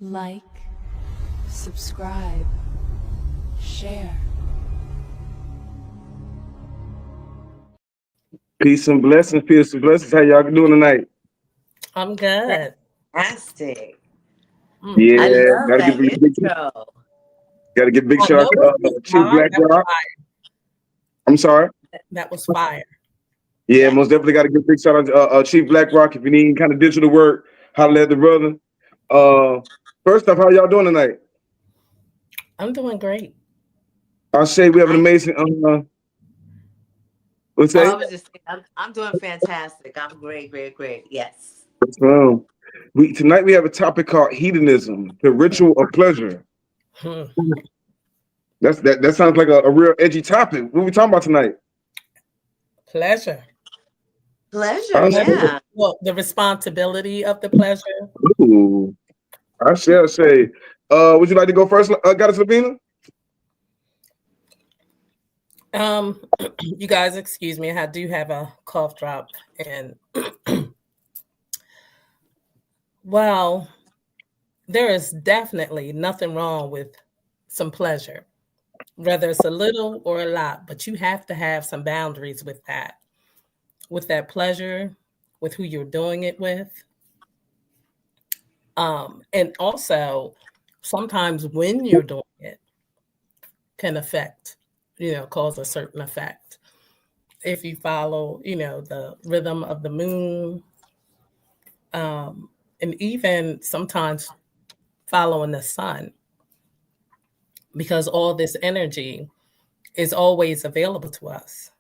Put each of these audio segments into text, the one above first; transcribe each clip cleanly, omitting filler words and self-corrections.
like, subscribe, share. Peace and blessings, peace and blessings. How y'all doing tonight? I'm good. Fantastic. Yeah, I love gotta that give intro. big I shout out know to it was Chief fire. Black Rock. I'm sorry. That was fire. Yeah, Yeah. most definitely got to give big shout out to Chief Black Rock. If you need any kind of digital work, holler at the brother. First off, how y'all doing tonight? I'm doing great. I'll say we have an I, amazing. What's I that? was just saying, I'm doing fantastic. I'm great, great, great. Yes. Um, tonight we have a topic called hedonism, the ritual of pleasure. Hmm. That sounds like a real edgy topic. What are we talking about tonight? Pleasure. Pleasure. I Pleasure. say, Yeah. Well, the responsibility of the pleasure. ooh, I shall say. Would you like to go first, Goddess Sabina? You guys, excuse me. I do have a cough drop, and well, there is definitely nothing wrong with some pleasure, whether it's a little or a lot. But you have to have some boundaries with that pleasure, with who you're doing it with. And also, sometimes when you're doing it can affect, cause a certain effect. If you follow, the rhythm of the moon, and even sometimes following the sun, because all this energy is always available to us.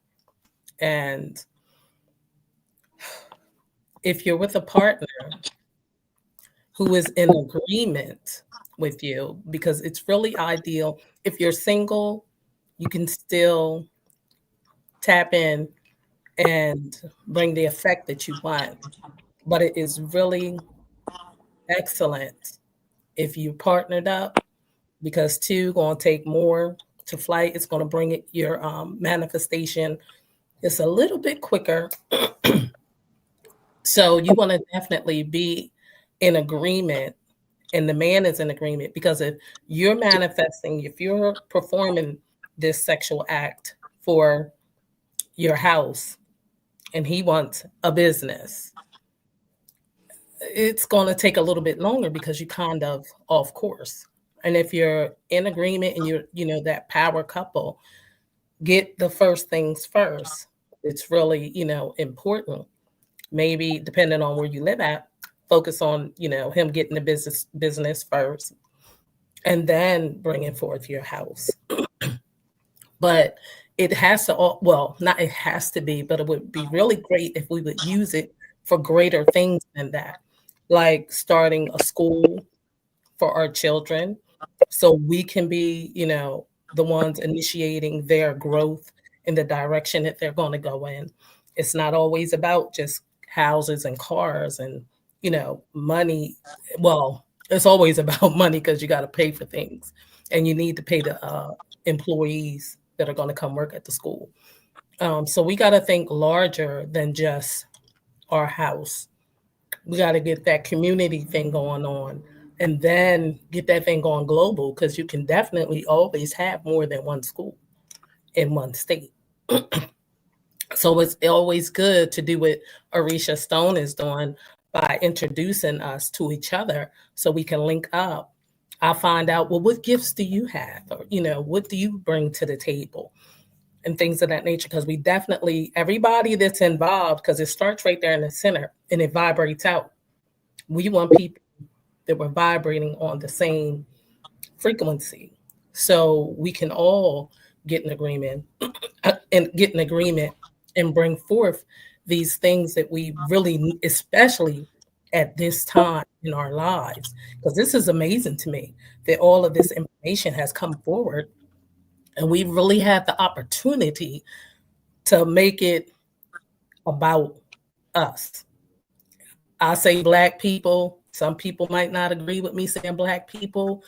And if you're with a partner who is in agreement with you, because it's really ideal. If you're single, you can still tap in and bring the effect that you want. But it is really excellent if you partnered up, because two going to take more to flight. It's going to bring it your manifestation. It's a little bit quicker. So you want to definitely be in agreement, and the man is in agreement, because if you're manifesting, if you're performing this sexual act for your house and he wants a business, it's going to take a little bit longer because you kind of off course. And if you're in agreement and you're, that power couple, get the first things first. It's really, important. Maybe depending on where you live at, focus on, him getting the business first and then bringing forth your house. But it has to, well, not it has to be, but it would be really great if we would use it for greater things than that, like starting a school for our children, so we can be, the ones initiating their growth in the direction that they're going to go in. It's not always about just houses and cars and, money. Well, it's always about money because you got to pay for things, and you need to pay the employees that are going to come work at the school. So we got to think larger than just our house. We got to get that community thing going on, and then get that thing going global, because you can definitely always have more than one school in one state. So it's always good to do what Arisha Stone is doing by introducing us to each other so we can link up. I'll find out, well, what gifts do you have? Or, what do you bring to the table? And things of that nature, because we definitely, everybody that's involved, because it starts right there in the center and it vibrates out. We want people that were vibrating on the same frequency, so we can all get in agreement and bring forth these things that we really need, especially at this time in our lives. Because this is amazing to me that all of this information has come forward, and we really had the opportunity to make it about us. I say Black people. Some people might not agree with me saying Black people,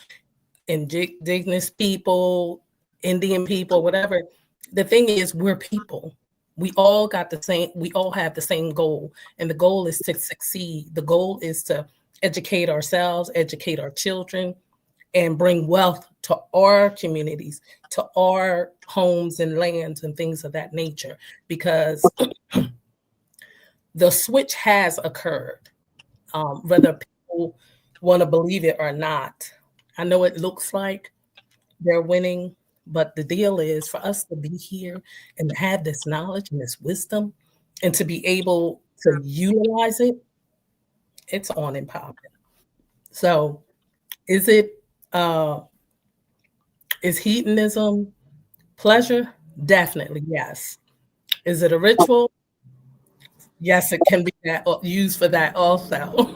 indigenous people, Indian people, whatever. The thing is, we're people. We all got the same, we all have the same goal. And the goal is to succeed. The goal is to educate ourselves, educate our children, and bring wealth to our communities, to our homes and lands and things of that nature, because the switch has occurred, whether people want to believe it or not. I know it looks like they're winning, but the deal is for us to be here and to have this knowledge and this wisdom and to be able to utilize it, it's on and popping. So is it is hedonism pleasure? Definitely, yes. Is it a ritual? Yes, it can be that used for that also.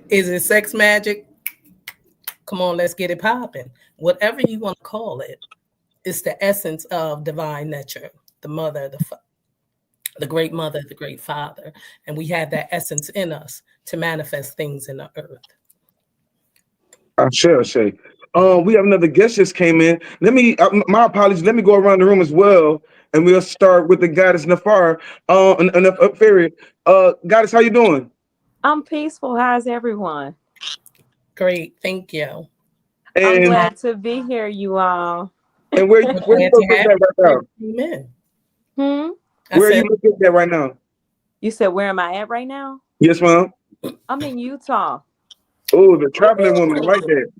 Is it sex magic? Come on, let's get it popping. Whatever you want to call it, it's the essence of divine nature, the mother, the great mother, the great father, and we have that essence in us to manifest things in the earth. Shay. We have another guest just came in. Let me, my apologies. Let me go around the room as well, and we'll start with the goddess Nafar. And Fairy. Goddess, how you doing? I'm peaceful. How's everyone? Great, thank you. I'm And glad to be here, you all. where We're you glad to located have at right now? you in. Hmm? I Where are you said, located at right now? You said, where am I at right now? Yes, ma'am. I'm in Utah. Oh, the traveling woman. I like that.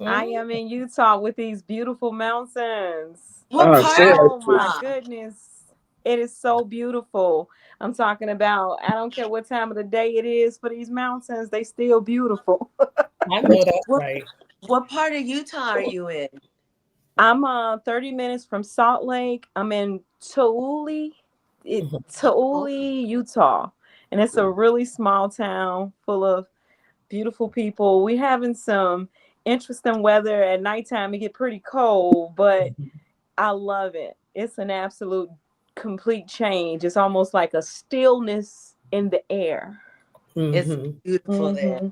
I am in Utah with these beautiful mountains. What part Say of Oh it. my Utah? goodness. It is so beautiful. I'm talking about, I don't care what time of the day it is for these mountains, they still beautiful. I know that's What right. what part of Utah are you in? I'm 30 minutes from Salt Lake. I'm in Mhm. Tooele, Utah. And it's a really small town full of beautiful people. We having some interesting weather at nighttime. It get pretty cold, but I love it. It's an absolute complete change. It's almost like a stillness in the air. It's Mhm. beautiful there. Hmm.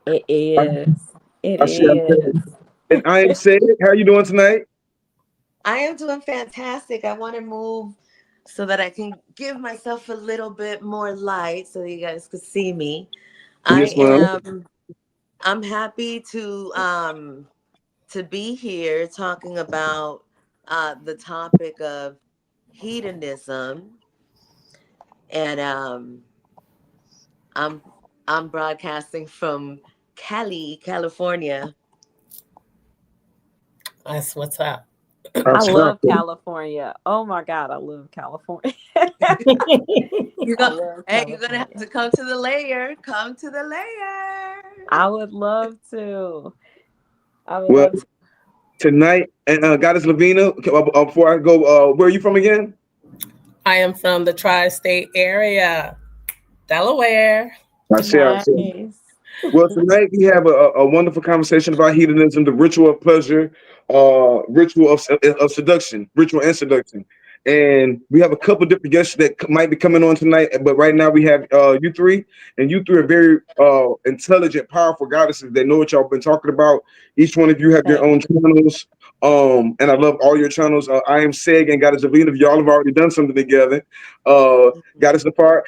It I, is. It I see. is. And I am saying, how you doing tonight? I am doing fantastic. I want to move so that I can give myself a little bit more light so you guys could see me. I Yes, ma'am. I'm happy to be here talking about the topic of hedonism, and I'm I'm broadcasting from Cali, California. That's what's up. I That's right. love California. Oh my God, I love California. You I go, love hey, you're gonna have California. to come to the layer. Come to the layer. I would love to. I would Well, love to. tonight, and Goddess Lavina, before I go, where are you from again? I am from the tri-state area, Delaware. I say. Nice. Well, tonight we have a wonderful conversation about hedonism, the ritual of pleasure, ritual of seduction, ritual and seduction. And we have a couple different guests that might be coming on tonight. But right now we have you three, and you three are very intelligent, powerful goddesses that know what y'all been talking about. Each one of you have your Thank own you. channels. And I love all your channels. I am Seg and Goddess Avina. Y'all have already done something together. Goddess Apart,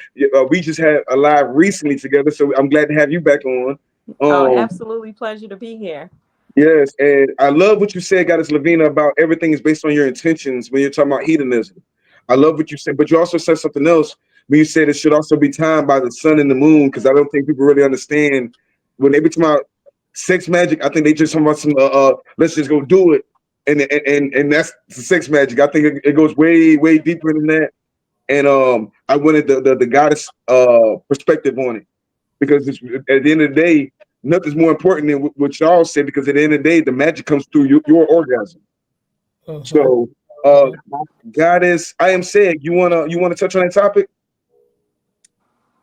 we just had a live recently together, so I'm glad to have you back on. Oh, Um, absolutely pleasure to be here. yes, and I love what you said, Goddess Lavina, about everything is based on your intentions when you're talking about hedonism. I love what you said, but you also said something else when you said it should also be timed by the sun and the moon, because I don't think people really understand when they be talking about sex magic. I think they just talking about some let's just go do it, and that's the sex magic. I think it goes way deeper than that. And I wanted the goddess perspective on it because at the end of the day, nothing's more important than what y'all say. Because at the end of the day, the magic comes through your orgasm. Mhm. So, goddess, I am saying, you wanna touch on that topic?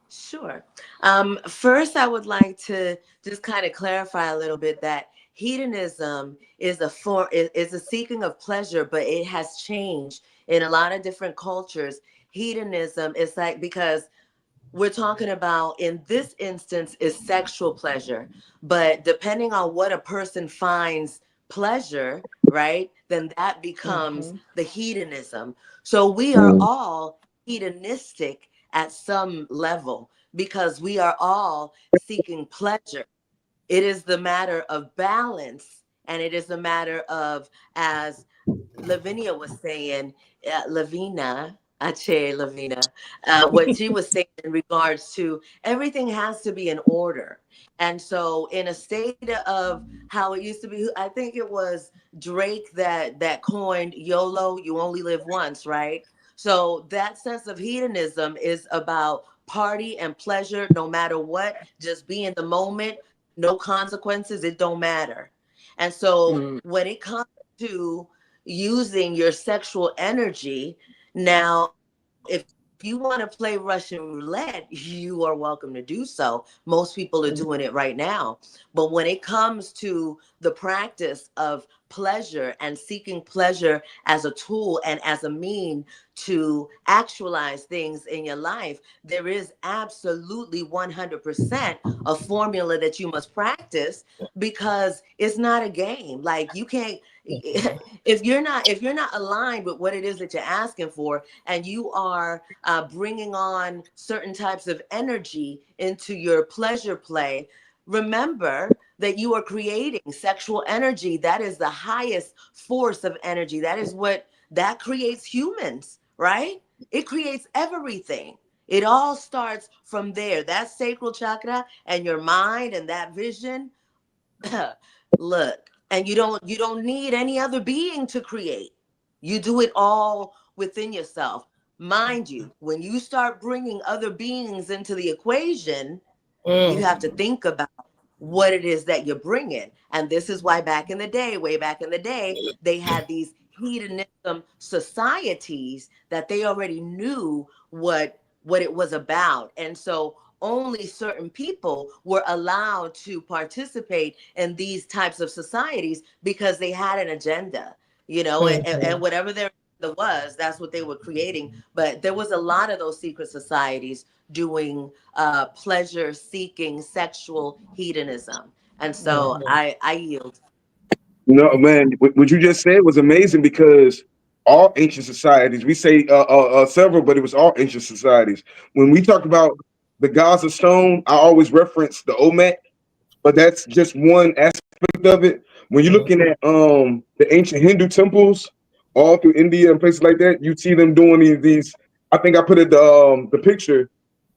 Sure. First, I would like to just kind of clarify a little bit that hedonism is a seeking of pleasure, but it has changed in a lot of different cultures. Hedonism is like because we're talking about in this instance is sexual pleasure, but depending on what a person finds pleasure, right, then that becomes Hmm. the hedonism. So we are Mm, all hedonistic at some level. because we are all seeking pleasure. It is the matter of balance, and it is the matter of, as Lavinia was saying, Lavina, Ache Lavina, what she was saying in regards to everything has to be in order. And so, in a state of how it used to be, I think it was Drake that coined YOLO, you only live once, right? So that sense of hedonism is about party and pleasure, no matter what, just be in the moment, no consequences, it don't matter. And so when it comes to using your sexual energy, now, if you want to play Russian roulette, you are welcome to do so. Most people are doing it right now. But when it comes to the practice of pleasure and seeking pleasure as a tool and as a mean to actualize things in your life, there is absolutely 100% a formula that you must practice, because it's not a game. Like, you can't, if you're not aligned with what it is that you're asking for, and you are bringing on certain types of energy into your pleasure play, remember that you are creating sexual energy. That is the highest force of energy. That is what that creates humans, right? It creates everything. It all starts from there. That sacral chakra and your mind and that vision. Look, and you don't need any other being to create. You do it all within yourself. Mind you, when you start bringing other beings into the equation, you have to think about what it is that you're bringing. And this is why back in the day, way back in the day, they had these hedonism societies, that they already knew what it was about. And so only certain people were allowed to participate in these types of societies, because they had an agenda, and whatever their agenda was, that's what they were creating. But there was a lot of those secret societies doing pleasure seeking sexual hedonism. And so I yield. No, man, what you just said was amazing, because all ancient societies, we say several, but it was all ancient societies. When we talk about the gods of stone, I always reference the Olmec, but that's just one aspect of it. When you're looking at the ancient Hindu temples all through India and places like that, you see them doing these. I think I put it the picture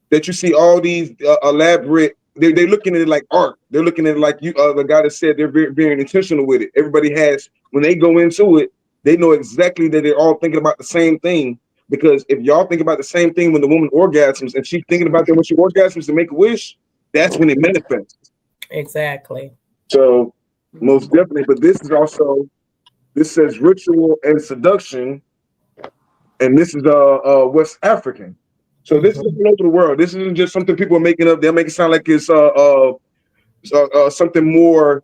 that you see all these elaborate. They're looking at it like art. They're looking at it like you. The guy that said they're very intentional with it. Everybody has, when they go into it, they know exactly that they're all thinking about the same thing. Because if y'all think about the same thing when the woman orgasms, and she's thinking about that when she orgasms to make a wish, that's when it manifests. Exactly. So most definitely. But this is also, this says ritual and seduction, and this is West African. So this is all over the world. This isn't just something people are making up. They'll make it sound like it's something more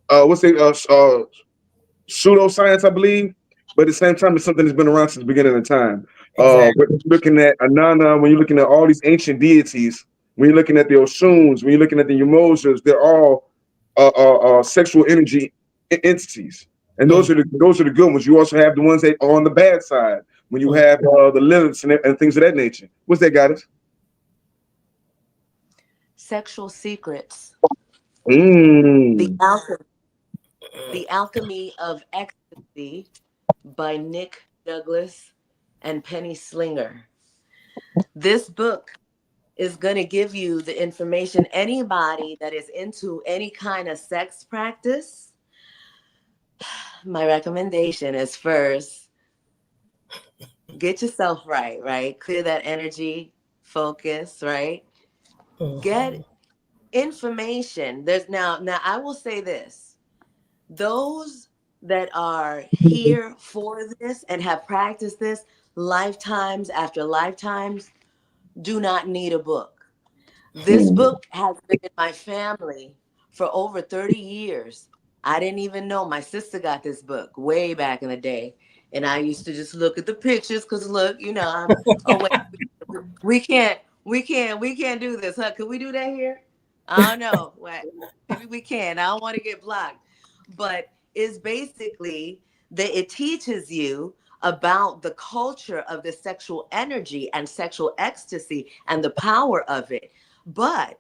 what's it pseudoscience, I believe. But at the same time, it's something that's been around since the beginning of time. Exactly. When you're looking at Anana, when you're looking at all these ancient deities, when you're looking at the Oshuns, when you're looking at the Yamosas, they're all sexual energy entities, and those are the good ones. You also have the ones that are on the bad side, when you have the Liliths and things of that nature. What's that, goddess? Sexual Secrets. The Mm. alchemy, the Alchemy of Ecstasy by Nick Douglas and Penny Slinger. This book is going to give you the information. Anybody that is into any kind of sex practice, my recommendation is, first, get yourself right? Clear that energy, focus, right? Get information. There's now I will say this. Those that are here for this and have practiced this lifetimes after lifetimes do not need a book. This book has been in my family for over 30 years. I didn't even know. My sister got this book way back in the day. And I used to just look at the pictures, because look, oh wait, we can't do this, huh? Can we do that here? I don't know. What? Maybe we can. I don't want to get blocked. But it's basically that it teaches you about the culture of the sexual energy and sexual ecstasy and the power of it. But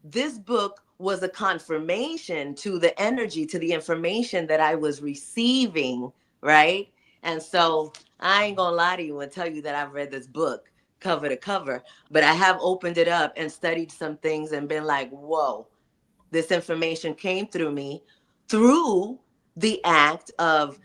this book was a confirmation to the energy, to the information that I was receiving, right? And so I ain't gonna lie to you and tell you that I've read this book cover to cover, but I have opened it up and studied some things and been like, whoa, this information came through me through the act of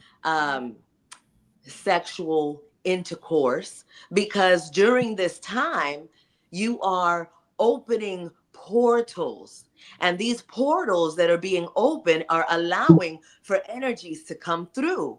sexual intercourse, because during this time you are opening portals, and these portals that are being opened are allowing for energies to come through.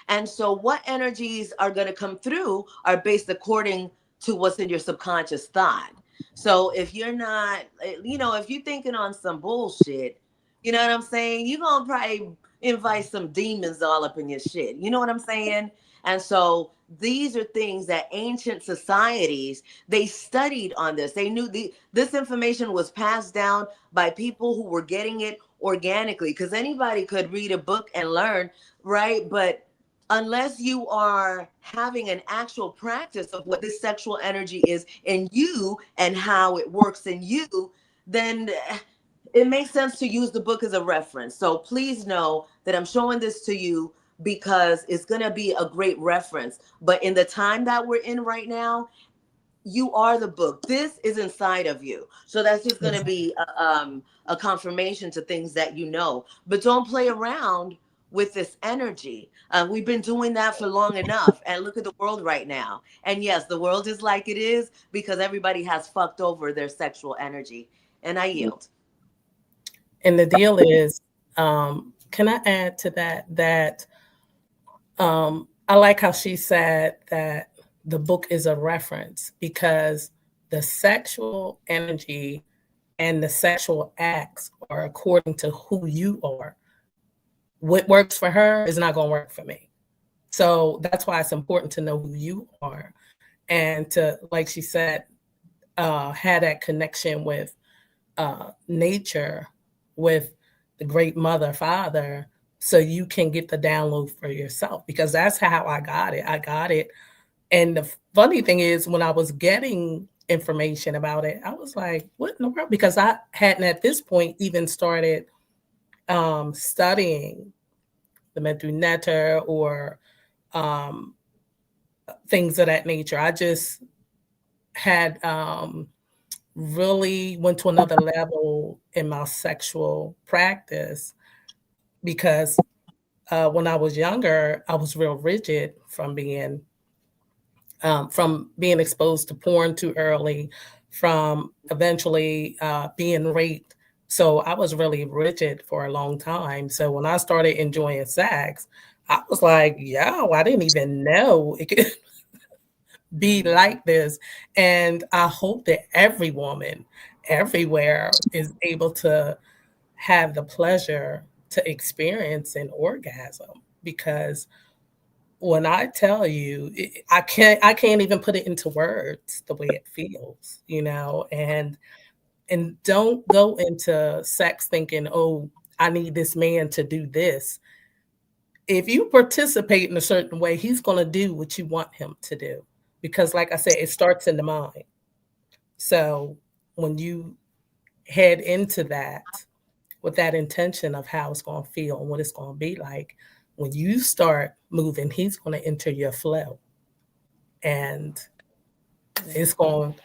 And so what energies are going to come through are based according to what's in your subconscious thought. So if you're not, if you're thinking on some bullshit, you know what I'm saying, you're going to probably invite some demons all up in your shit, you know what I'm saying? And so these are things that ancient societies, they studied on this. They knew this information was passed down by people who were getting it organically, because anybody could read a book and learn, right? But unless you are having an actual practice of what this sexual energy is in you and how it works in you, then it makes sense to use the book as a reference. So please know that I'm showing this to you because it's going to be a great reference. But in the time that we're in right now, you are the book. This is inside of you. So that's just going to be a confirmation to things that you know. But don't play around with this energy. We've been doing that for long enough. And look at the world right now. And yes, the world is like it is because everybody has fucked over their sexual energy. And I yield. And the deal is, can I add to that I like how she said that the book is a reference, because the sexual energy and the sexual acts are according to who you are. What works for her is not going to work for me. So that's why it's important to know who you are, and to, like she said, have that connection with nature, with the great mother, father, so you can get the download for yourself, because that's how I got it. I got it. And the funny thing is, when I was getting information about it, I was like, what in the world? Because I hadn't at this point even started studying the Meduneta or things of that nature. I just had really went to another level in my sexual practice, because when I was younger, I was real rigid from being exposed to porn too early, from eventually being raped. So I was really rigid for a long time. So when I started enjoying sex, I was like, yo, I didn't even know it could be like this. And I hope that every woman everywhere is able to have the pleasure to experience an orgasm, because when I tell you, I can't even put it into words the way it feels, and don't go into sex thinking, oh, I need this man to do this. If you participate in a certain way, he's going to do what you want him to do, because like I said, it starts in the mind. So when you head into that with that intention of how it's going to feel and what it's going to be like, when you start moving, he's going to enter your flow, and it's going to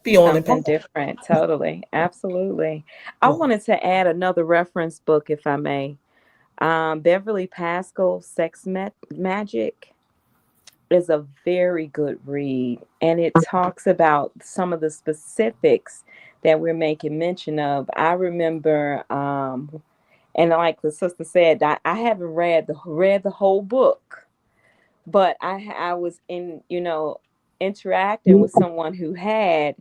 be on and Something popping. different. Totally. Absolutely. I Yeah. wanted to add another reference book, if I may. Beverly Pascal, Magic is a very good read, and it talks about some of the specifics that we're making mention of. I remember, and like the sister said, I haven't read the whole book, but I was interacting with someone who had,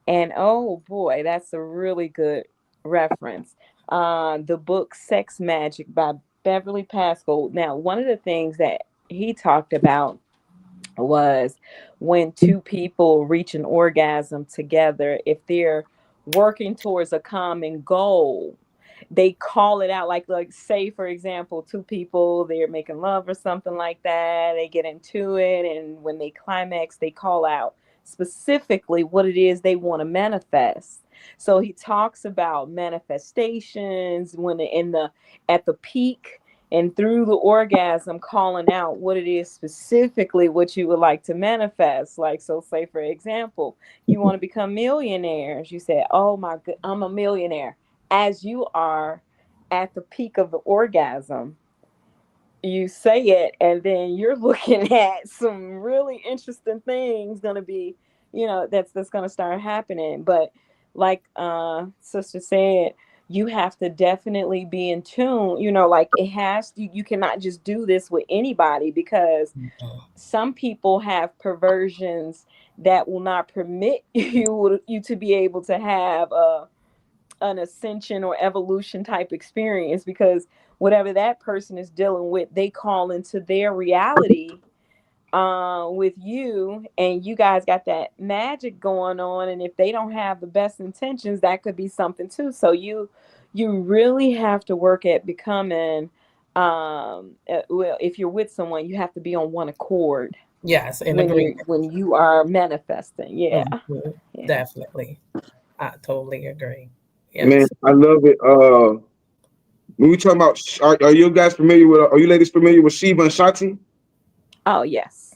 and oh boy, that's a really good reference. The book Sex Magic by Beverly Pascal. Now, one of the things that he talked about was when two people reach an orgasm together, if they're working towards a common goal, they call it out, like say for example, two people, they're making love or something like that, they get into it, and when they climax, they call out specifically what it is they want to manifest. So he talks about manifestations when in the at the peak and through the orgasm, calling out what it is specifically what you would like to manifest. Like, so say for example, you want to become millionaires. You say, oh my god, I'm a millionaire. As you are at the peak of the orgasm, you say it, and then you're looking at some really interesting things going to be, that's going to start happening. But like sister said, you have to definitely be in tune, like it has to, you cannot just do this with anybody, because some people have perversions that will not permit you to be able to have an ascension or evolution type experience, because whatever that person is dealing with, they call into their reality with you, and you guys got that magic going on, and if they don't have the best intentions, that could be something too. So you really have to work at becoming well, if you're with someone, you have to be on one accord. Yes, in agreement. When you are manifesting. Yeah. Yeah. Definitely. I totally agree. Yes. Man, I love it. When we talking about, are you guys familiar with? Are you ladies familiar with Shiva and Shakti? Oh yes.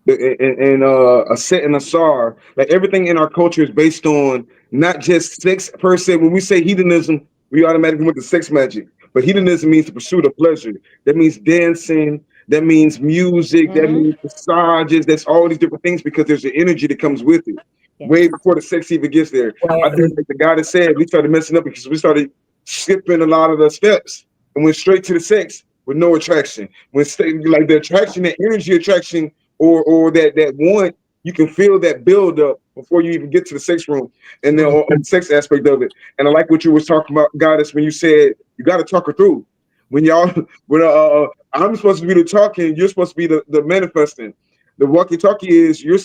And a set and a sar. Like everything in our culture is based on not just sex per se. When we say hedonism, we automatically went to sex magic. But hedonism means the pursuit of pleasure. That means dancing. That means music. That means massages. That's all these different things, because there's an energy that comes with it. Yes. Way before the sex even gets there. I think like the guy that said, we started messing up because we started skipping a lot of the steps and went straight to the sex with no attraction. When like the attraction, that energy attraction, or that want, you can feel that build up before you even get to the sex room and the sex aspect of it. And I like what you was talking about, Goddess, when you said you got to talk her through. When I'm supposed to be the talking, you're supposed to be the manifesting. The walkie-talkie is you're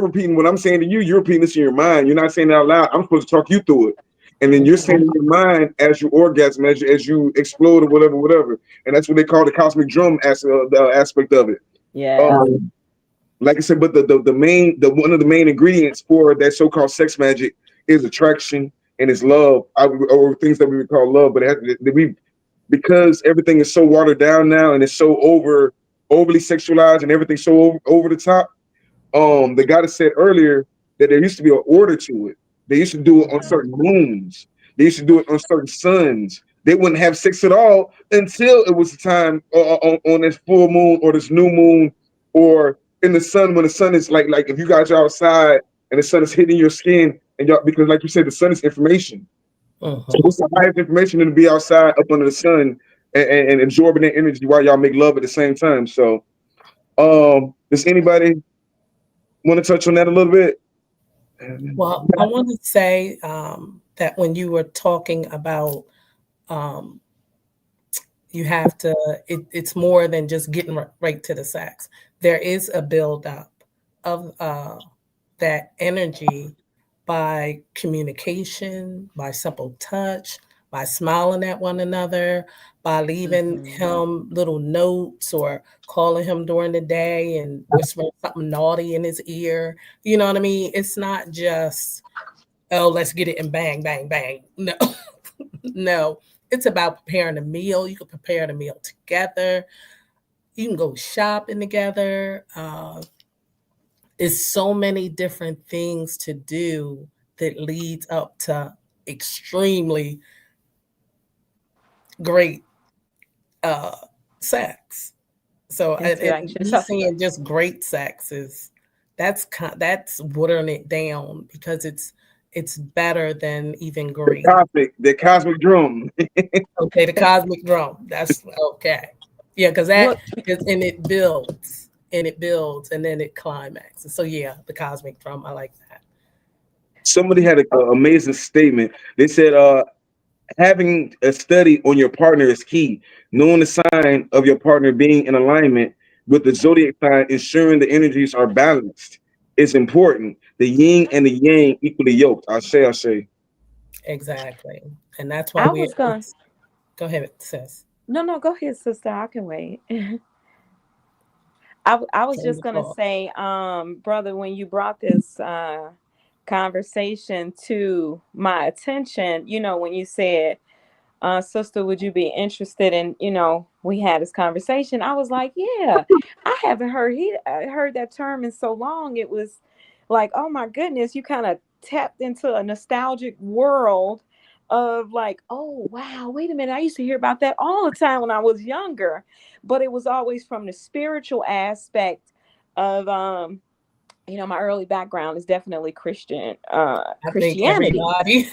repeating what I'm saying to you. You're repeating this in your mind. You're not saying it out loud. I'm supposed to talk you through it. And then you're saying in your mind as you orgasm, as you explode or whatever. And that's what they call the cosmic drum aspect of it. Yeah. Like I said, but the one of the main ingredients for that so-called sex magic is attraction and is love, or things that we would call love. But because everything is so watered down now and it's so overly sexualized and everything's so over the top. The guy that said earlier that there used to be an order to it. They used to do it on certain moons. They used to do it on certain suns. They wouldn't have sex at all until it was the time on this full moon or this new moon, or in the sun, when the sun is like if you guys are outside and the sun is hitting your skin, and y'all, because like you said, the sun is information. So what's the highest information than to be outside up under the sun and absorbing that energy while y'all make love at the same time? So does anybody want to touch on that a little bit? Well, I want to say that when you were talking about you have to, it's more than just getting right to the sex. There is a buildup of that energy by communication, by simple touch, by smiling at one another, by leaving him little notes or calling him during the day and whispering something naughty in his ear. You know what I mean? It's not just, oh, let's get it and bang, bang, bang. No, no. It's about preparing a meal. You can prepare the meal together. You can go shopping together. It's so many different things to do that leads up to extremely great sex. So and me saying just great sex is that's watering it down, because it's better than even great. The cosmic drum. Okay, the cosmic drum. That's okay. Yeah, because and it builds and then it climaxes. So yeah, the cosmic drum. I like that. Somebody had an amazing statement. They said, having a study on your partner is key. Knowing the sign of your partner, being in alignment with the zodiac sign, ensuring the energies are balanced is important. The yin and the yang equally yoked. I say. Exactly. And that's why I we was going. go ahead, sis. No, go ahead, sister. I can wait. I was Send just the gonna thought. say, brother, when you brought this conversation to my attention, when you said, sister, would you be interested in, we had this conversation. I was like, yeah, I haven't heard that term in so long. It was like, oh my goodness, you kind of tapped into a nostalgic world of like, oh wow, wait a minute, I used to hear about that all the time when I was younger, but it was always from the spiritual aspect of my early background is definitely I think Christianity. everybody.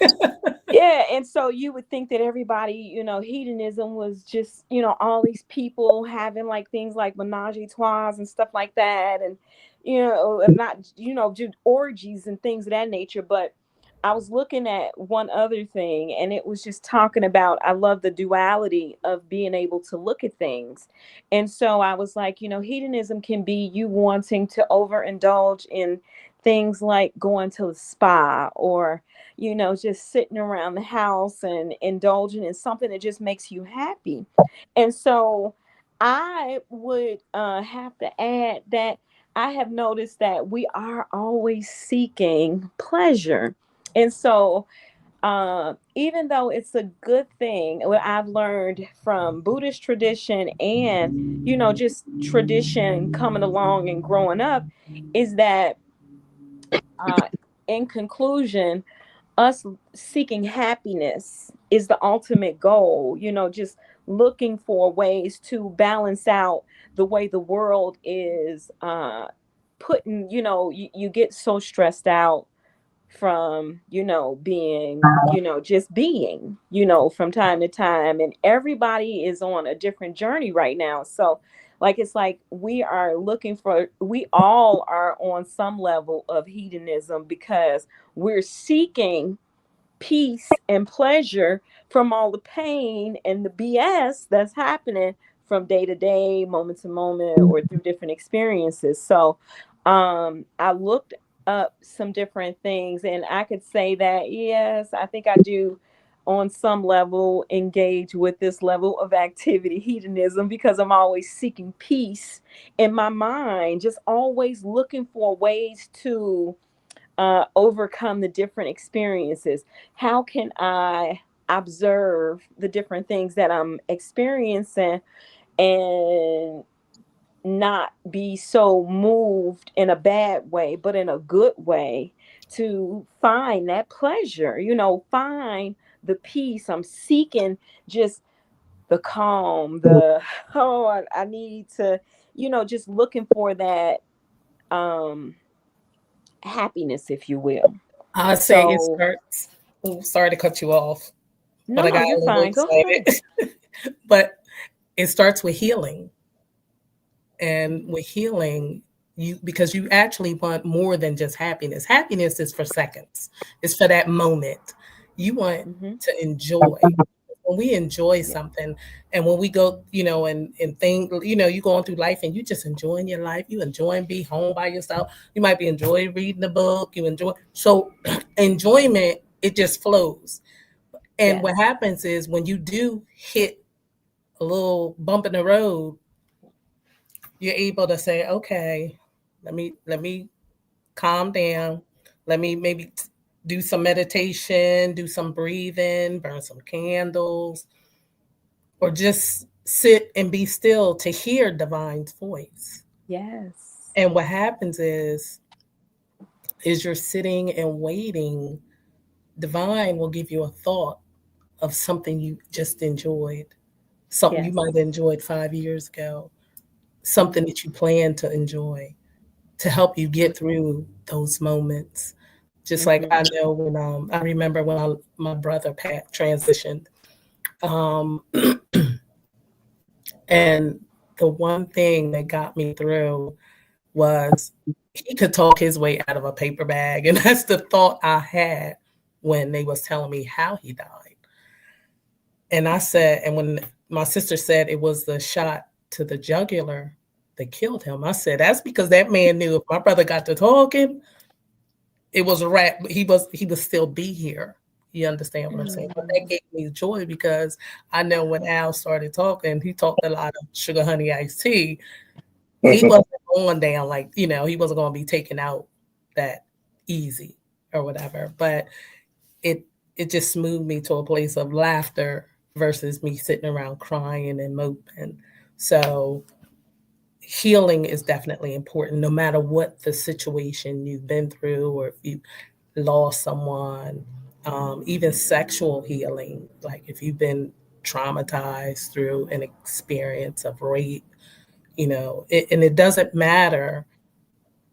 Yeah, and so you would think that everybody, hedonism was just, all these people having like things like menage a trois and stuff like that, and and not, do orgies and things of that nature. But I was looking at one other thing, and it was just talking about, I love the duality of being able to look at things. And so I was like, hedonism can be you wanting to overindulge in things like going to the spa, or just sitting around the house and indulging in something that just makes you happy. And so I would have to add that I have noticed that we are always seeking pleasure. And so, even though it's a good thing, what I've learned from Buddhist tradition and, just tradition coming along and growing up, is that, uh, in conclusion, us seeking happiness is the ultimate goal, just looking for ways to balance out the way the world is putting, you get so stressed out from, being, just being, from time to time. And everybody is on a different journey right now. So, like, it's like we all are on some level of hedonism because we're seeking peace and pleasure from all the pain and the BS that's happening from day to day, moment to moment, or through different experiences. So I looked up some different things, and I could say that yes, I think I do on some level engage with this level of activity, hedonism, because I'm always seeking peace in my mind, just always looking for ways to overcome the different experiences. How can I observe the different things that I'm experiencing and not be so moved in a bad way, but in a good way, to find that pleasure, find the peace I'm seeking, just the calm, oh, I need to, just looking for that um happiness, if you will. I say it So, starts. Oh, sorry to cut you off, but I no, got you're a little fine. Go ahead. excited. But it starts with healing. And with healing, because you actually want more than just happiness. Happiness is for seconds. It's for that moment. You want Mm-hmm. to enjoy. When we enjoy Yeah. something, and when we go, and think, you going through life and you just enjoying your life, you enjoying being home by yourself. You might be enjoying reading a book. You enjoy, so enjoyment, it just flows. And what Yes. happens is when you do hit a little bump in the road, you're able to say, okay, let me calm down. Let me maybe do some meditation, do some breathing, burn some candles, or just sit and be still to hear divine's voice. Yes. And what happens is you're sitting and waiting. Divine will give you a thought of something you just enjoyed, something you might Yes. have enjoyed 5 years ago, something that you plan to enjoy, to help you get through those moments. Just like Mm-hmm. I know when I remember when my brother Pat transitioned, um, and the one thing that got me through was he could talk his way out of a paper bag, and that's the thought I had when they was telling me how he died. And I said, and when my sister said it was the shot to the jugular that killed him, I said that's because that man knew if my brother got to talking, it was a wrap. He would still be here. You understand what I'm saying? But that gave me joy because I know when Al started talking, he talked a lot of sugar honey iced tea. He wasn't going down like, he wasn't going to be taken out that easy or whatever. But it it just moved me to a place of laughter versus me sitting around crying and moping. So healing is definitely important, no matter what the situation you've been through or if you lost someone, even sexual healing, like if you've been traumatized through an experience of rape, and it doesn't matter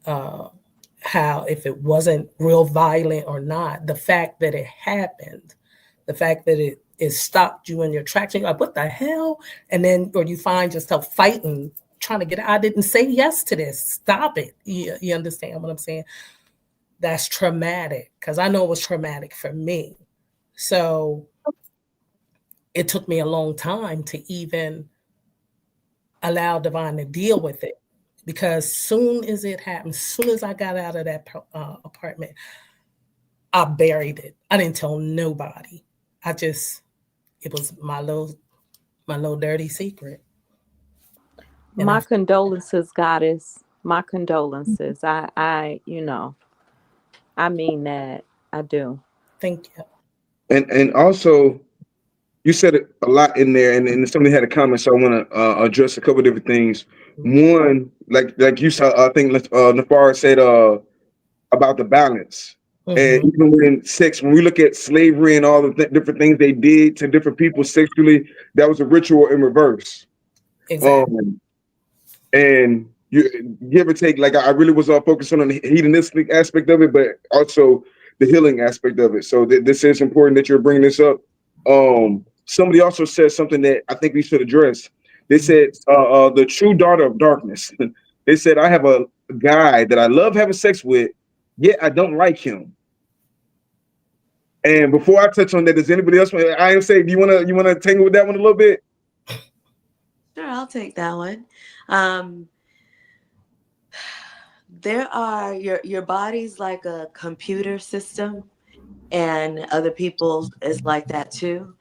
uh, how, if it wasn't real violent or not, the fact that it happened, the fact that it stopped you in your tracks, and you're like, what the hell? And then, or you find yourself fighting, trying to get, I didn't say yes to this. Stop it. You understand what I'm saying? That's traumatic because I know it was traumatic for me. So it took me a long time to even allow Divine to deal with it because soon as it happened, soon as I got out of that apartment, I buried it. I didn't tell nobody. It was my little dirty secret. And My condolences, goddess. My condolences. I mean that. I do. thank you. And also you said it a lot in there, and somebody had a comment, so I want to address a couple of different things. One, like you saw, I think Nafar said about the balance. And Mm-hmm. even in sex, when we look at slavery and all the different things they did to different people sexually, that was a ritual in reverse. Exactly. Um, and you give or take, like I really was focusing on the hedonistic aspect of it, but also the healing aspect of it. So this is important that you're bringing this up. Somebody also said something that I think we should address. They said the true daughter of darkness. They said, I have a guy that I love having sex with, yet I don't like him. And before I touch on that, does anybody else? I am saying, do you wanna tangle with that one a little bit? Sure, I'll take that one. Um, there are your body's like a computer system, and other people's is like that too.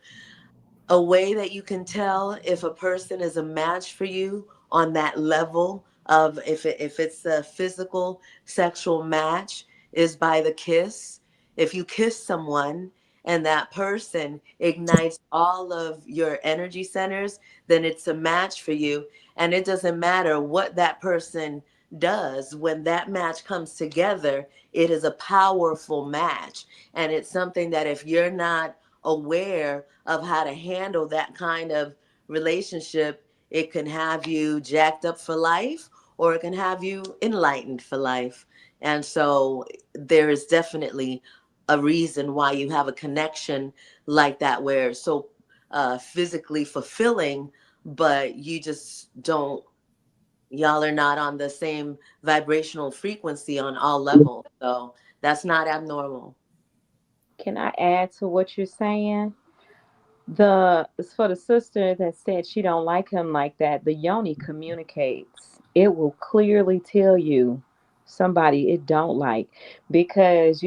A way that you can tell if a person is a match for you on that level of if it's a physical sexual match is by the kiss. If you kiss someone and that person ignites all of your energy centers, then it's a match for you. And it doesn't matter what that person does. When that match comes together, it is a powerful match. And it's something that if you're not aware of how to handle that kind of relationship, it can have you jacked up for life or it can have you enlightened for life. And so there is definitely a reason why you have a connection like that where it's so physically fulfilling, but you just don't, y'all are not on the same vibrational frequency on all levels. So that's not abnormal. Can I add to what you're saying? The It's for the sister that said she don't like him like that. The yoni communicates. It will clearly tell you somebody it don't like because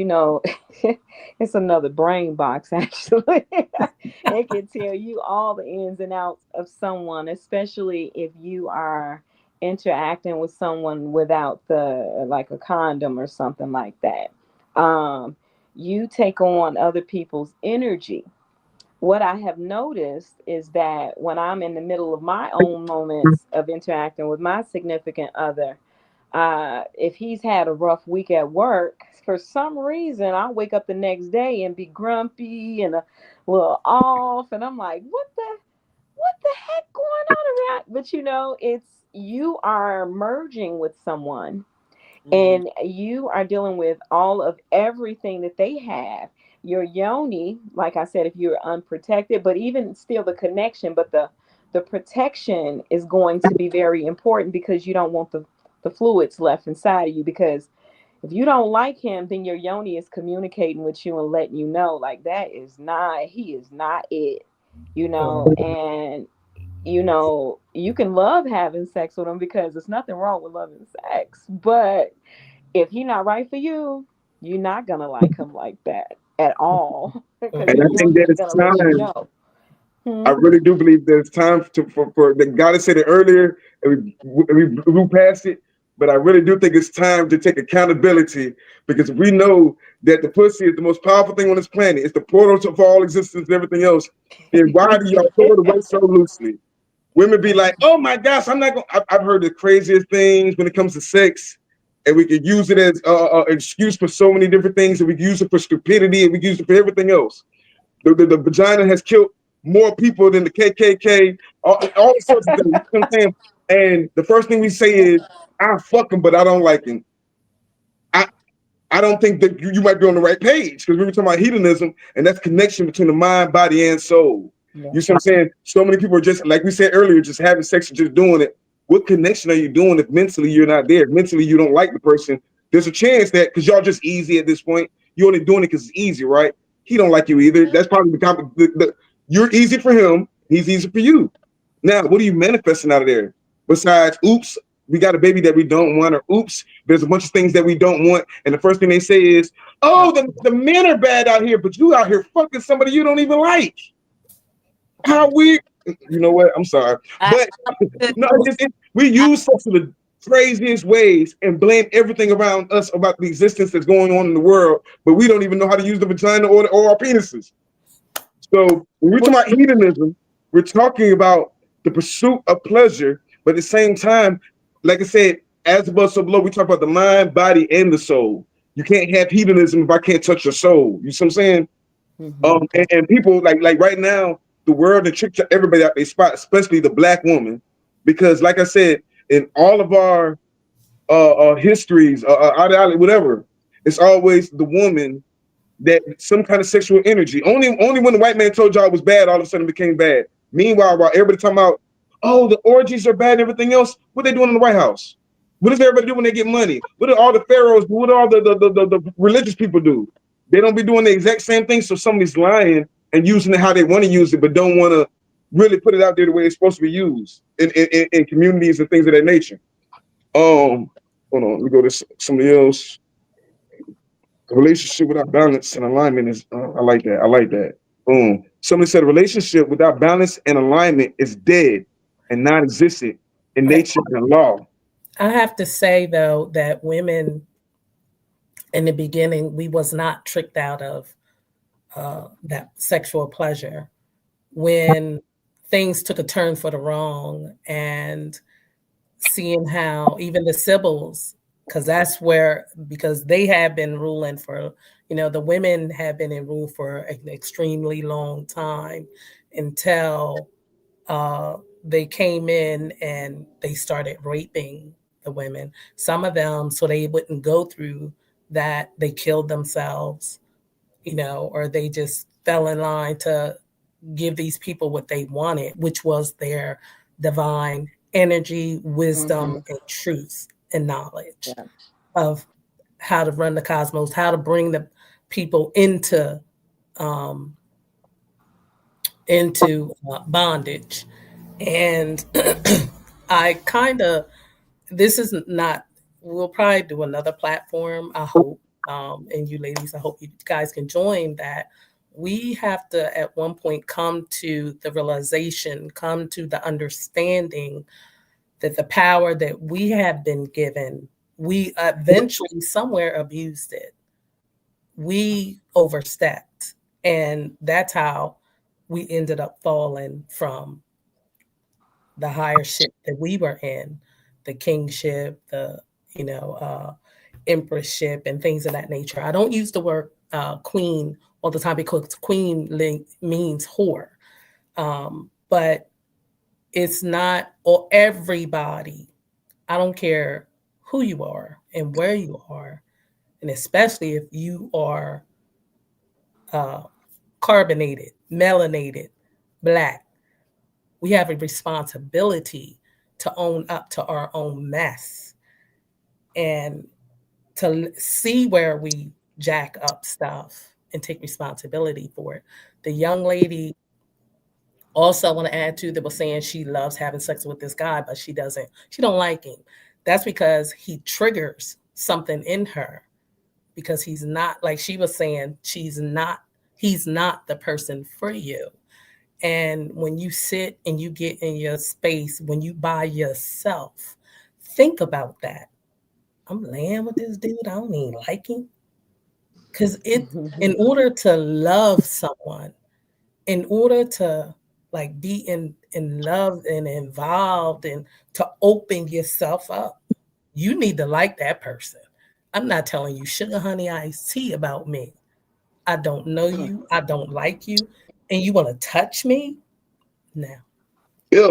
it's another brain box actually. It can tell you all the ins and outs of someone, especially if you are interacting with someone without the like a condom or something like that. You take on other people's energy. What I have noticed is that when I'm in the middle of my own moments of interacting with my significant other, if he's had a rough week at work, for some reason, I wake up the next day and be grumpy and a little off, and I'm like, what the heck going on around? But it's you are merging with someone Mhm. and you are dealing with all of everything that they have. Your yoni, like I said, if you're unprotected, but even still the connection, but the protection is going to be very important because you don't want the fluids left inside of you. Because if you don't like him, then your yoni is communicating with you and letting you know, like, he is not it, and you can love having sex with him because there's nothing wrong with loving sex, but if he's not right for you, you're not gonna like him like that. at all because And you're I the think one that that's it's gonna let you time. know. I really do believe that it's time for the God has said it earlier, and we blew past it. But I really do think it's time to take accountability because we know that the pussy is the most powerful thing on this planet. It's the portal to for all existence and everything else. Then why do y'all throw it away so loosely? Women be like, "Oh my gosh, I'm not going." I've heard the craziest things when it comes to sex, and we could use it as an excuse for so many different things, and we can use it for stupidity, and we can use it for everything else. The vagina has killed more people than the KKK, all sorts of things. You know what I'm saying? And the first thing we say is, "I fuck him, but I don't like him." I I don't think that you might be on the right page because we were talking about hedonism, and that's connection between the mind, body, and soul. Yeah. You see what I'm saying? So many people are just like we said earlier, just having sex and just doing it. What connection are you doing if mentally you're not there? If mentally you don't like the person, there's a chance that because y'all just easy at this point, you're only doing it because it's easy, right? He don't like you either. That's probably you're easy for him. He's easy for you. Now, what are you manifesting out of there? Besides, oops, we got a baby that we don't want, or oops, there's a bunch of things that we don't want. And the first thing they say is, oh, the men are bad out here, but you out here fucking somebody you don't even like. How weird. You know what? I'm sorry. But no, we use sex in the craziest ways and blame everything around us about the existence that's going on in the world, but we don't even know how to use the vagina or our penises. So when we're talking about hedonism, we're talking about the pursuit of pleasure, but at the same time, like I said, as above, so below, we talk about the mind, body, and the soul. You can't have hedonism if I can't touch your soul. You see what I'm saying? And people like right now, the world and trick everybody out their spot, especially the black woman, because like I said, in all of our histories, ideology, whatever, it's always the woman that some kind of sexual energy. Only when the white man told y'all it was bad, all of a sudden it became bad. Meanwhile, while everybody talking about, oh, the orgies are bad and everything else, what they doing in the White House? What does everybody do when they get money? What do all the pharaohs do? What do all the religious people do? They don't be doing the exact same thing. So somebody's lying and using it how they want to use it, but don't want to really put it out there the way it's supposed to be used in communities and things of that nature. Hold on, let me go to somebody else. A relationship without balance and alignment is, I like that. I like that. Boom. Somebody said a relationship without balance and alignment is dead and non-existent in nature and law. I have to say though that women in the beginning, we was not tricked out of that sexual pleasure when things took a turn for the wrong, and seeing how even the Sibyls, because that's where, because they have been ruling for, the women have been in rule for an extremely long time until they came in and they started raping the women. Some of them, so they wouldn't go through that, they killed themselves, or they just fell in line to give these people what they wanted, which was their divine energy, wisdom, and truth and knowledge of how to run the cosmos, how to bring the people into bondage. And I kind of, this is not, we'll probably do another platform, I hope. And you ladies, I hope you guys can join that. We have to at one point come to the realization, come to the understanding that the power that we have been given, we eventually somewhere abused it. We overstepped. And that's how we ended up falling from the higher ship that we were in, the kingship, the empressship, and things of that nature. I don't use the word queen all the time because queen means whore, but it's not or everybody. I don't care who you are and where you are, and especially if you are carbonated, melanated, Black. We have a responsibility to own up to our own mess and to see where we jack up stuff and take responsibility for it. The young lady also, I want to add to that was saying she loves having sex with this guy, but she don't like him. That's because he triggers something in her because he's not, like she was saying, he's not the person for you. And when you sit and you get in your space, when you by yourself, think about that. I'm laying with this dude, I don't even like him. Because in order to love someone, in order to like be in love and involved and to open yourself up, you need to like that person. I'm not telling you sugar honey iced tea about me. I don't know you, I don't like you, and you want to touch me now. Yeah.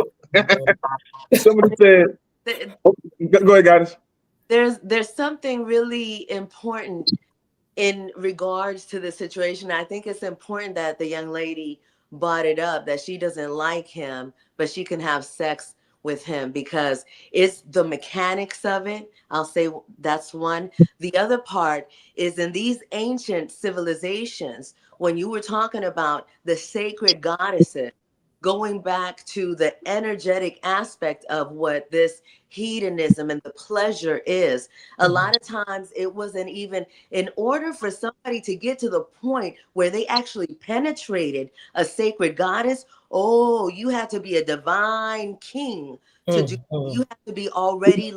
Somebody said, Th- oh, go ahead, guys. there's something really important in regards to the situation. I think it's important that the young lady brought it up, that she doesn't like him, but she can have sex with him, because it's the mechanics of it. I'll say that's one. The other part is in these ancient civilizations, when you were talking about the sacred goddesses, going back to the energetic aspect of what this hedonism and the pleasure is, a lot of times it wasn't even, in order for somebody to get to the point where they actually penetrated a sacred goddess, oh, you had to be a divine king to do. Mhm. You have to be already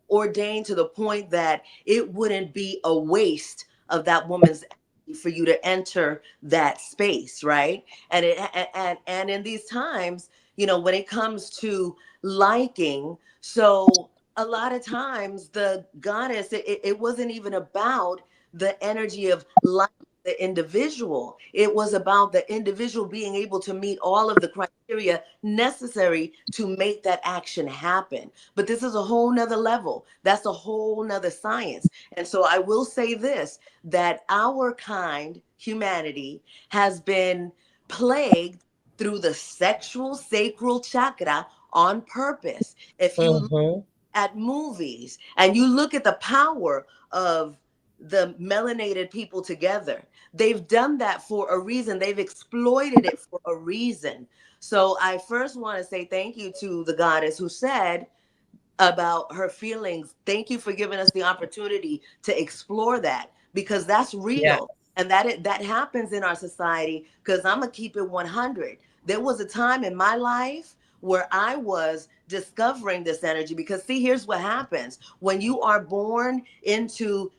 ordained to the point that it wouldn't be a waste of that woman's energy for you to enter that space, right? And in these times, when it comes to liking, so a lot of times the goddess, it wasn't even about the energy of liking the individual. It was about the individual being able to meet all of the criteria necessary to make that action happen. But this is a whole nother level. That's a whole nother science. And so I will say this, that our kind, humanity, has been plagued through the sexual sacral chakra on purpose. If you look Mhm. at movies and you look at the power of the melanated people together, they've done that for a reason. They've exploited it for a reason. So I first want to say thank you to the goddess who said about her feelings. Thank you for giving us the opportunity to explore that, because that's Yeah. real, and that happens in our society. Because I'm gonna keep it 100. There was a time in my life where I was discovering this energy, because see, here's what happens when you are born into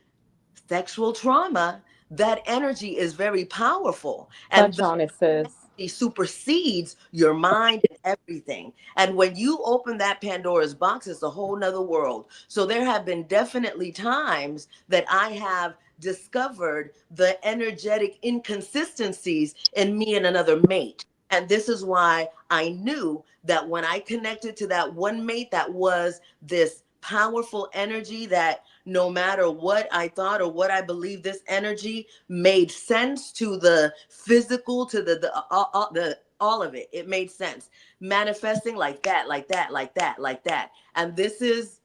sexual trauma. That energy is very powerful, and Touch on it, sis. it supersedes your mind and everything. And when you open that Pandora's box, it's a whole nother world. So there have been definitely times that I have discovered the energetic inconsistencies in me and another mate. And this is why I knew that when I connected to that one mate, that was this powerful energy, that no matter what I thought or what I believed, this energy made sense to the physical, to the all of it. It made sense, manifesting like that, like that, like that, like that. And this is,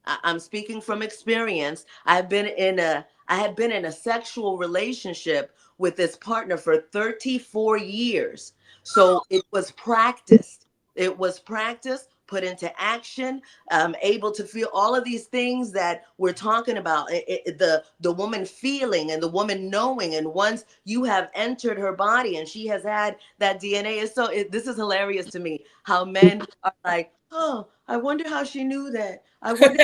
I'm speaking from experience. I had been in a sexual relationship with this partner for 34 years. So it was practiced. It was practiced, put into action, able to feel all of these things that we're talking about. The woman feeling and the woman knowing. And once you have entered her body and she has had that DNA, this is hilarious to me, how men are like, oh, I wonder how she knew that. I wonder.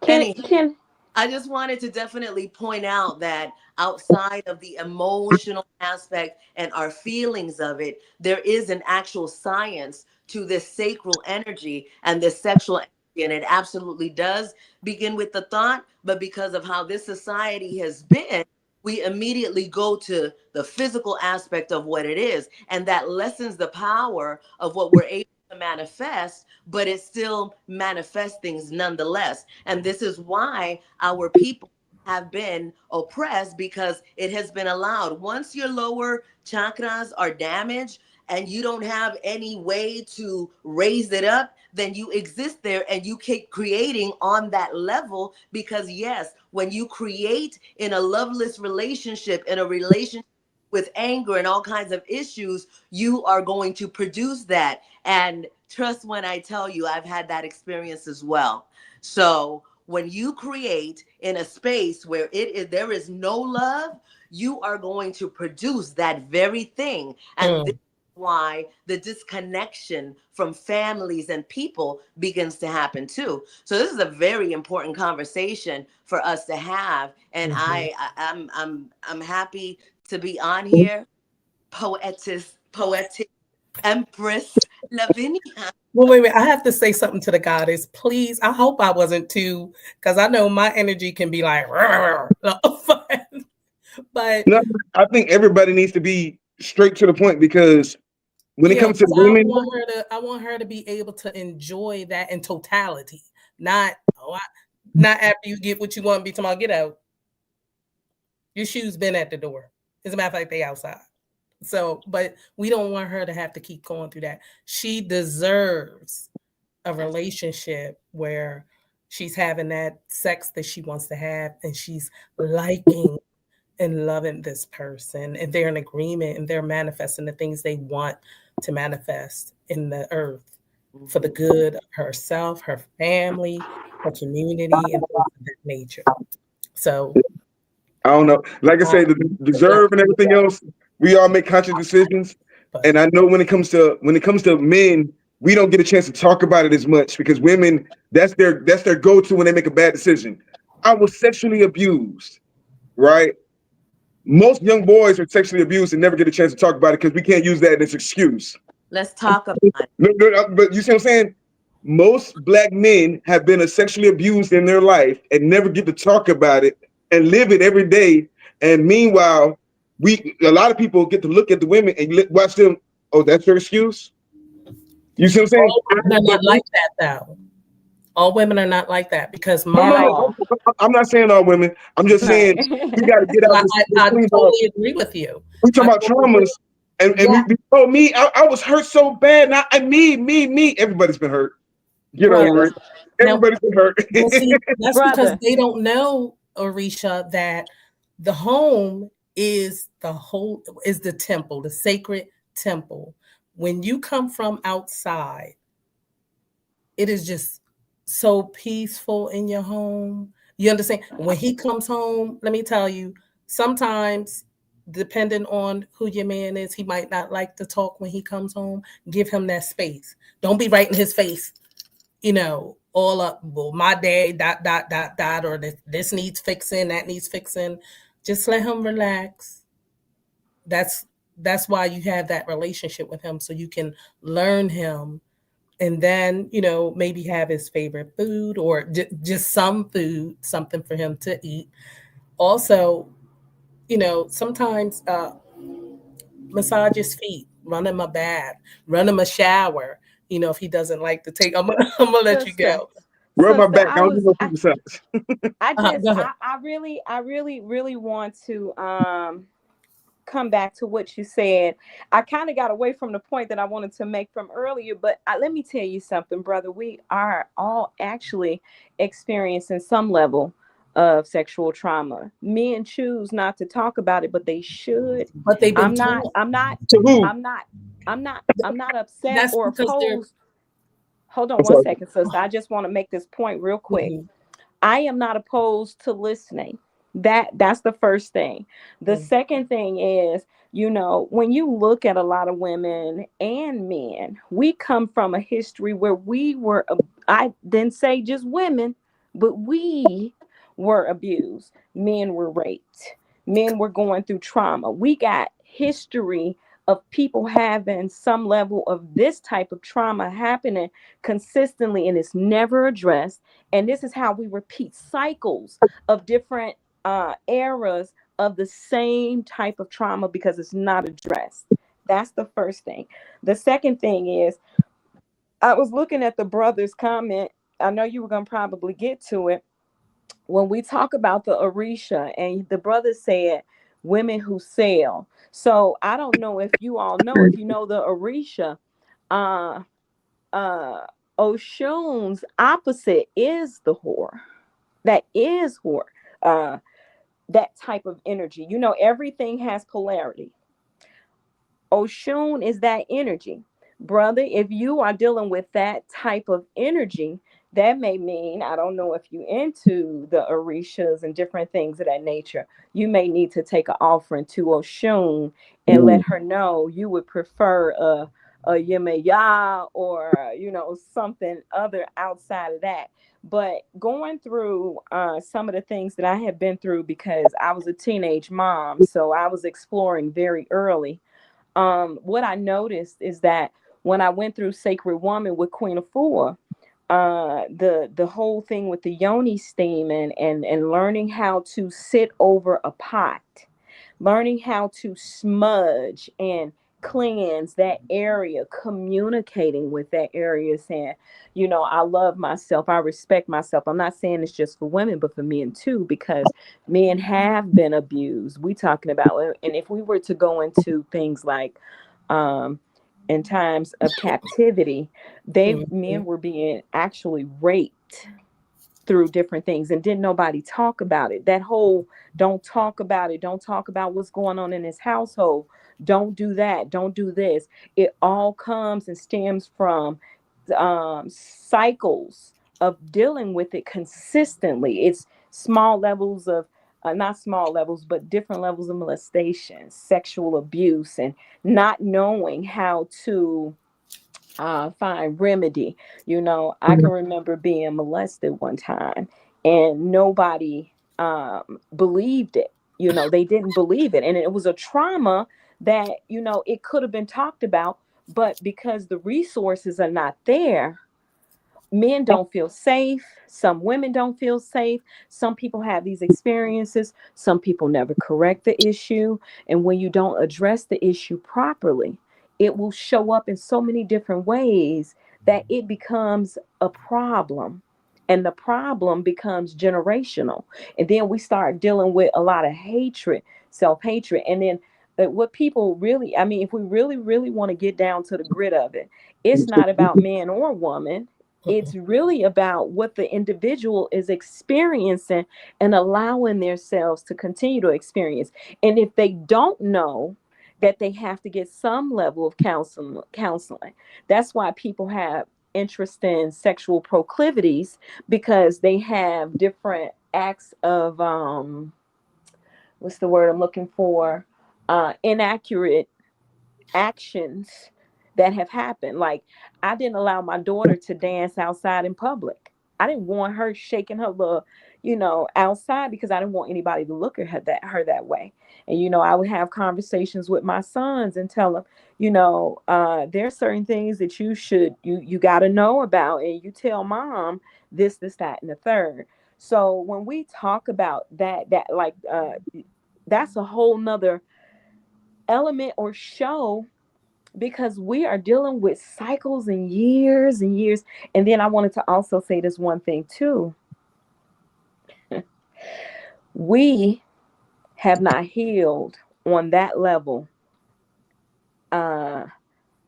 Can Any, can I just wanted to definitely point out that outside of the emotional aspect and our feelings of it, there is an actual science to this sacral energy and this sexual energy. And it absolutely does begin with the thought, but because of how this society has been, we immediately go to the physical aspect of what it is. And that lessens the power of what we're able to manifest, but it still manifests things nonetheless. And this is why our people have been oppressed, because it has been allowed. Once your lower chakras are damaged and you don't have any way to raise it up, then you exist there and you keep creating on that level. Because yes, when you create in a loveless relationship, in a relationship with anger and all kinds of issues, you are going to produce that. And trust when I tell you, I've had that experience as well. So when you create in a space where there is no love, you are going to produce that very thing. And this is why the disconnection from families and people begins to happen too. So this is a very important conversation for us to have. And I'm happy to be on here. Poetic Empress Lavinia. Well, wait. I have to say something to the goddess. Please, I hope I wasn't too, because I know my energy can be like, but No, I think everybody needs to be straight to the point, because when it yeah, comes to I women, want her to be able to enjoy that in totality, not not after you get what you want to be tomorrow. Get out. Your shoes been at the door. As a matter of fact, they outside. So, but we don't want her to have to keep going through that. She deserves a relationship where she's having that sex that she wants to have, and she's liking and loving this person, and they're in agreement, and they're manifesting the things they want to manifest in the earth for the good of herself, her family, her community, and things of that nature. So I don't know. Like I say, the deserve and everything else, we all make conscious decisions. And I know when it comes to men, we don't get a chance to talk about it as much, because women, that's their go-to when they make a bad decision. I was sexually abused, right? Most young boys are sexually abused and never get a chance to talk about it, because we can't use that as an excuse. Let's talk about it. But you see what I'm saying? Most black men have been sexually abused in their life and never get to talk about it and live it every day. And meanwhile, a lot of people get to look at the women and watch them. Oh, that's your excuse? You see what I'm saying? all women are not like that, though. All women are not like that, because No. I'm not saying all women. I'm just saying we got to get out. I totally agree with you. We talk about traumas, and me, I was hurt so bad. And me. Everybody's been hurt. Get over it. Everybody's been hurt. See, that's because they don't know, Orisha, that the home is the temple, the sacred temple. When you come from outside, it is just so peaceful in your home. You understand? When he comes home, let me tell you, sometimes, depending on who your man is, he might not like to talk when he comes home. Give him that space. Don't be right in his face, all up. Well, my day, ... or this needs fixing, that needs fixing. Just let him relax. That's why you have that relationship with him, so you can learn him. And then, maybe have his favorite food, or just some food, something for him to eat. Also, sometimes massage his feet, run him a bath, run him a shower. If he doesn't like to take, I'm gonna let you go. Rub my back. I don't do no foot massage. I really want to come back to what you said. I kind of got away from the point that I wanted to make from earlier, but let me tell you something, brother. We are all actually experiencing some level of sexual trauma. Men choose not to talk about it, but they should. But they've been I'm not upset That's or opposed. Hold on one second, sister. I just want to make this point real quick. Mm-hmm. I am not opposed to listening. That's the first thing. The second thing is, when you look at a lot of women and men, we come from a history where we were, I didn't say just women, but we were abused. Men were raped. Men were going through trauma. We got history of people having some level of this type of trauma happening consistently, and it's never addressed. And this is how we repeat cycles of different eras of the same type of trauma, because it's not addressed. That's the first thing. The second thing is, I was looking at the brother's comment. I know you were going to probably get to it. When we talk about the Orisha, and the brother said women who sell. So I don't know if you all know, if you know the Orisha, Oshun's opposite is the whore. That is whore. That type of energy. Everything has polarity. Oshun is that energy. Brother, if you are dealing with that type of energy, that may mean, I don't know if you into the orishas and different things of that nature, you may need to take an offering to Oshun and let Mm. her know you would prefer a Yemaya or, something other outside of that. But going through some of the things that I have been through, because I was a teenage mom, so I was exploring very early. What I noticed is that when I went through Sacred Woman with Queen Afua, the whole thing with the yoni steam and learning how to sit over a pot, learning how to smudge and cleanse that area, communicating with that area, saying, I love myself, I respect myself. I'm not saying it's just for women, but for men too, because men have been abused. We talking about, and if we were to go into things like in times of captivity, men were being actually raped through different things, and didn't nobody talk about it. That whole don't talk about it, don't talk about what's going on in his household, don't do that, don't do this. It all comes and stems from cycles of dealing with it consistently. It's small levels of not small levels, but different levels of molestation, sexual abuse, and not knowing how to find remedy. I can remember being molested one time, and nobody believed it. They didn't believe it, and it was a trauma that it could have been talked about, but because the resources are not there, men don't feel safe. Some women don't feel safe. Some people have these experiences. Some people never correct the issue. And when you don't address the issue properly, it will show up in so many different ways that it becomes a problem. And the problem becomes generational. And then we start dealing with a lot of hatred, self-hatred. And then what people really, I mean, if we really, really want to get down to the grit of it, it's not about man or woman. It's really about what the individual is experiencing and allowing themselves to continue to experience. And if they don't know that they have to get some level of counseling, that's why people have interest in sexual proclivities, because they have different acts of what's the word I'm looking for, inaccurate actions that have happened. Like, I didn't allow my daughter to dance outside in public. I didn't want her shaking her little, outside, because I didn't want anybody to look at her that way. And I would have conversations with my sons and tell them, there's certain things that you got to know about, and you tell mom this, that, and the third. So when we talk about that's a whole nother element or show, because we are dealing with cycles and years and years. And then I wanted to also say this one thing too. We have not healed on that level. And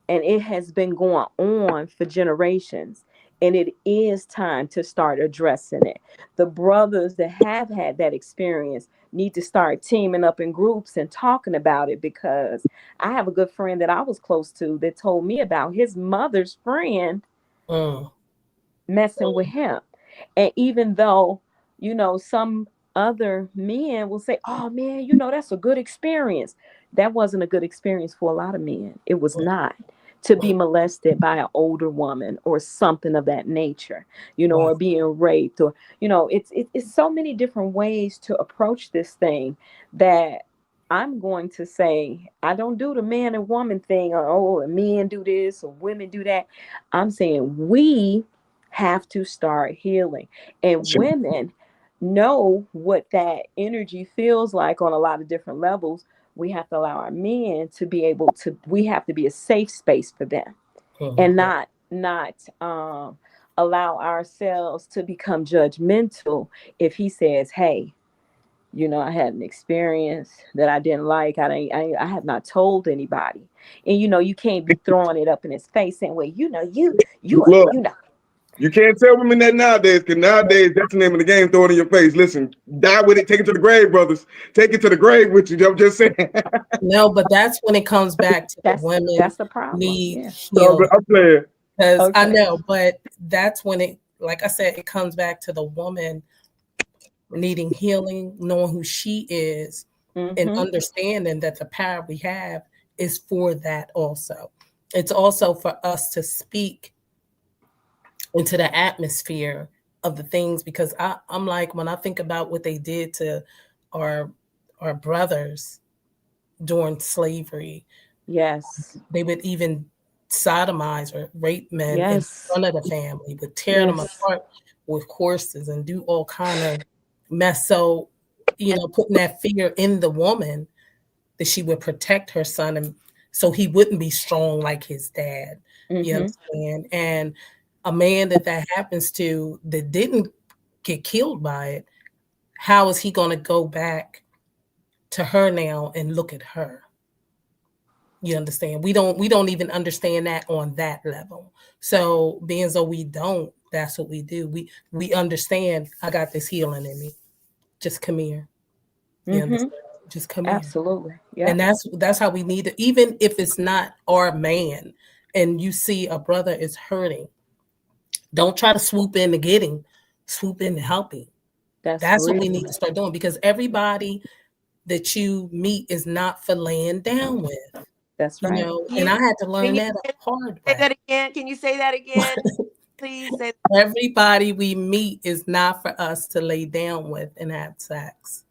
it has been going on for generations. And it is time to start addressing it. The brothers that have had that experience need to start teaming up in groups and talking about it, because I have a good friend that I was close to that told me about his mother's friend messing with him. And even though, some other men will say, oh man, that's a good experience. That wasn't a good experience for a lot of men. It was not, to be molested by an older woman or something of that nature, or being raped, or, it's so many different ways to approach this thing, that I'm going to say, I don't do the man and woman thing, or, oh, men do this or women do that. I'm saying we have to start healing. And women know what that energy feels like on a lot of different levels. We have to allow our men to be able to, we have to be a safe space for them, and not allow ourselves to become judgmental if he says, hey, I had an experience that I didn't like. I have not told anybody. And you can't be throwing it up in his face saying, well, Look, you can't tell women that nowadays, because nowadays that's the name of the game. Throw it in your face. Listen, die with it. Take it to the grave, brothers. Take it to the grave with you. I'm just saying. No, but that's when it comes back to the women that's the problem. need Yeah. healing. I'm playing. Because I Okay. know, but that's when it like I said, it comes back to the woman needing healing, knowing who she is, and understanding that the power we have is for that also. It's also for us to speak into the atmosphere of the things, because I'm like, when I think about what they did to our brothers during slavery, Yes. they would even sodomize or rape men in Yes. front of the family, would tear them Yes. apart with courses and do all kind of mess. So, putting that fear in the woman that she would protect her son, and so he wouldn't be strong like his dad. You understand? And a man that happens to, that didn't get killed by it, how is he going to go back to her now and look at her? You understand? We don't even understand that on that level. So being as though we don't, that's what we do. We understand, I got this healing in me. Just come here. You understand? Just come here. Absolutely. Yeah. And that's how we need it. Even if it's not our man and you see a brother is hurting, don't try to swoop in to get him. Swoop in to help him. That's what we need to start doing, because everybody that you meet is not for laying down with. That's right. And I had to learn that hard way. Say that again. Can you say that again? Please say that. Everybody we meet is not for us to lay down with and have sex.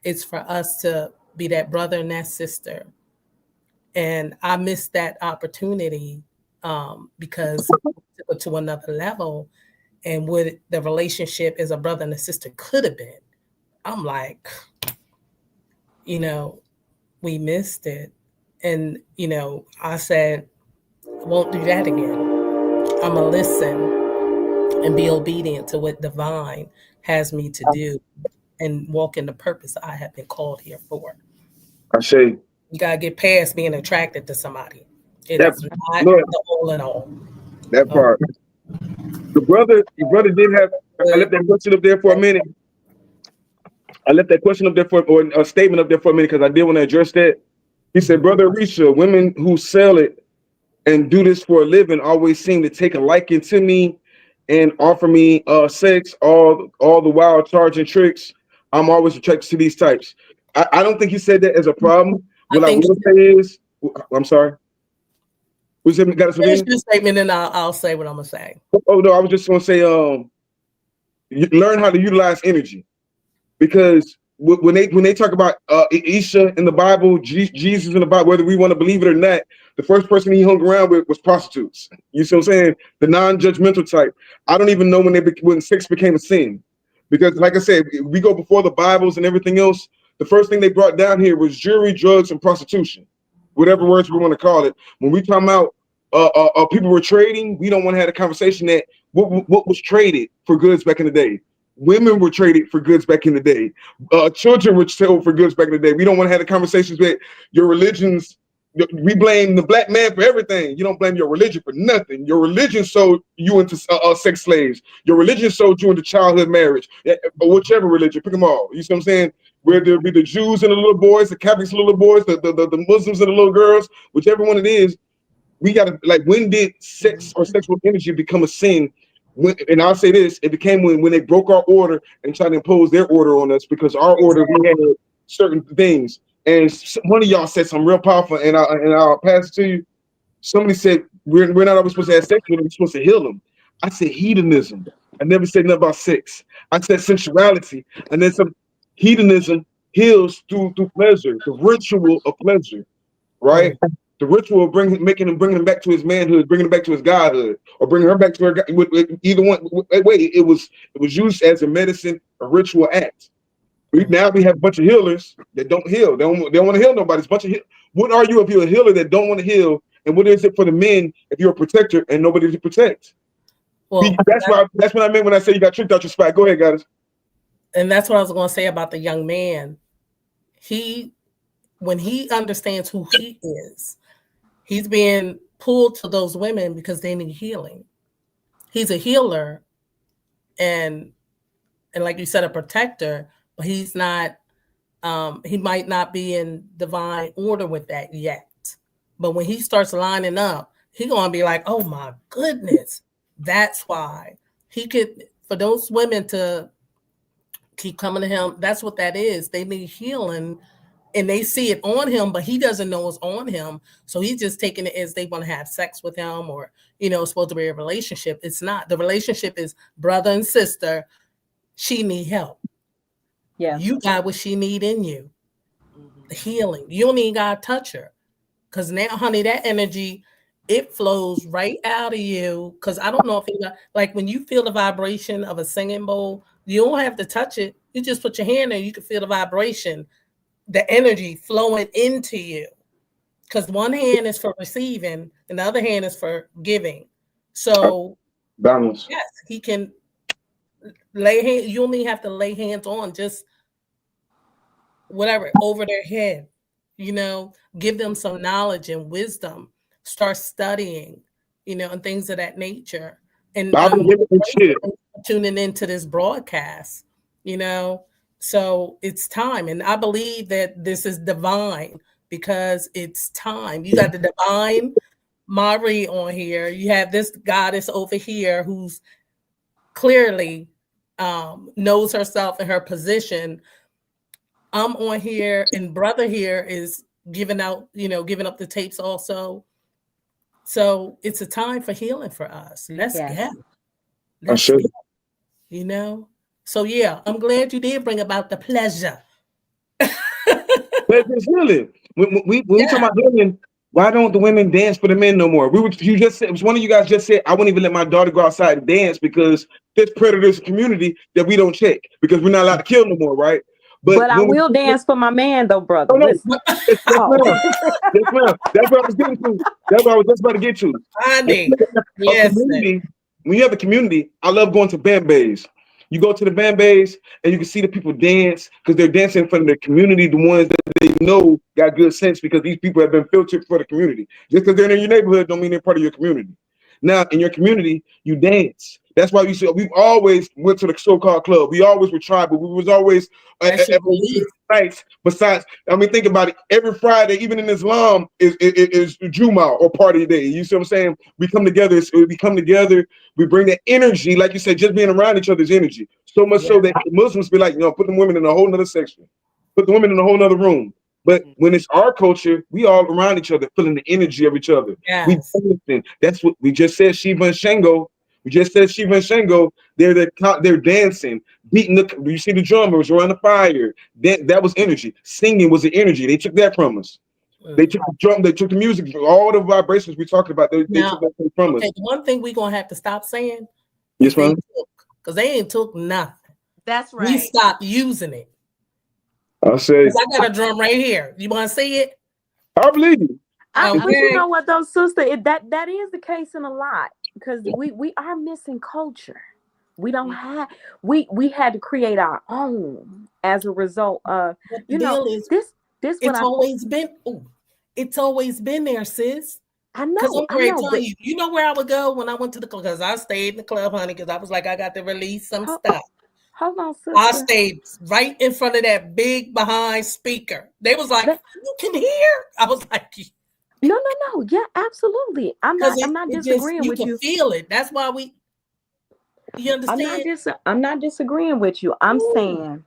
It's for us to be that brother and that sister. And I missed that opportunity because it took it to another level. And what the relationship as a brother and a sister could have been. I'm like, we missed it. And, I said, I won't do that again. I'm going to listen and be obedient to what divine has me to do and walk in the purpose I have been called here for. I say, you got to get past being attracted to somebody. It that, is not look, the all in all. That part. The brother did have, I left that question up there for a minute. I left that question up there or a statement up there for a minute because I did want to address that. He said, Brother Risha, women who sell it and do this for a living always seem to take a liking to me and offer me sex, all the while charging tricks. I'm always attracted to these types. I don't think he said that as a problem. What I will say is, I'm sorry. Finish your statement and I'll say what I'm gonna say. Oh no, I was just gonna say, learn how to utilize energy, because when they talk about Isha in the Bible, Jesus in the Bible, whether we want to believe it or not, the first person he hung around with was prostitutes. You see what I'm saying? The non-judgmental type. I don't even know when sex became a sin, because like I said, we go before the Bibles and everything else. The first thing they brought down here was jewelry, drugs, and prostitution, whatever words we want to call it. When we talk about people were trading, we don't want to have a conversation that what was traded for goods back in the day. Women were traded for goods back in the day. Children were sold for goods back in the day. We don't want to have the conversations with your religions. We blame the black man for everything. You don't blame your religion for nothing. Your religion sold you into sex slaves. Your religion sold you into childhood marriage. Whichever religion, pick them all. You see what I'm saying? Whether it be the Jews and the little boys, the Catholics and the little boys, the Muslims and the little girls, whichever one it is, we got to, like, when did sex or sexual energy become a sin? And I'll say this, it became when they broke our order and tried to impose their order on us, because our order, we had certain things. And one of y'all said something real powerful, and I'll pass it to you. Somebody said, we're not always supposed to have sex with them, we're supposed to heal them. I said hedonism. I never said nothing about sex. I said sensuality. And then some hedonism heals through pleasure, the ritual of pleasure, right? The ritual of bringing him back to his manhood, bringing him back to his godhood, or bringing her back to her. Either one. Wait, it was used as a medicine, a ritual act. Now we have a bunch of healers that don't heal. They don't want to heal nobody. It's a bunch of what are you if you're a healer that don't want to heal? And what is it for the men if you're a protector and nobody to protect? Well, that's what I meant when I said you got tricked out your spot. Go ahead, guys. And that's what I was going to say about the young man. When he understands who he is, he's being pulled to those women because they need healing. He's a healer and like you said, a protector, but he's not, he might not be in divine order with that yet. But when he starts lining up, he's going to be like, oh my goodness, that's why he could, for those women to keep coming to him, that's what that is. They need healing and they see it on him, but he doesn't know it's on him. So he's just taking it as they want to have sex with him, or, it's supposed to be a relationship. It's not. The relationship is brother and sister. She need help. Yeah. You got what she need in you. Mhm. The healing. You don't even got to touch her. Because now, honey, that energy, it flows right out of you. Because I don't know if like when you feel the vibration of a singing bowl, you don't have to touch it. You just put your hand there, you can feel the vibration, the energy flowing into you. Because one hand is for receiving and the other hand is for giving. So Balance. yes, he can lay hands. You only have to lay hands on just whatever over their head, give them some knowledge and wisdom, start studying, and things of that nature. And Bible I'm giving and shit. tuning into this broadcast, so it's time. And I believe that this is divine because it's time. You got the divine Mari on here. You have this goddess over here who's clearly knows herself and her position. I'm on here, and brother here is giving out, giving up the tapes also. So it's a time for healing for us. Let's Yes. get. I Let's should. get. So yeah, I'm glad you did bring about the pleasure. But it's healing. When we talk about healing, why don't the women dance for the men no more? You just said, it was one of you guys just said, I wouldn't even let my daughter go outside and dance because there's predators community that we don't check because we're not allowed to kill no more, right? But I when we- will dance for my man, though, brother. Oh, no. Listen. Yes, Oh. ma'am. Yes, ma'am. That's what I was getting to. That's what I was just about to get to. Honey, A yes. community, when you have a community, I love going to band bays. You go to the band bays and you can see the people dance because they're dancing in front of their community, the ones that they know got good sense because these people have been filtered for the community. Just because they're in your neighborhood don't mean they're part of your community. Now, in your community, you dance. That's why we always went to the so-called club. We always were tribal. We was always That's your belief. nights. Besides, I mean, think about it. Every Friday, even in Islam, is Juma or party day. You see what I'm saying? We come together. We come together. We bring that energy, like you said, just being around each other's energy. So much so that Muslims be like, put the women in a whole nother section, put the women in a whole nother room. But when it's our culture, we all around each other, feeling the energy of each other. Yes. That's what we just said. Shiva and Shango. We just said Shiva and Shango. They're dancing, beating the. You see the drummers around the fire. That was energy. Singing was the energy. They took that from us. They took the drum. They took the music. All the vibrations we talking about. They took that from us. The one thing we're gonna have to stop saying. Yes, ma'am. Because they ain't took nothing. That's right. We stopped using it. I say. I got a drum right here. You want to see it? I believe you. But you know what, though, sister, that is the case in a lot because we are missing culture. We don't have we had to create our own as a result of this it's always been it's always been there, sis. I know. You know where I would go when I went to the club, because I stayed in the club, honey, because I was like, I got to release some stuff. Hold on, sister. I stayed right in front of that big behind speaker. They was like, you can hear? I was like, no. Yeah, absolutely. I'm not disagreeing with you. You can feel it. That's why you understand? I'm not disagreeing with you. I'm saying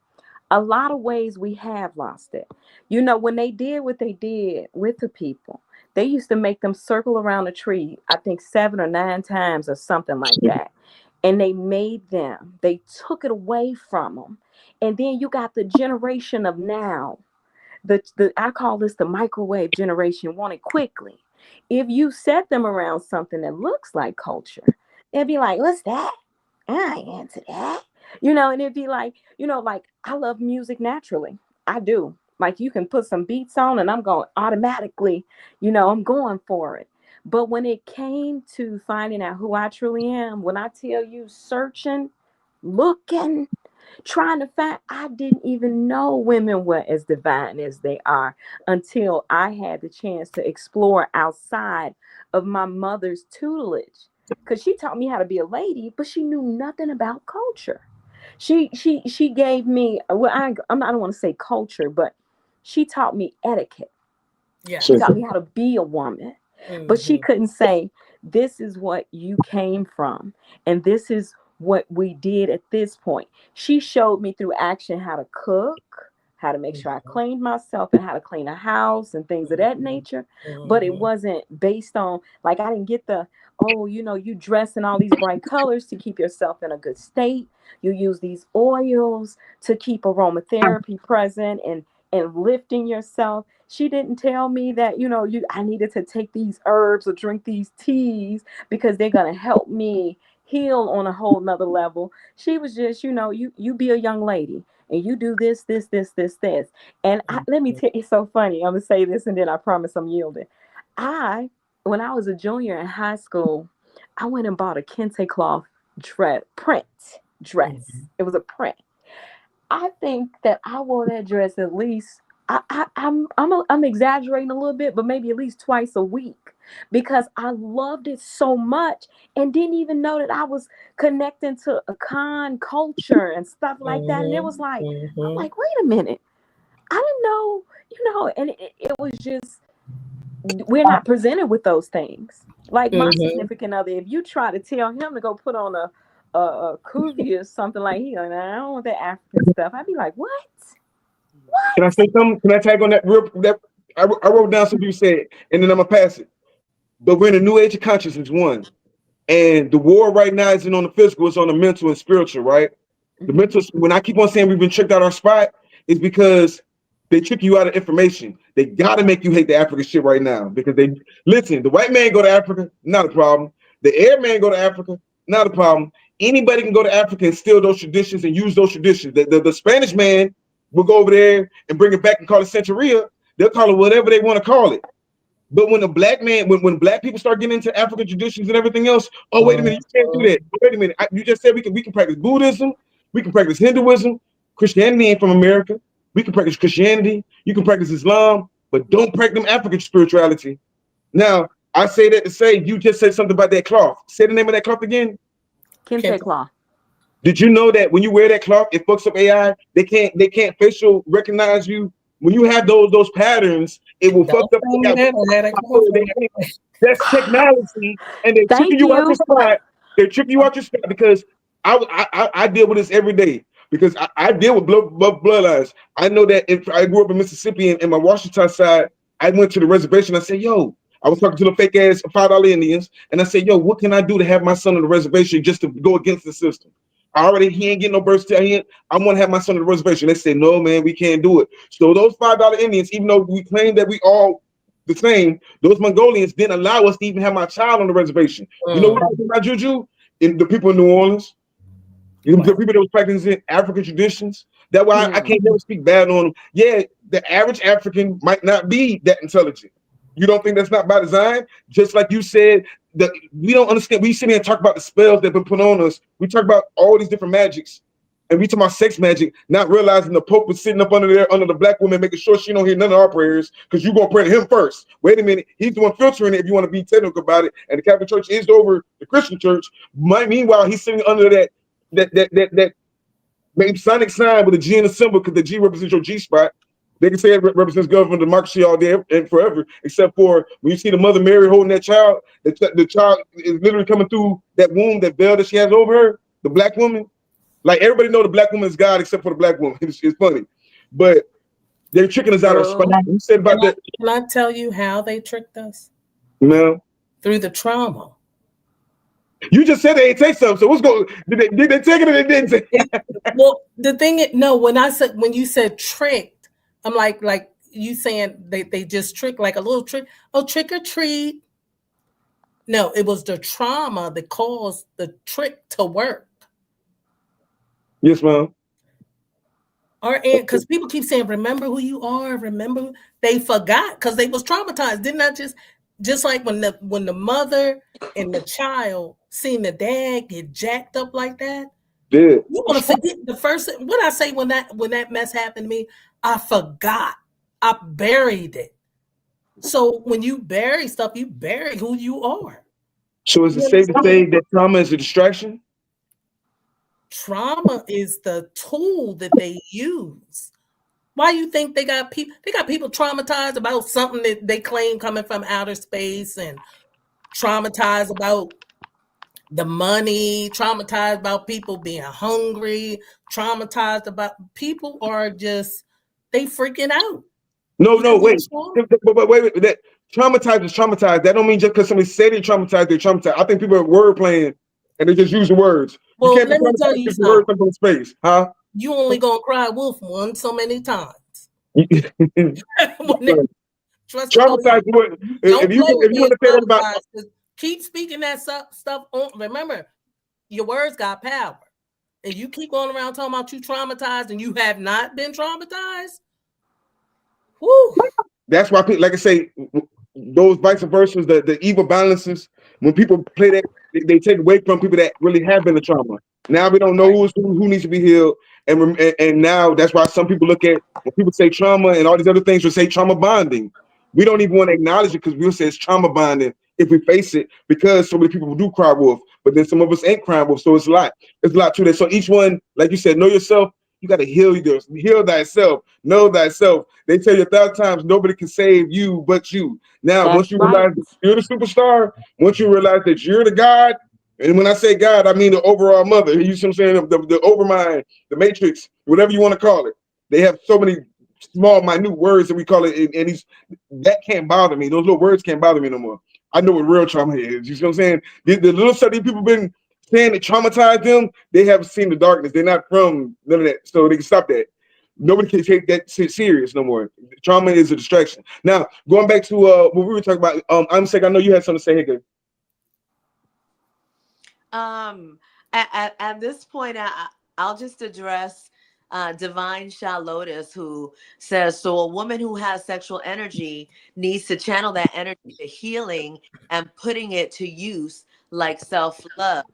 a lot of ways we have lost it. When they did what they did with the people, they used to make them circle around a tree, I think 7 or 9 times or something like that. And they took it away from them. And then you got the generation of now, I call this the microwave generation, want it quickly. If you set them around something that looks like culture, they'll be like, what's that? I ain't into that. And it'd be like, like I love music naturally. I do. Like you can put some beats on and I'm going automatically, I'm going for it. But when it came to finding out who I truly am, when I tell you searching, looking, trying to find, I didn't even know women were as divine as they are until I had the chance to explore outside of my mother's tutelage. Because she taught me how to be a lady, but she knew nothing about culture. She gave me, well, I don't want to say culture, but she taught me etiquette. Yeah. She taught me how to be a woman. But she couldn't say, this is what you came from, and this is what we did at this point. She showed me through action how to cook, how to make sure I cleaned myself, and how to clean a house and things of that nature. But it wasn't based on, like, I didn't get the, oh, you dress in all these bright colors to keep yourself in a good state. You use these oils to keep aromatherapy present and lifting yourself. She didn't tell me that, I needed to take these herbs or drink these teas because they're going to help me heal on a whole nother level. She was just, you be a young lady and you do this, this, this, this, this. And let me tell you, it's so funny. I'm going to say this and then I promise I'm yielding. When I was a junior in high school, I went and bought a kente cloth print dress. It was a print. I think that I wore that dress at least, I'm exaggerating a little bit, but maybe at least twice a week because I loved it so much and didn't even know that I was connecting to a Akan culture and stuff like that. And it was like, I'm like, wait a minute. I didn't know, and it was just, we're not presented with those things. Like my significant other, if you try to tell him to go put on a kuvia or something, like he like, I don't want that African stuff. I'd be like, what? Can I say something? Can I tag on that I wrote down something you said, and then I'm gonna pass it. But we're in a new age of consciousness, one. And the war right now isn't on the physical, it's on the mental and spiritual, right? The mental, when I keep on saying we've been tricked out our spot, is because they trick you out of information. They gotta make you hate the African shit right now. Because the white man go to Africa, not a problem. The airman go to Africa, not a problem. Anybody can go to Africa and steal those traditions and use those traditions. The Spanish man will go over there and bring it back and call it Santeria. They'll call it whatever they want to call it. But when the black man, when black people start getting into African traditions and everything else, oh wait a minute, you can't do that. Wait a minute, you just said we can practice Buddhism, we can practice Hinduism. Christianity ain't from America. We can practice Christianity. You can practice Islam, but don't practice African spirituality. Now, I say that to say you just said something about that cloth. Say the name of that cloth again. Kente cloth. Did you know that when you wear that cloth, it fucks up AI? They can't facial recognize you. When you have those patterns, it will fuck up. That's technology, and they're tricking you out your spot. They're tricking you out your spot because I deal with this every day because I deal with bloodlines. I know that if I grew up in Mississippi and my Washington side, I went to the reservation. I said, yo, I was talking to the fake ass $5 Indians, and I said, yo, what can I do to have my son on the reservation just to go against the system? He ain't getting no birth certificate. I want to have my son on the reservation. They say, no, man, we can't do it. So those $5 Indians, even though we claim that we all the same, those Mongolians didn't allow us to even have my child on the reservation. You know what I think about Juju? In the people in New Orleans, the people that was practicing African traditions. That's why I can't never speak bad on them. Yeah, the average African might not be that intelligent. You don't think that's not by design? Just like you said, that we don't understand. We sit here and talk about the spells that have been put on us. We talk about all these different magics. And we talk about sex magic, not realizing the Pope was sitting up under there, under the black woman, making sure she don't hear none of our prayers, because you're going to pray to him first. Wait a minute. He's the one filtering it if you want to be technical about it. And the Catholic Church is over the Christian Church. Meanwhile, he's sitting under that Masonic sign with a G in the symbol, because the G represents your G spot. They can say it represents government democracy all day and forever, except for when you see the Mother Mary holding that child, the child is literally coming through that womb, that veil that she has over her, the black woman. Like, everybody know the black woman is God except for the black woman. It's funny. But they're tricking us out of spot. You said about that. Can I tell you how they tricked us? No. Through the trauma. You just said they ain't take something. So what's going? Did they take it or they didn't take it? Well, the thing is, no, when you said tricked, I'm like you saying they just tricked, like a little trick. Oh, trick or treat. No, it was the trauma that caused the trick to work. Yes, ma'am. Because people keep saying, remember who you are, remember. They forgot because they was traumatized. Didn't I just like when the mother and the child seen the dad get jacked up like that? Yeah. You want to forget the first, what I say when that mess happened to me? I forgot. I buried it. So when you bury stuff, you bury who you are. So is it safe to say that trauma is a distraction? Trauma is the tool that they use. Why you think they got people traumatized about something that they claim coming from outer space, and traumatized about the money, traumatized about people being hungry, traumatized about people are just they freaking out. No, Because wait. that's trauma. But wait. That traumatized is traumatized. That don't mean just because somebody said they're traumatized. I think people are word playing and they just use the words. You Well, can't be let me tell traumatized you because the words something. come from space, huh? You only gonna cry wolf one so many times. When they, trust and believe. Traumatized. Don't play with If you being want to say that about, traumatized. 'Cause keep speaking that stuff on. Remember, your words got power. And you keep going around talking about you traumatized and you have not been traumatized. Whoo. that's why people, like I say, those vice versa, the evil balances. When people play that, they take away from people that really have been the trauma. Now we don't know Right. who needs to be healed, and now that's why some people look at when people say trauma and all these other things, will say trauma bonding. We don't even want to acknowledge it because we'll say it's trauma bonding if we face it, because so many people do cry wolf, but then some of us ain't crying wolf. So it's a lot to that. So each one, like you said, know yourself. You got to heal thyself, know thyself. They tell you 1,000 times nobody can save you but you. Now, once That's you right. realize that you're the superstar, once you realize that you're the God, and when I say God, I mean the overall mother. You see what I'm saying? The overmind, the matrix, whatever you want to call it. They have so many small, minute words that we call it, and that can't bother me. Those little words can't bother me no more. I know what real trauma is. You see what I'm saying? The little stuff these people been saying that traumatized them, they haven't seen the darkness. They're not from none of that, so they can stop that. Nobody can take that shit serious no more. Trauma is a distraction. Now, going back to what we were talking about, I'm saying I know you had something to say, Hickey. At this point, I'll just address Divine Shalotis, who says, so a woman who has sexual energy needs to channel that energy to healing and putting it to use like self-love.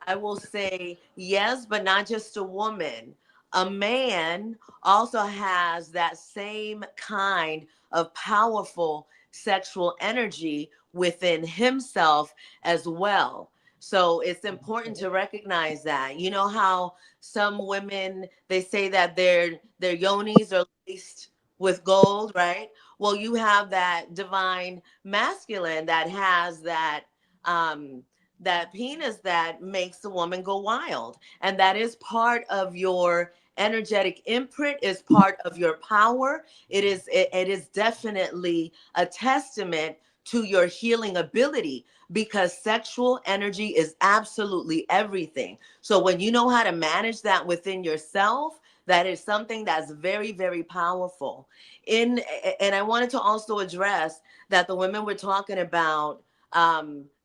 I will say yes, but not just a woman. A man also has that same kind of powerful sexual energy within himself as well. So it's important to recognize that. You know how some women, they say that their yonis are laced with gold, right? Well, you have that divine masculine that has um that penis that makes the woman go wild. And that is part of your energetic imprint, is part of your power. It is definitely a testament to your healing ability, because sexual energy is absolutely everything. So when you know how to manage that within yourself, that is something that's very, very powerful. In And I wanted to also address that the women were talking about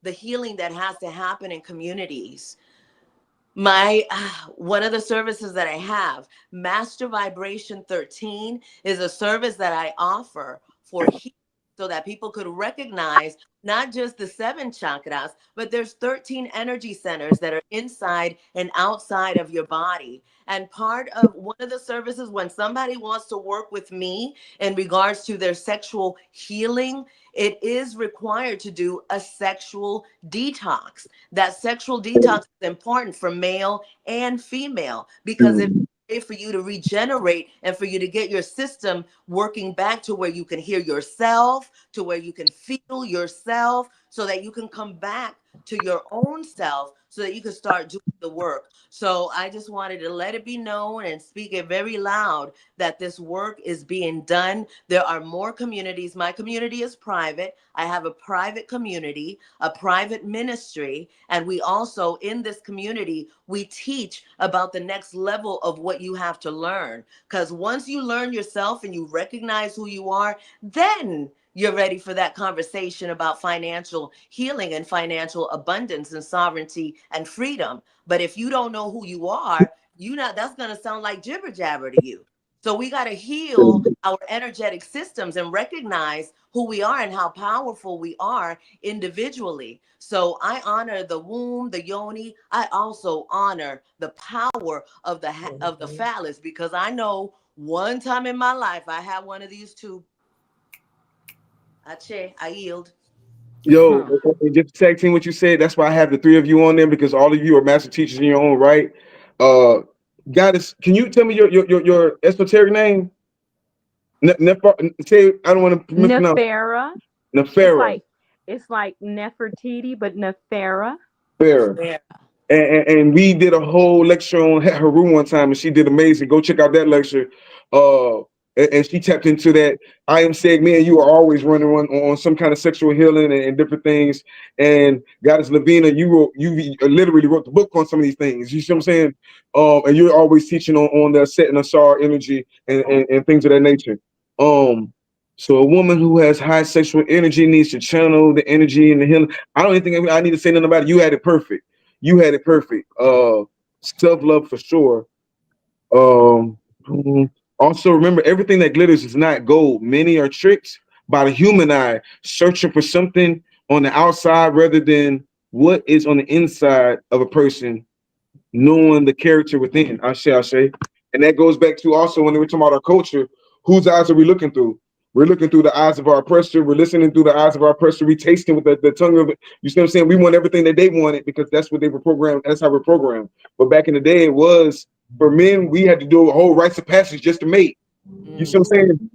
the healing that has to happen in communities. My One of the services that I have, Master Vibration 13, is a service that I offer for healing, so that people could recognize not just the 7 chakras, but there's 13 energy centers that are inside and outside of your body. And part of one of the services, when somebody wants to work with me in regards to their sexual healing, it is required to do a sexual detox. That sexual detox is important for male and female, because it's a way for you to regenerate and for you to get your system working back to where you can hear yourself, to where you can feel yourself, so that you can come back to your own self, so that you can start doing the work. So I just wanted to let it be known and speak it very loud that this work is being done. There are more communities. My community is private. I have a private community, a private ministry, and we also, in this community, we teach about the next level of what you have to learn. Because once you learn yourself and you recognize who you are, then you're ready for that conversation about financial healing and financial abundance and sovereignty and freedom. But if you don't know who you are, that's going to sound like jibber jabber to you. So we got to heal our energetic systems and recognize who we are and how powerful we are individually. So I honor the womb, the yoni. I also honor the power of the phallus, because I know one time in my life I had one of these two. I yield. Yo, just tag team what you said. That's why I have the three of you on there, because all of you are master teachers in your own right. Uh, Goddess, can you tell me your esoteric name? Say I don't want to mispronounce. Nefera. It's Nefera. like it's like Nefertiti, but Nefera. Fair. Yeah. And we did a whole lecture on Haru one time, and she did amazing. Go check out that lecture. And she tapped into that. I am saying, me and you are always running on some kind of sexual healing and different things. And Goddess Lavina, you literally wrote the book on some of these things. You see what I'm saying? And you're always teaching on the setting asar energy and things of that nature. So a woman who has high sexual energy needs to channel the energy and the healing. I don't even think I need to say nothing about it. You had it perfect. You had it perfect. Self-love for sure. Um, Also remember, everything that glitters is not gold. Many are tricked by the human eye, searching for something on the outside rather than what is on the inside of a person, knowing the character within. I say. And that goes back to also when we're talking about our culture, whose eyes are we looking through? We're looking through the eyes of our oppressor. We're listening through the eyes of our oppressor. We tasting with the tongue of it. You see what I'm saying? We want everything that they wanted because that's what they were programmed. That's how we're programmed. But back in the day, it was for men, we had to do a whole rites of passage just to mate. You see what I'm saying?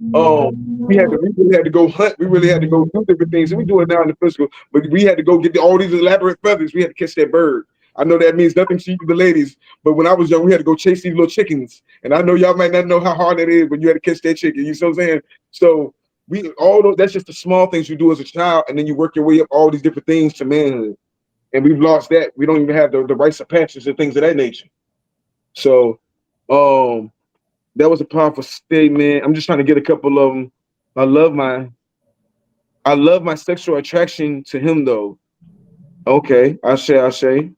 We really had to go hunt. We really had to go do different things. And we do it now in the physical, but we had to go get all these elaborate feathers. We had to catch that bird. I know that means nothing to you, the ladies, but when I was young, we had to go chase these little chickens. And I know y'all might not know how hard that is, but you had to catch that chicken. You see what I'm saying? So that's just the small things you do as a child, and then you work your way up all these different things to manhood. And we've lost that. We don't even have the rites of passage and things of that nature. So, that was a powerful statement. I'm just trying to get a couple of them. I love my sexual attraction to him though. Okay, I say.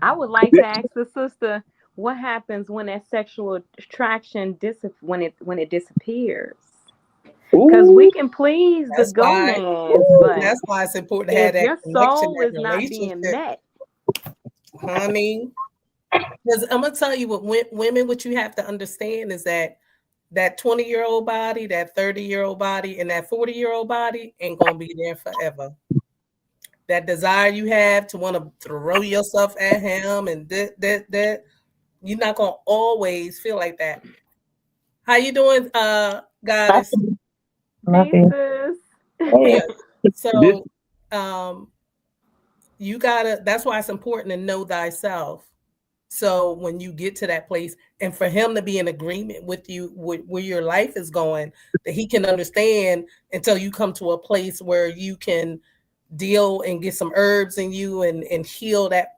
I would like to ask the sister, what happens when that sexual attraction when it disappears? Because we can please the gonads, but that's why it's important to have that your connection, soul that is not being met, honey. Because I'm gonna tell you what women, what you have to understand is that 20-year-old body, that 30-year-old body, and that 40-year-old body ain't gonna be there forever. That desire you have to want to throw yourself at him and that you're not gonna always feel like that. How you doing, Goddess? Jesus. Yeah. So you gotta, that's why it's important to know thyself. So when you get to that place, and for him to be in agreement with you, where your life is going, that he can understand until you come to a place where you can deal and get some herbs in you and heal that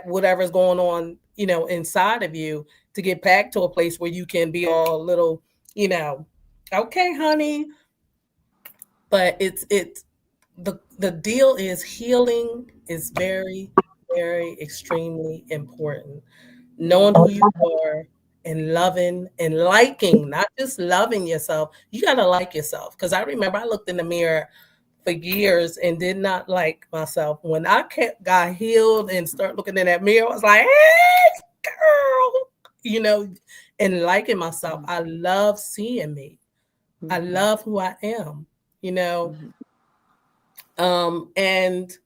whatever's going on, inside of you, to get back to a place where you can be all a little, okay, honey. But it's the deal is healing is very, very extremely important. Knowing who you are and loving and liking, not just loving yourself. You got to like yourself. Because I remember I looked in the mirror for years and did not like myself. When I got healed and start looking in that mirror, I was like, hey, girl, and liking myself. I love seeing me. I love who I am, and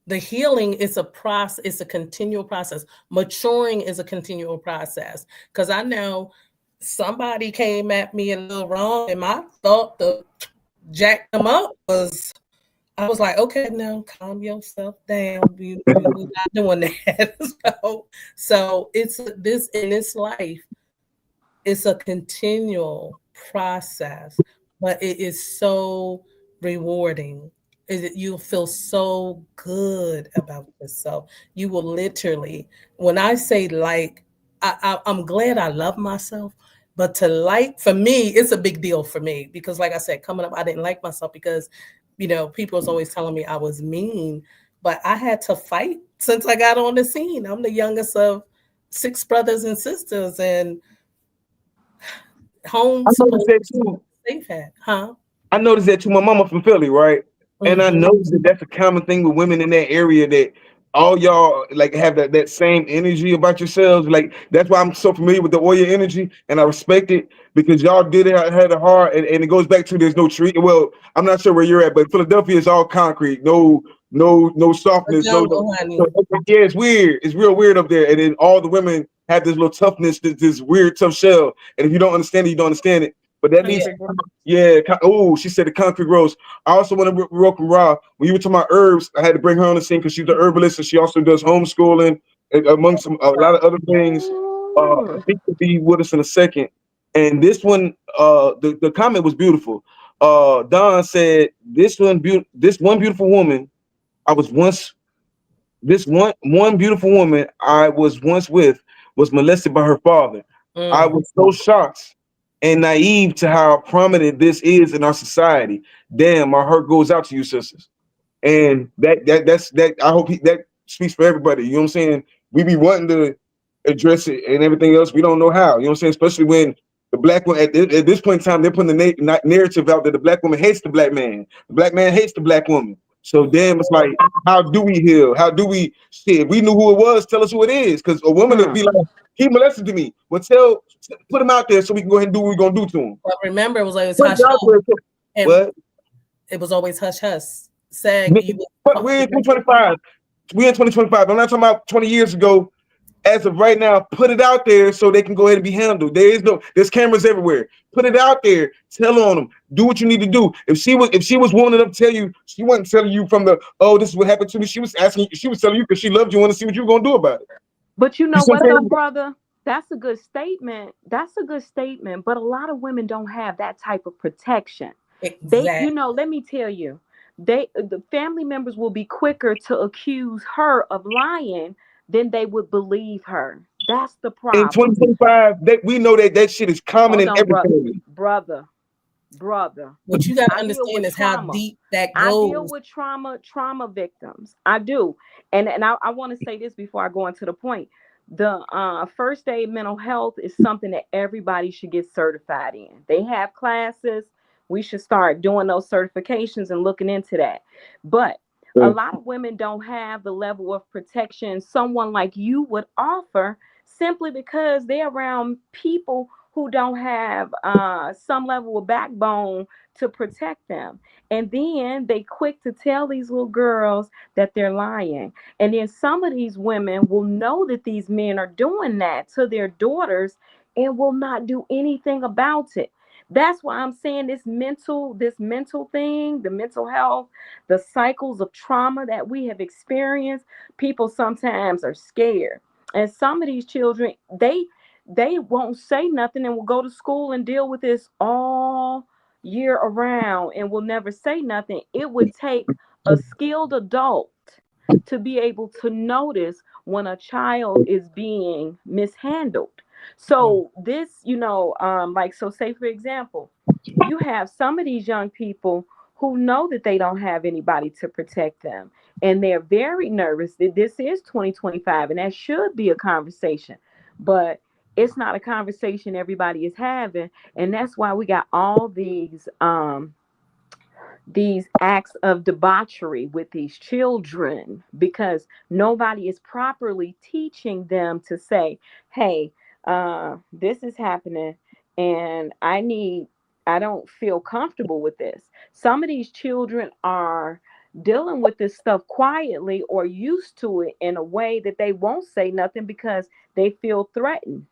the healing is a process, it's a continual process. Maturing is a continual process. Because I know somebody came at me a little wrong, and my thought to jack them up was, I was like, okay, now calm yourself down. We're not doing that. So it's this in this life, it's a continual process, but it is so rewarding. You'll feel so good about yourself. You will literally, when I say like, I'm glad I love myself, but to like, for me, it's a big deal for me because, like I said, coming up, I didn't like myself because, people was always telling me I was mean, but I had to fight since I got on the scene. I'm the youngest of 6 brothers and sisters, and home supposed to be safe at, huh? I noticed that too. My mama from Philly, right? And I noticed that that's a common thing with women in that area, that all y'all like have that same energy about yourselves. Like that's why I'm so familiar with the Oya energy, and I respect it because y'all did it, had it hard, and it goes back to there's no tree. Well, I'm not sure where you're at, but Philadelphia is all concrete, no softness, jungle, no. Yeah, it's weird. It's real weird up there, and then all the women have this little toughness, this weird tough shell. And if you don't understand it, you don't understand it. but that needs. Yeah. Oh, she said the concrete rose. I also want to welcome Ra. When you were talking about herbs, I had to bring her on the scene because she's the herbalist and she also does homeschooling and among a lot of other things. I think she'll be with us in a second. And this one, the comment was beautiful. Don said, "This one beautiful woman, I was once this one beautiful woman I was once with was molested by her father. I was so shocked and naive to how prominent this is in our society. Damn, my heart goes out to you, sisters." And that's that. I hope that speaks for everybody. You know what I'm saying? We be wanting to address it and everything else. We don't know how. You know what I'm saying? Especially when the black one at this point in time, they're putting the narrative out that the black woman hates the black man. The black man hates the black woman. So damn, it's like, how do we heal? How do we shit? If we knew who it was, tell us who it is. Because a woman would be like, he molested me. Well, put him out there so we can go ahead and do what we're gonna do to him. But remember, it was always Put hush it out hush. there. And What? it was always hush hush. Saying We're in 2025. We're in 2025. I'm not talking about 20 years ago. As of right now, put it out there so they can go ahead and be handled. There's cameras everywhere. Put it out there. Tell on them. Do what you need to do. If she was wanting to tell you, she wasn't telling you from the, oh, this is what happened to me. She was telling you because she loved you, want to see what you were gonna do about it. But you know what, though, brother? That's a good statement. But a lot of women don't have that type of protection. Exactly. Let me tell you, the family members will be quicker to accuse her of lying than they would believe her. That's the problem. In 2025, we know that shit is common in everything. Brother. What you gotta understand is how deep that goes. I deal with trauma victims. I do. And I want to say this before I go into the point. The first aid mental health is something that everybody should get certified in. They have classes. We should start doing those certifications and looking into that. But a lot of women don't have the level of protection someone like you would offer, simply because they're around people who don't have some level of backbone to protect them. And then they quick to tell these little girls that they're lying. And then some of these women will know that these men are doing that to their daughters and will not do anything about it. That's why I'm saying this mental thing, the mental health, the cycles of trauma that we have experienced, people sometimes are scared. And some of these children, they won't say nothing and will go to school and deal with this all year around and will never say nothing. It would take a skilled adult to be able to notice when a child is being mishandled. So this, so say for example, you have some of these young people who know that they don't have anybody to protect them. And they're very nervous that this is 2025 and that should be a conversation. But it's not a conversation everybody is having. And that's why we got all these acts of debauchery with these children, because nobody is properly teaching them to say, hey, this is happening and I don't feel comfortable with this. Some of these children are dealing with this stuff quietly or used to it in a way that they won't say nothing because they feel threatened.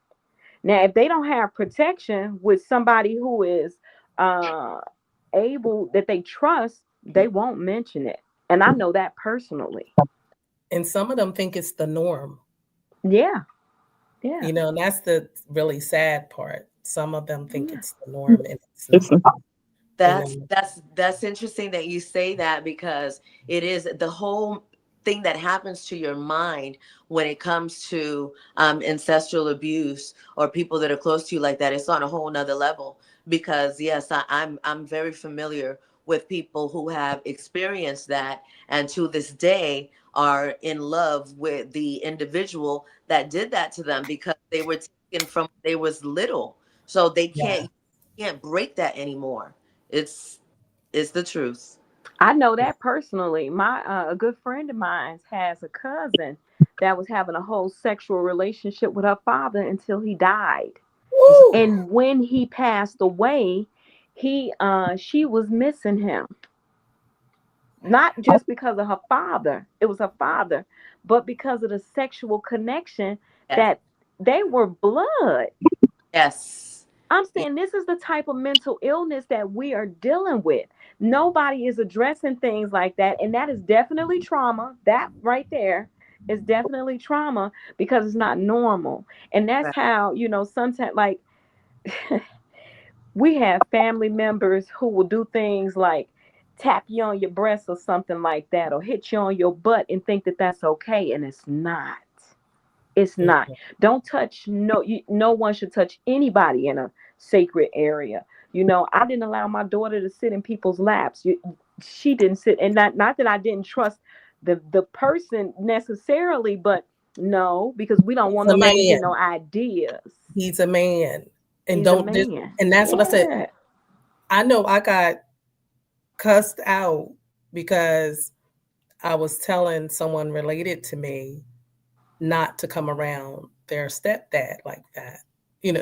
Now, if they don't have protection with somebody who is able, that they trust, they won't mention it. And I know that personally. And some of them think it's the norm. Yeah. And that's the really sad part. Some of them think it's the norm and it's not. That's interesting that you say that, because it is the whole thing that happens to your mind when it comes to ancestral abuse or people that are close to you like that. It's on a whole nother level, because yes, I'm very familiar with people who have experienced that, and to this day are in love with the individual that did that to them, because they were taken from they was little, so they can't break that anymore. It's the truth. I know that personally. A good friend of mine has a cousin that was having a whole sexual relationship with her father until he died. Woo! And when he passed away, she was missing him. Not just because of her father, it was her father, but because of the sexual connection that they were blood. Yes. I'm saying this is the type of mental illness that we are dealing with. Nobody is addressing things like that. And that is definitely trauma. That right there is definitely trauma because it's not normal. And that's Right. how, sometimes like we have family members who will do things like tap you on your breast or something like that, or hit you on your butt and think that that's okay. And it's not. It's not. Mhm. Don't touch, no one should touch anybody in a sacred area. I didn't allow my daughter to sit in people's laps. She didn't sit, and not that I didn't trust the person necessarily, but no, because we don't He's want a nobody getting man. no ideas. He's a man. And He's a don't man. and that's what I said. Yeah. I know I got cussed out because I was telling someone related to me not to come around their stepdad like that,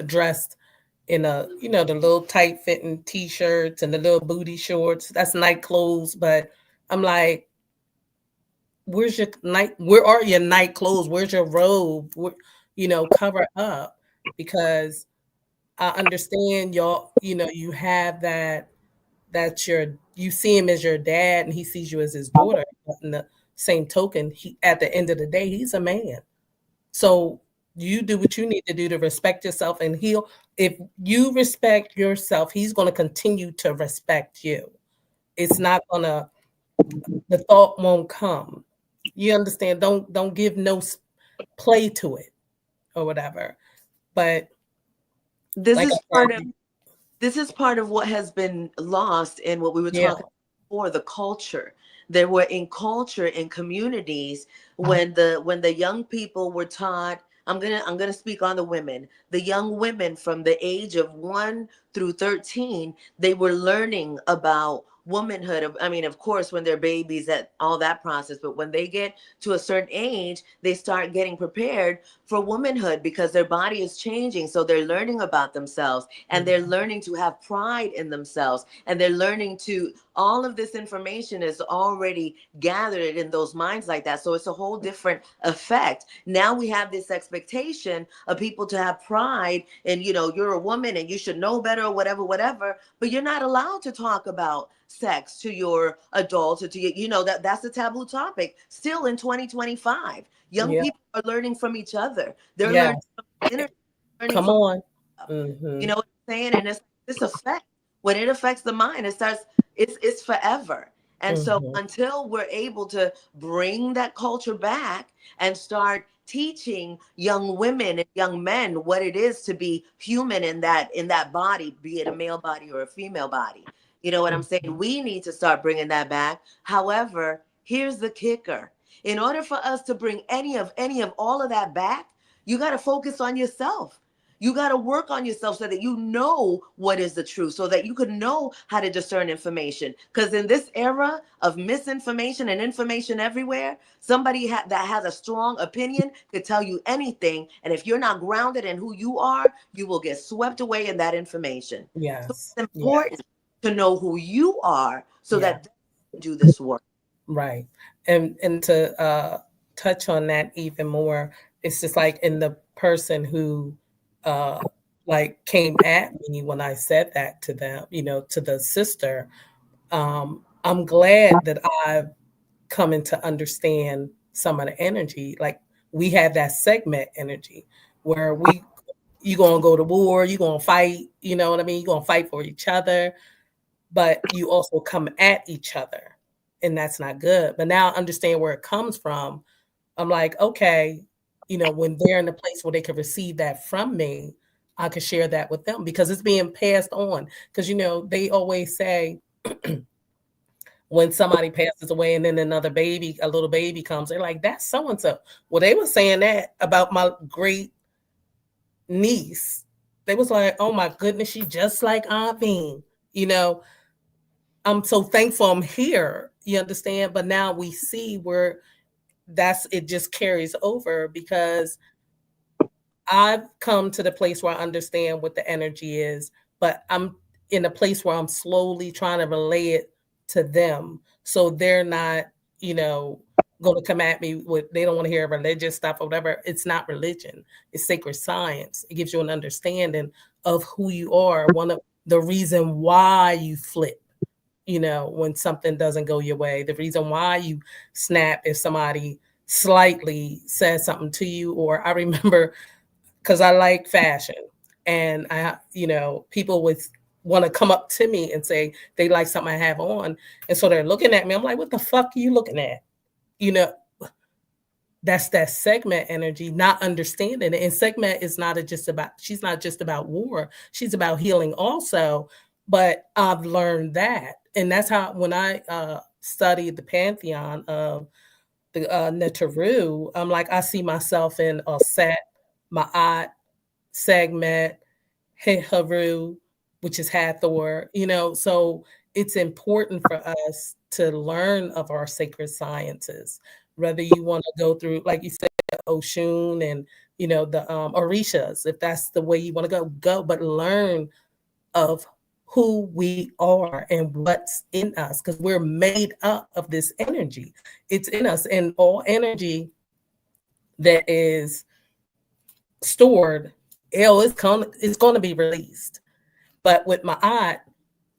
dressed in the little tight fitting t-shirts and the little booty shorts. That's night clothes. But I'm like, where are your night clothes? Where's your robe? Cover up, because I understand y'all, you have you see him as your dad and he sees you as his daughter. But in the same token, at the end of the day, he's a man. So you do what you need to do to respect yourself, and if you respect yourself, he's going to continue to respect you. It's not the thought won't come. You understand? Don't give no play to it or whatever. But This like is I part of said, this is part of what has been lost in what we were yeah, talking about before, the culture. There were in culture in communities when the young people were taught. I'm gonna speak on the women. The young women from the age of 1 through 13, they were learning about womanhood. I mean, of course, when they're babies, that all that process, but when they get to a certain age, they start getting prepared for womanhood because their body is changing. So they're learning about themselves, and they're learning to have pride in themselves, and they're learning to, all of this information is already gathered in those minds like that. So it's a whole different effect. Now we have this expectation of people to have pride, and you're a woman and you should know better, or whatever, but you're not allowed to talk about sex to your adults, or to that's a taboo topic still in 2025. Young yeah, people are learning from each other. They're yeah. learning from the internet, learning Come from, on. Hmm. you know what I'm saying? And it's this effect, when it affects the mind, it's forever. And so Hmm. until we're able to bring that culture back and start teaching young women and young men what it is to be human in that body, be it a male body or a female body. You know what I'm saying? We need to start bringing that back. However, here's the kicker. In order for us to bring any of all of that back, you got to focus on yourself. You got to work on yourself so that you know what is the truth, so that you can know how to discern information. Because in this era of misinformation and information everywhere, somebody that has a strong opinion could tell you anything. And if you're not grounded in who you are, you will get swept away in that information. So Yes. it's Yeah. important to know who you are so Yeah. that you can do this work. Right. And to touch on that even more, it's just like in the person who uh like came at me when I said that to them, to the sister. I'm glad that I've come into understand some of the energy. Like we have that segment energy where you gonna go to war, you gonna fight, you know what I mean? You gonna fight for each other, but you also come at each other, and that's not good. But now I understand where it comes from. I'm like, okay, when they're in a place where they can receive that from me, I could share that with them because it's being passed on. Because they always say when somebody passes away and then a little baby comes, they're like, that's so and so. Well, they were saying that about my great niece. They was like, oh my goodness, she just like Aunt Bean. You know, I'm so thankful I'm here. You understand? But now we see where it just carries over because I've come to the place where I understand what the energy is, but I'm in a place where I'm slowly trying to relay it to them so they're not, you know, going to come at me with, they don't want to hear religious stuff or whatever. It's not religion. It's sacred science. It gives you an understanding of who you are. One of the reason why you flip, when something doesn't go your way, the reason why you snap if somebody slightly says something to you. Or I remember, because I like fashion, and people would want to come up to me and say they like something I have on. And so they're looking at me. I'm like, what the fuck are you looking at? That's that segment energy, not understanding it. And segment is she's not just about war. She's about healing also. But I've learned that. And that's how, when I studied the pantheon of the Netaru, I'm like, I see myself in Set, Ma'at, Segment, Heharu, which is Hathor, so it's important for us to learn of our sacred sciences, whether you want to go through, like you said, Oshun and, the Orishas, if that's the way you want to go, but learn of who we are and what's in us, because we're made up of this energy. It's in us, and all energy that is stored, it's going to be released. But with my art,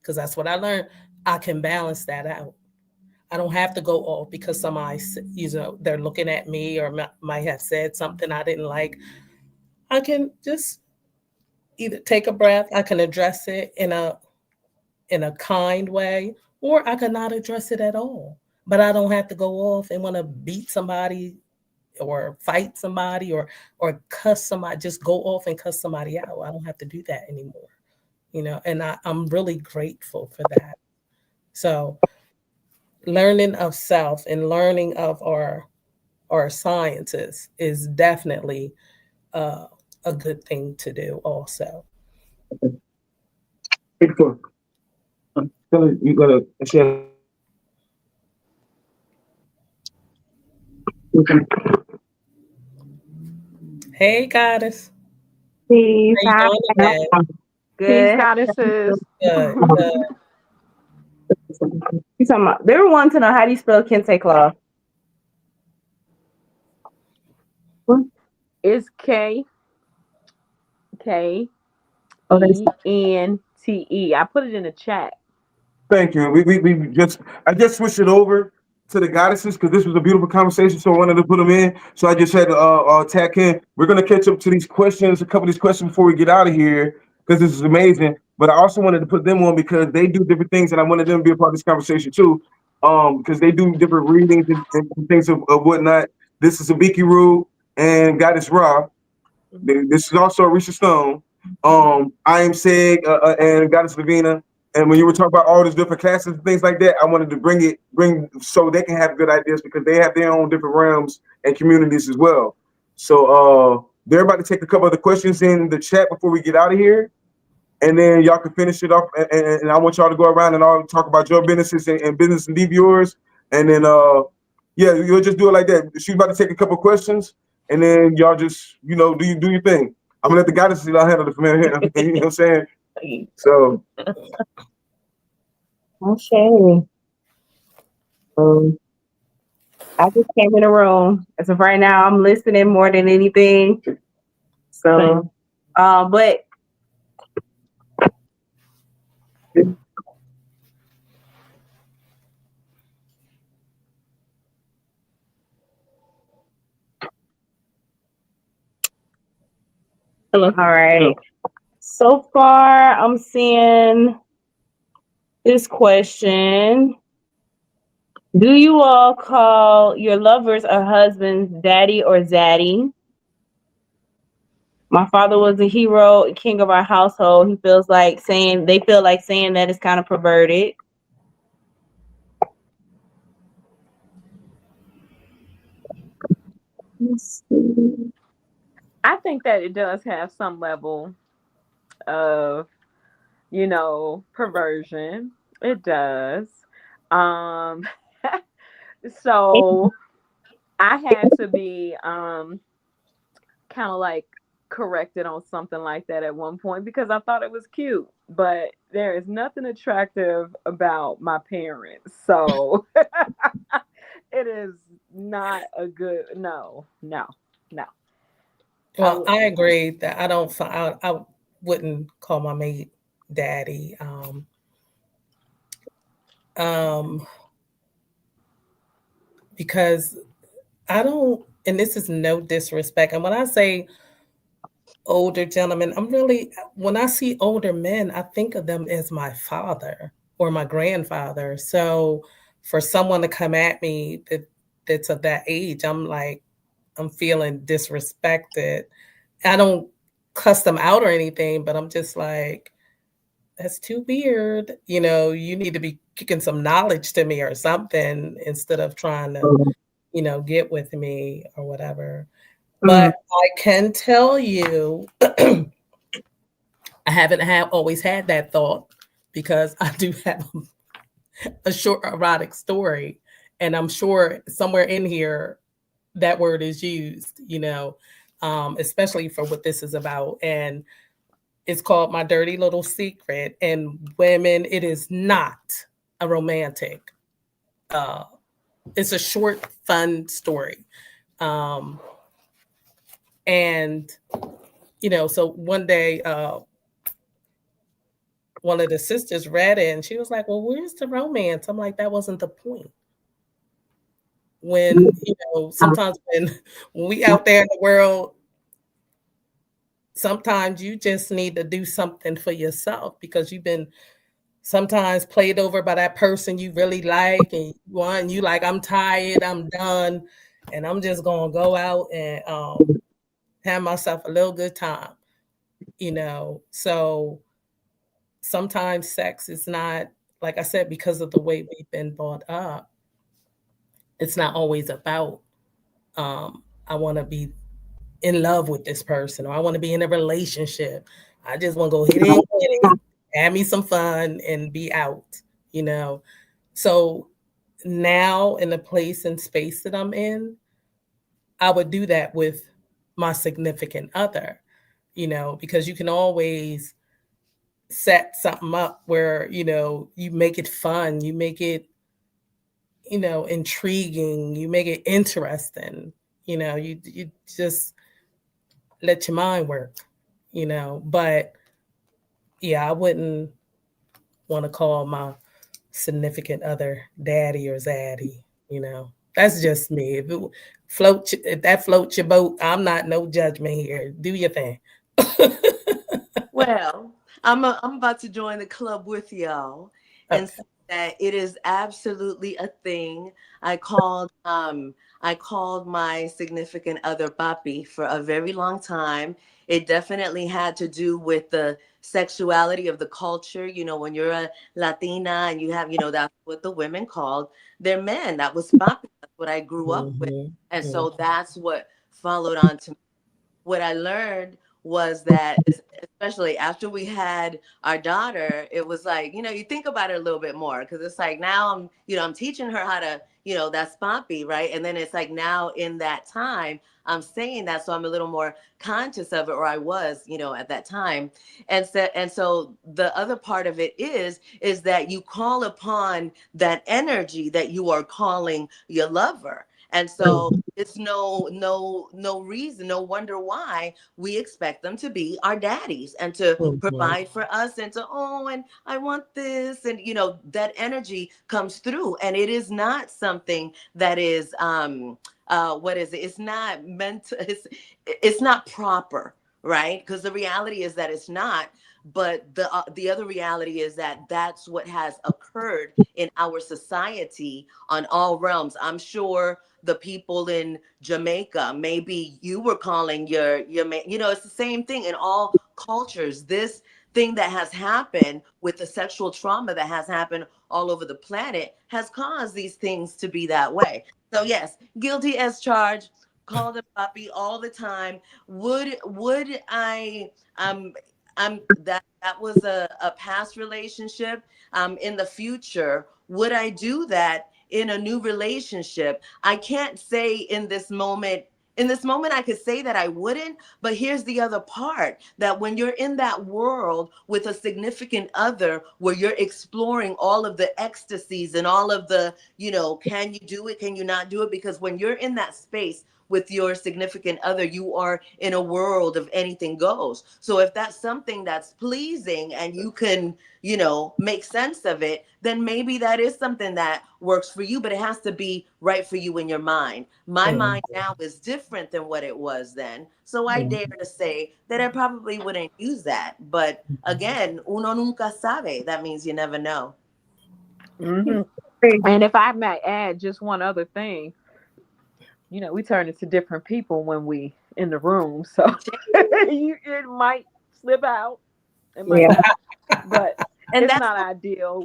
because that's what I learned, I can balance that out. I don't have to go off because somebody, they're looking at me or might have said something I didn't like. I can just either take a breath, I can address it in a kind way, or I can not address it at all. But I don't have to go off and want to beat somebody or fight somebody or cuss somebody, just go off and cuss somebody out. I don't have to do that anymore. And I'm really grateful for that. So learning of self and learning of our sciences is definitely a good thing to do also. You gotta share. Hey, goddess. Peace. How you doing today? Good. Peace, goddesses. Good. You talking about? They were wanting to know, how do you spell kente cloth? It's K E N T E. I put it in the chat. Thank you. I just switched it over to the goddesses because this was a beautiful conversation, so I wanted to put them in. So I just had to tack in. We're gonna catch up to these questions, a couple of these questions before we get out of here, because this is amazing. But I also wanted to put them on because they do different things, and I wanted them to be a part of this conversation too. Because they do different readings and things of whatnot. This is Abiki Rue and Goddess Ra. This is also Risha Stone. I am Seg and Goddess Lavina. And when you were talking about all these different classes and things like that, I wanted to bring so they can have good ideas because they have their own different realms and communities as well. So they're about to take a couple of the questions in the chat before we get out of here. And then y'all can finish it up. And I want y'all to go around and all talk about your businesses and business and deep yours. And then, yeah, you'll just do it like that. She's about to take a couple of questions. And then y'all just, do your thing. I'm going to let the goddesses handle it from here. You know what I'm saying? So. Okay. I just came in the room. As of right now, I'm listening more than anything. So, but all right. So far, I'm seeing this question. Do you all call your lovers or husbands daddy or zaddy? My father was a hero, king of our household. They feel like saying that is kind of perverted. I think that it does have some level of, perversion. It does. So I had to be kind of like corrected on something like that at one point because I thought it was cute, but there is nothing attractive about my parents. So it is not a good no. Well, I agree that I wouldn't call my mate daddy. Um, because I don't, and this is no disrespect. And when I say older gentlemen, when I see older men, I think of them as my father or my grandfather. So for someone to come at me that's of that age, I'm feeling disrespected. I don't cuss them out or anything, but I'm just like, that's too weird. You need to be kicking some knowledge to me or something instead of trying to, get with me or whatever. But I can tell you, I haven't always had that thought because I do have a short erotic story, and I'm sure somewhere in here that word is used, especially for what this is about. And it's called My Dirty Little Secret. And women, it is not a romantic. Uh, it's a short, fun story. Um, and so one day, one of the sisters read it and she was like, well, where's the romance? I'm like, that wasn't the point. When, sometimes when we out there in the world, sometimes you just need to do something for yourself because you've been sometimes played over by that person you really like, and you like, I'm tired, I'm done, and I'm just gonna go out and have myself a little good time, So sometimes sex is not, like I said, because of the way we've been brought up, it's not always about I want to be in love with this person or I want to be in a relationship. I just want to go hit it, have me some fun and be out, you know. So now in the place and space that I'm in, I would do that with my significant other, because you can always set something up where, you make it fun, you make it, intriguing, you make it interesting, you just let your mind work, but yeah, I wouldn't want to call my significant other daddy or zaddy, That's just me. If that floats your boat, I'm not no judgment here. Do your thing. Well, I'm about to join the club with y'all and Okay. say that it is absolutely a thing. I called my significant other papi for a very long time. It definitely had to do with the sexuality of the culture. When you're a Latina and you have, that's what the women called their men. That was papi. That's what I grew up with. Mhm, And mhm, so that's what followed on to what I learned was that, especially after we had our daughter, it was like, you think about it a little bit more because it's like now I'm teaching her how to, that's Poppy, right? And then it's like now in that time, I'm saying that, so I'm a little more conscious of it, or I was, at that time. And so the other part of it is that you call upon that energy that you are calling your lover. And so it's no reason, no wonder why we expect them to be our daddies and to mhm, provide for us and to, and I want this. And that energy comes through. And it is not something that is what is it? It's not meant to, it's not proper, right? Because the reality is that it's not. But the other reality is that that's what has occurred in our society on all realms. I'm sure the people in Jamaica, maybe you were calling it's the same thing in all cultures. This thing that has happened with the sexual trauma that has happened all over the planet has caused these things to be that way. So yes, guilty as charged. Call the puppy all the time. Would I that was a past relationship. In the future, would I do that in a new relationship? I can't say in this moment, in this moment, I could say that I wouldn't, but here's the other part, that when you're in that world with a significant other where you're exploring all of the ecstasies and all of the, can you do it? Can you not do it? Because when you're in that space with your significant other, you are in a world of anything goes. So if that's something that's pleasing and you can, make sense of it, then maybe that is something that works for you, but it has to be right for you in your mind. My mind now is different than what it was then. So I dare to say that I probably wouldn't use that. But again, uno nunca sabe. That means you never know. And if I might add just one other thing, we turn into different people when we in the room, so it might slip out. It might not, but And it's that's not ideal.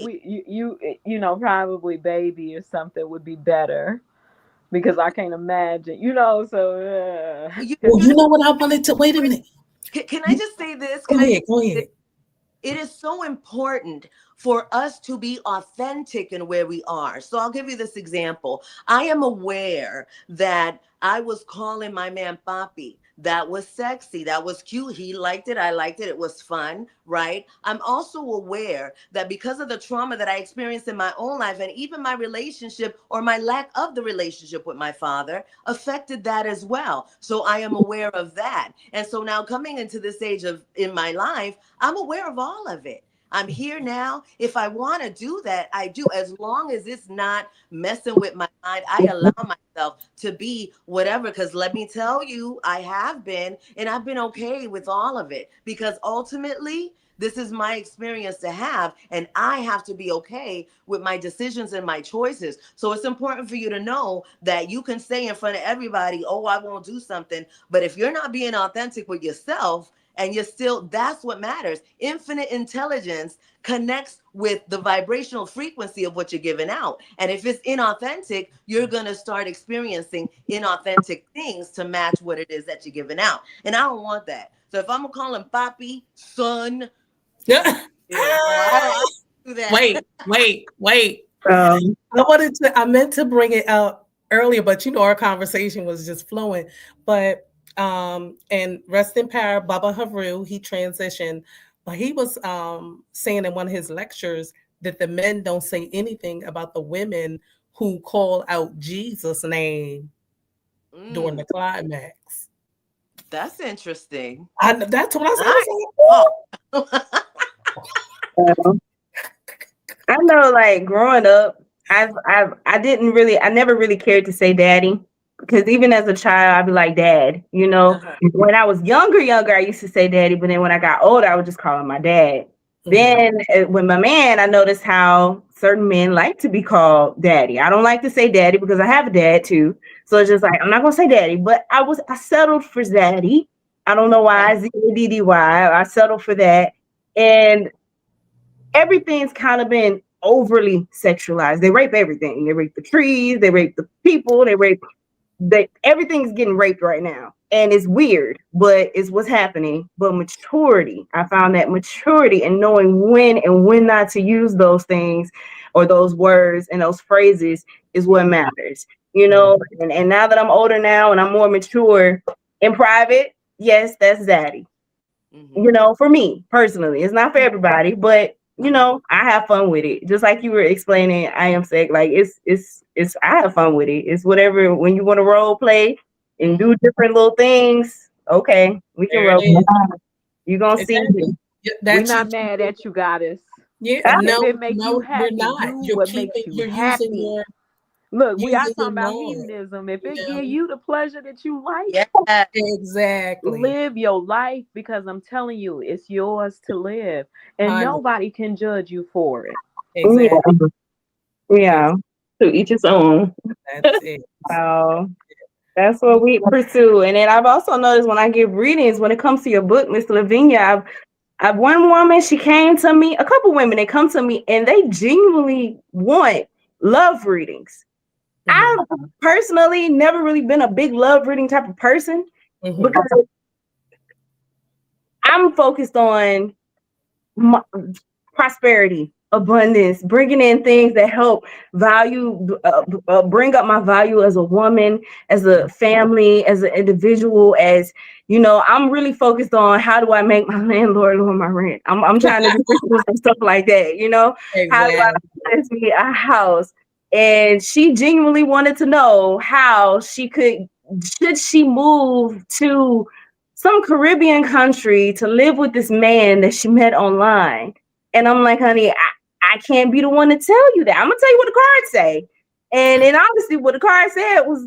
Probably baby or something would be better because I can't imagine, so. Well, you know what I wanted to, wait a minute. Can I just say this? Go ahead. It is so important for us to be authentic in where we are. So I'll give you this example. I am aware that I was calling my man Papi. That was sexy. That was cute. He liked it. I liked it. It was fun, right? I'm also aware that because of the trauma that I experienced in my own life, and even my relationship or my lack of the relationship with my father affected that as well. So I am aware of that. And so now coming into this age in my life, I'm aware of all of it. I'm here now. If I want to do that, I do. As long as it's not messing with my mind, I allow myself to be whatever. Because let me tell you, I have been, and I've been okay with all of it. Because ultimately, this is my experience to have, and I have to be okay with my decisions and my choices. So it's important for you to know that you can say in front of everybody, oh, I won't do something. But if you're not being authentic with yourself, and you're still, that's what matters. Infinite intelligence connects with the vibrational frequency of what you're giving out. And if it's inauthentic, you're going to start experiencing inauthentic things to match what it is that you're giving out. And I don't want that. So if I'm going to call him Papi, son, I don't do that. Wait. I meant to bring it out earlier, but our conversation was just flowing. But and rest in power, Baba Haru, he transitioned, but he was saying in one of his lectures that the men don't say anything about the women who call out Jesus' name during the climax. That's interesting. That's what I was saying. I know, like growing up, I never really cared to say daddy, because even as a child, I'd be like dad. When I was younger, I used to say daddy, but then when I got older, I would just call him my dad. Then with my man, I noticed how certain men like to be called daddy. I don't like to say daddy because I have a dad too. So it's just like, I'm not going to say daddy, but I settled for zaddy. I don't know why, Z-A-D-D-Y. I settled for that. And everything's kind of been overly sexualized. They rape everything. They rape the trees. They rape the people. Everything's getting raped right now. And it's weird, but it's what's happening. But maturity, I found that maturity and knowing when and when not to use those things or those words and those phrases is what matters. And now that I'm older now and I'm more mature in private, yes, that's zaddy. For me personally, it's not for everybody, but I have fun with it. Just like you were explaining, I am sick. Like it's I have fun with it. It's whatever. When you want to role play and do different little things, okay, we can role play. You're gonna see. We're not mad at you, goddess. Yeah, if it makes you happy, you're not. Do what makes you happy. Look, we are talking about hedonism. If it gives you the pleasure that you like, exactly, live your life, because I'm telling you, it's yours to live, and nobody can judge you for it. Exactly. Yeah. To each his own. That's it. So that's what we pursue. And then I've also noticed when I give readings, when it comes to your book, Miss Lavinia, I've one woman, she came to me, a couple women, they come to me and they genuinely want love readings. I've personally never really been a big love reading type of person because I'm focused on prosperity, abundance, bringing in things that help bring up my value as a woman, as a family, as an individual, as you know, I'm really focused on how do I make my landlord lower my rent. I'm trying to do some stuff like that, you know. How do I invest me a house? And she genuinely wanted to know how should she move to some Caribbean country to live with this man that she met online. And I'm like, honey, I can't be the one to tell you that. I'm gonna tell you what the cards say. And obviously what the card said was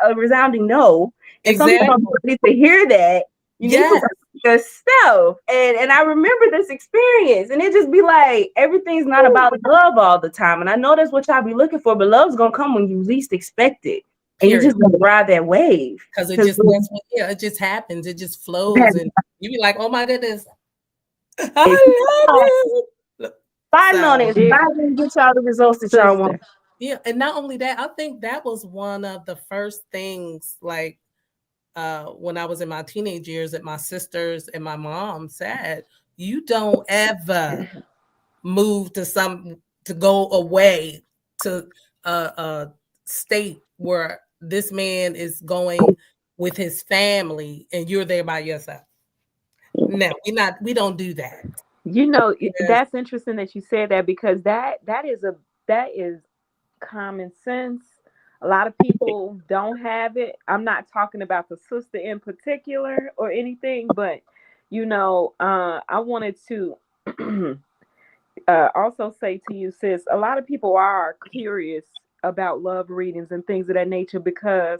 a resounding no. And some people don't need to hear that. You need to work yourself. And I remember this experience, and it just be like, everything's not about love all the time. And I know that's what y'all be looking for, but love's gonna come when you least expect it. And you just gonna ride that wave. Because it just happens. It just flows. And you be like, oh my goodness. I love you. Fighting on it. Fighting to get y'all the results that y'all want. Yeah. And not only that, I think that was one of the first things, like when I was in my teenage years, that my sisters and my mom said, you don't ever move to go away to a state where this man is going with his family and you're there by yourself. No, we don't do that. You know, that's interesting that you said that, because that is common sense. A lot of people don't have it. I'm not talking about the sister in particular or anything, but you know, I wanted to also say to you, sis, a lot of people are curious about love readings and things of that nature, because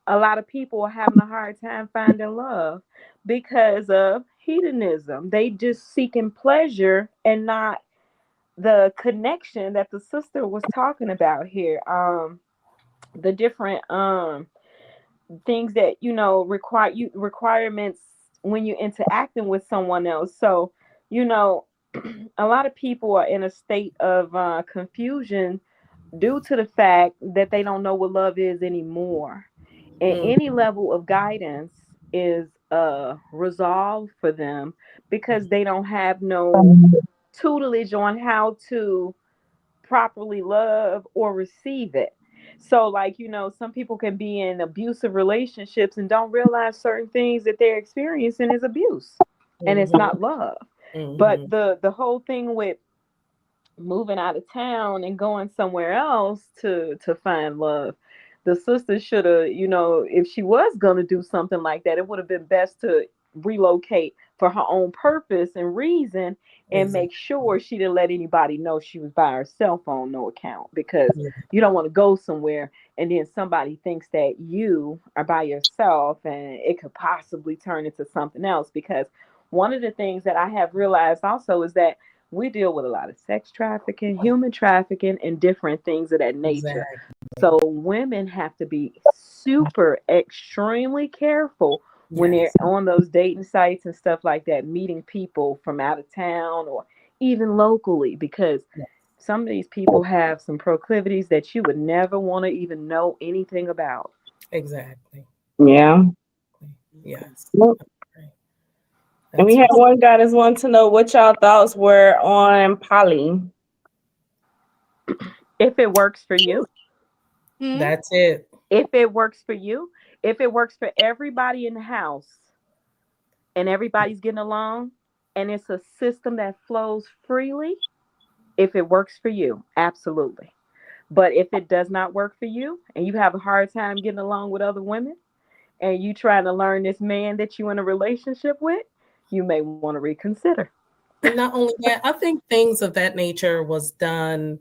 a lot of people are having a hard time finding love because of hedonism. They just seeking pleasure and not the connection that the sister was talking about here. The different things that, you know, requirements when you're interacting with someone else. So, you know, a lot of people are in a state of confusion due to the fact that they don't know what love is anymore. And any level of guidance is resolved for them, because they don't have no tutelage on how to properly love or receive it. So, like, you know, some people can be in abusive relationships and don't realize certain things that they're experiencing is abuse, and it's not love. But the whole thing with moving out of town and going somewhere else to find love, the sister should have, you know, if she was going to do something like that, it would have been best to relocate for her own purpose and reason, and make sure she didn't let anybody know she was by herself on no account, because you don't want to go somewhere and then somebody thinks that you are by yourself and it could possibly turn into something else. Because one of the things that I have realized also is that we deal with a lot of sex trafficking, human trafficking, and different things of that nature. So women have to be super extremely careful when they're on those dating sites and stuff like that, meeting people from out of town or even locally, because some of these people have some proclivities that you would never want to even know anything about. Exactly. Yeah. Yes. And we had one guy that wanted to know what y'all thoughts were on poly. If it works for you. That's it. If it works for you, if it works for everybody in the house and everybody's getting along and it's a system that flows freely, if it works for you, absolutely. But if it does not work for you and you have a hard time getting along with other women and you trying to learn this man that you're in a relationship with, you may want to reconsider. And not only that, I think things of that nature was done,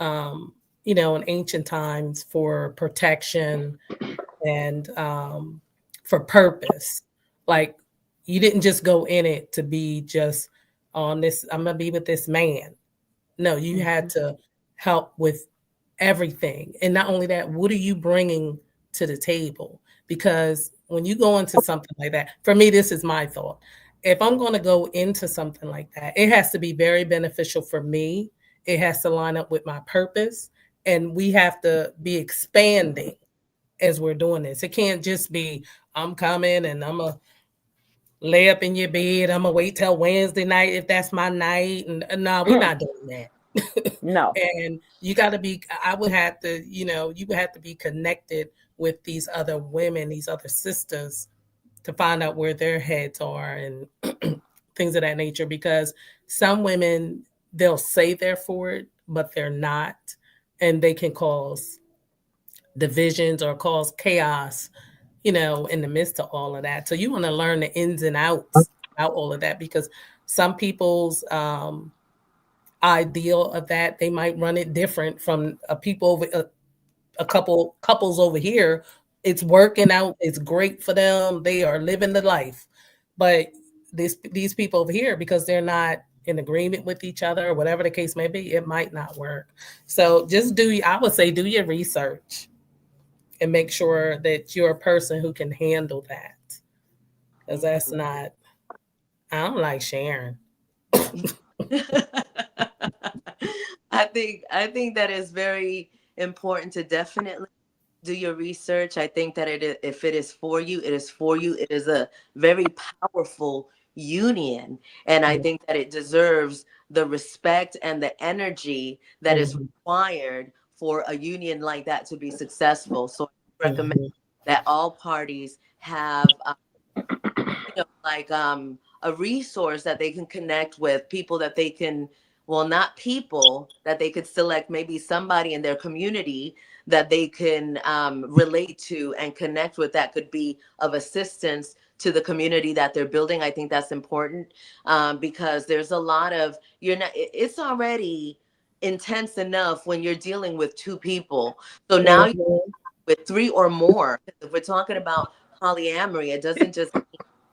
you know, in ancient times for protection and for purpose. Like, you didn't just go in it to be just on this, I'm going to be with this man. No, you had to help with everything. And not only that, what are you bringing to the table? Because when you go into something like that, for me, this is my thought. If I'm going to go into something like that, it has to be very beneficial for me. It has to line up with my purpose. And we have to be expanding as we're doing this. It can't just be, I'm coming and I'm going to lay up in your bed. I'm going to wait till Wednesday night if that's my night. And no, we're not doing that. No. And you got to be, I would have to, you would have to be connected with these other women, these other sisters, to find out where their heads are and things of that nature. Because some women, they'll say they're for it, but they're not. And they can cause divisions or cause chaos, in the midst of all of that. So you want to learn the ins and outs about all of that, because some people's ideal of that, they might run it different from people over a couple couples over here. It's working out, it's great for them, they are living the life. But these people over here, because they're not in agreement with each other or whatever the case may be, it might not work. So just I would say do your research and make sure that you're a person who can handle that, because that's not, I don't like sharing. I think that is very important to definitely do your research. I think that if it is for you, it is for you. It is a very powerful union, and I think that it deserves the respect and the energy that is required for a union like that to be successful. So I recommend that all parties have a resource that they can connect with, people that they can, well, not people that they could select, maybe somebody in their community that they can relate to and connect with, that could be of assistance to the community that they're building. I think that's important, because there's a lot of, it's already intense enough when you're dealing with two people. So now you're with three or more. If we're talking about polyamory, it doesn't just mean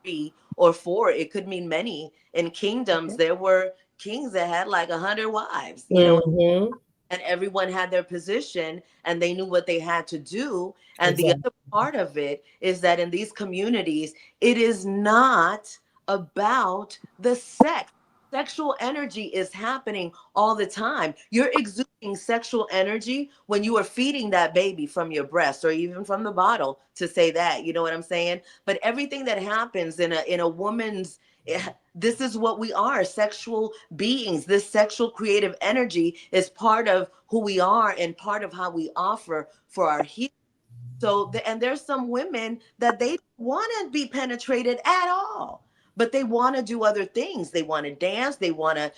3 or 4. It could mean many. In kingdoms, there were kings that had like 100 wives, and everyone had their position and they knew what they had to do. And the other part of it is that in these communities, it is not about the sex. Sexual energy is happening all the time. You're exuding sexual energy when you are feeding that baby from your breast or even from the bottle, to say that, you know what I'm saying? But everything that happens in a woman's, this is what we are, sexual beings. This sexual creative energy is part of who we are and part of how we offer for our healing. So, and there's some women that they want to be penetrated at all, but they want to do other things. They want to dance. They want to,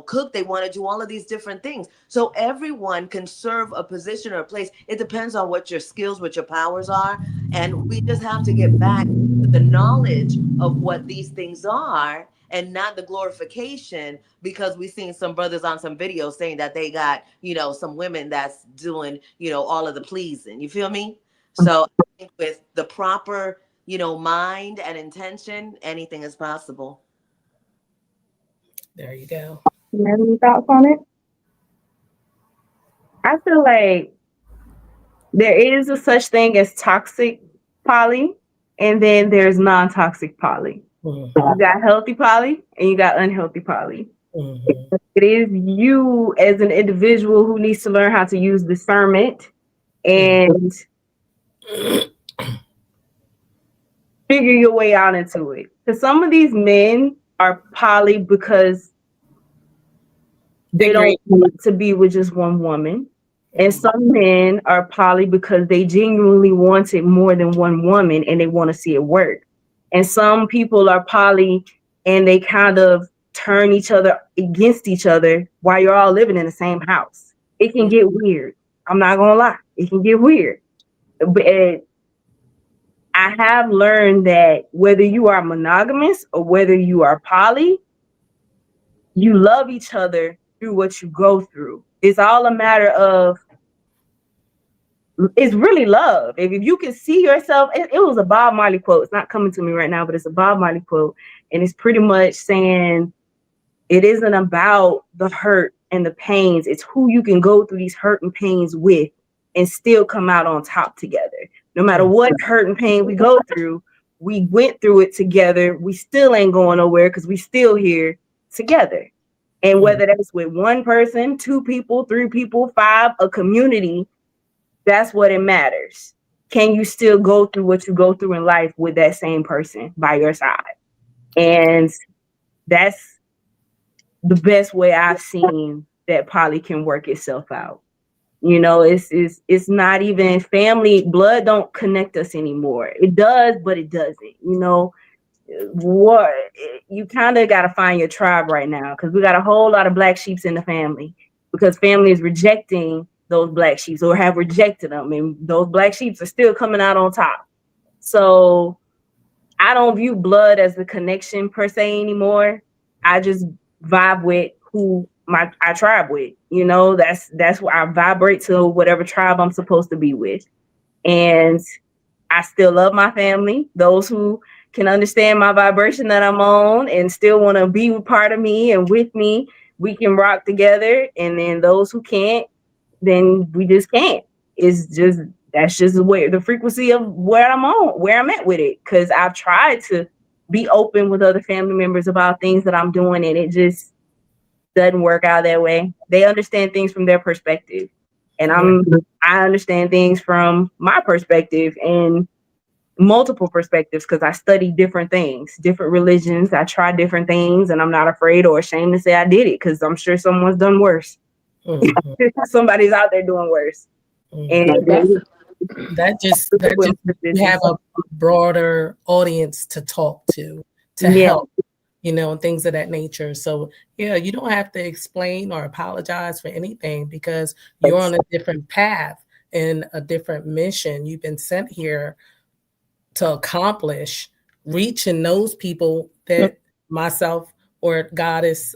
cook. They want to do all of these different things. So everyone can serve a position or a place. It depends on what your skills, what your powers are. And we just have to get back to the knowledge of what these things are and not the glorification, because we've seen some brothers on some videos saying that they got, some women that's doing, all of the pleasing. You feel me? So I think with the proper, mind and intention, anything is possible. There you go. You have any thoughts on it? I feel like there is a such thing as toxic poly, and then there's non-toxic poly. You got healthy poly and you got unhealthy poly. It is you as an individual who needs to learn how to use discernment and figure your way out into it. Because some of these men are poly because they don't want to be with just one woman. And some men are poly because they genuinely wanted more than one woman and they want to see it work. And some people are poly and they kind of turn each other against each other while you're all living in the same house. It can get weird. I'm not going to lie. It can get weird. But I have learned that whether you are monogamous or whether you are poly, you love each other through what you go through. It's all a matter of, it's really love. If you can see yourself, it was a Bob Marley quote. It's not coming to me right now, but it's a Bob Marley quote. And it's pretty much saying it isn't about the hurt and the pains. It's who you can go through these hurt and pains with and still come out on top together. No matter what hurt and pain we go through, we went through it together. We still ain't going nowhere because we still here together. And whether that's with one person, 2 people, 3 people, 5, a community, that's what it matters. Can you still go through what you go through in life with that same person by your side? And that's the best way I've seen that probably can work itself out. You know, it's not even family. Blood don't connect us anymore. It does, but it doesn't. You know, what you kind of got to find your tribe right now, because we got a whole lot of black sheeps in the family, because family is rejecting those black sheeps or have rejected them, and those black sheeps are still coming out on top. So I don't view blood as the connection per se anymore. I just vibe with who I tribe with. You know, that's where I vibrate to, whatever tribe I'm supposed to be with. And I still love my family, those who can understand my vibration that I'm on and still want to be part of me and with me. We can rock together. And then those who can't, then we just can't. It's just, that's just where the frequency of where I'm at with it. Because I've tried to be open with other family members about things that I'm doing, and it just doesn't work out that way. They understand things from their perspective, and I understand things from my perspective and multiple perspectives, because I study different things, different religions. I try different things, and I'm not afraid or ashamed to say I did it, because I'm sure someone's done worse. Somebody's out there doing worse. And that you have a broader audience to talk to help, you know, and things of that nature. So yeah, you don't have to explain or apologize for anything, because you're on a different path and a different mission. You've been sent here to accomplish reaching those people that myself or Goddess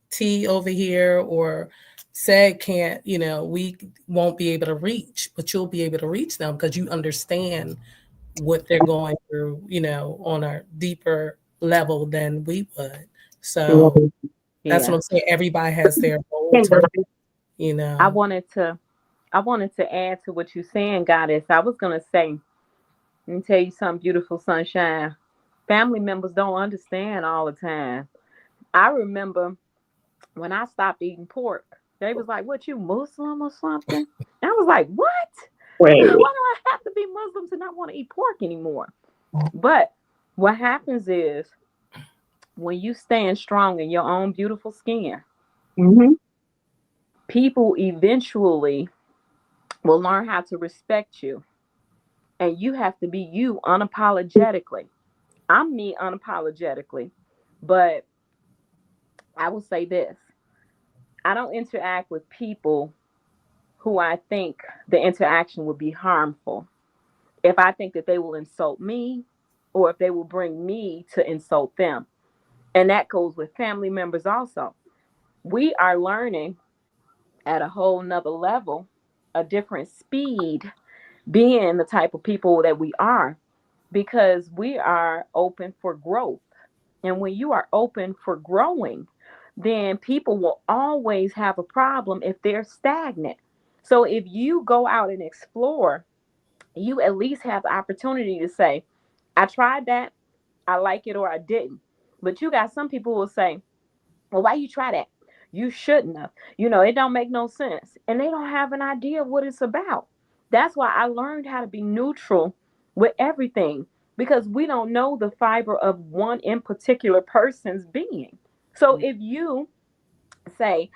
T over here or said can't, you know, we won't be able to reach, but you'll be able to reach them because you understand what they're going through, you know, on a deeper level than we would. So that's what I'm saying. Everybody has their role to, you know. I wanted to add to what you're saying, Goddess. I was gonna say, let me tell you something beautiful, sunshine. Family members don't understand all the time. I remember when I stopped eating pork, they was like, "What, you Muslim or something?" And I was like, "What? Why do I have to be Muslim to not want to eat pork anymore?" But what happens is, when you stand strong in your own beautiful skin, people eventually will learn how to respect you. And you have to be you unapologetically. I'm me unapologetically. But I will say this: I don't interact with people who I think the interaction would be harmful. If I think that they will insult me, or if they will bring me to insult them. And that goes with family members also. We are learning at a whole nother level, a different speed, being the type of people that we are, because we are open for growth. And when you are open for growing, then people will always have a problem if they're stagnant. So if you go out and explore, you at least have the opportunity to say, I tried that, I like it, or I didn't. But you got some people who will say, well, why you try that? You shouldn't have. You know, it don't make no sense. And they don't have an idea of what it's about. That's why I learned how to be neutral with everything, because we don't know the fiber of one in particular person's being. So if you say,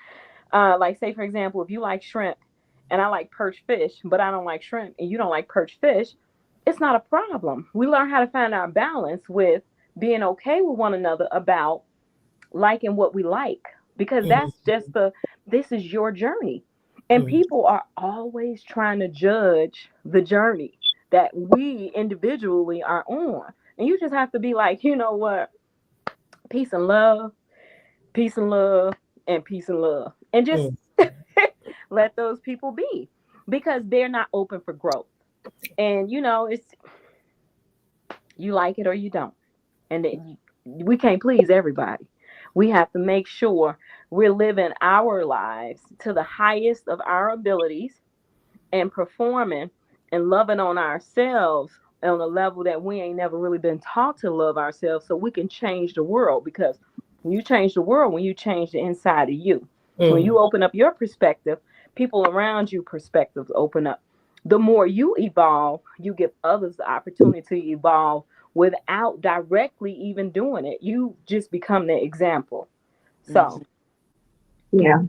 like, say, for example, if you like shrimp and I like perch fish, but I don't like shrimp and you don't like perch fish, it's not a problem. We learn how to find our balance with being okay with one another about liking what we like, because that's just this is your journey. And people are always trying to judge the journey that we individually are on. And you just have to be like, you know what? Peace and love, peace and love, and peace and love. And just let those people be, because they're not open for growth. And you know, it's, you like it or you don't. And we can't please everybody. We have to make sure we're living our lives to the highest of our abilities and performing and loving on ourselves on a level that we ain't never really been taught to love ourselves, so we can change the world. Because when you change the world, when you change the inside of you, when you open up your perspective, people around you perspectives open up. The more you evolve, you give others the opportunity to evolve without directly even doing it. You just become the example. So yeah.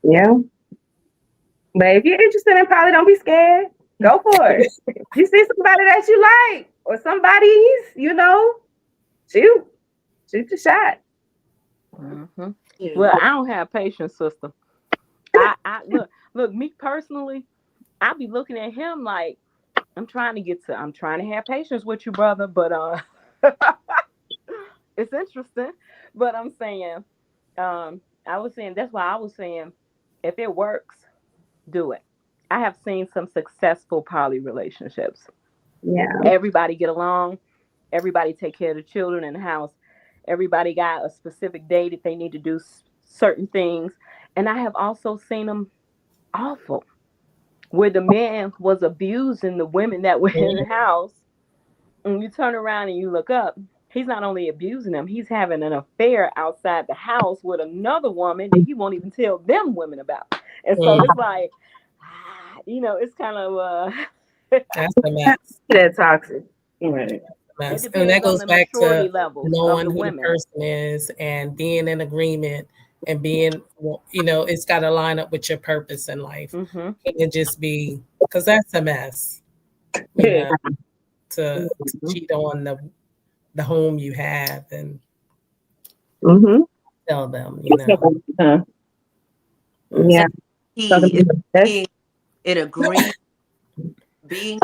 Yeah. But if you're interested in poly, don't be scared. Go for it. If you see somebody that you like or somebody's, shoot. Shoot the shot. Mm-hmm. Yeah. Well, I don't have patience, sister. I look, me personally, I be looking at him like I'm trying to have patience with you, brother, but it's interesting. But I'm saying, I was saying that's why I was saying if it works, do it. I have seen some successful poly relationships. Yeah. Everybody get along, everybody take care of the children in the house, everybody got a specific day that they need to do certain things. And I have also seen them awful, where the man was abusing the women that were in the house. And you turn around and you look up, he's not only abusing them, he's having an affair outside the house with another woman that he won't even tell them women about. And so it's like, it's kind of That's the mess. That's toxic. Right. it Mess. And that depends on goes the back maturity to levels of knowing the who the women. person is and being in agreement and being, it's got to line up with your purpose in life. Mm-hmm. It can just be, because that's a mess, to cheat on the home you have and Mm-hmm. tell them, Yeah. Key is being in agreement, being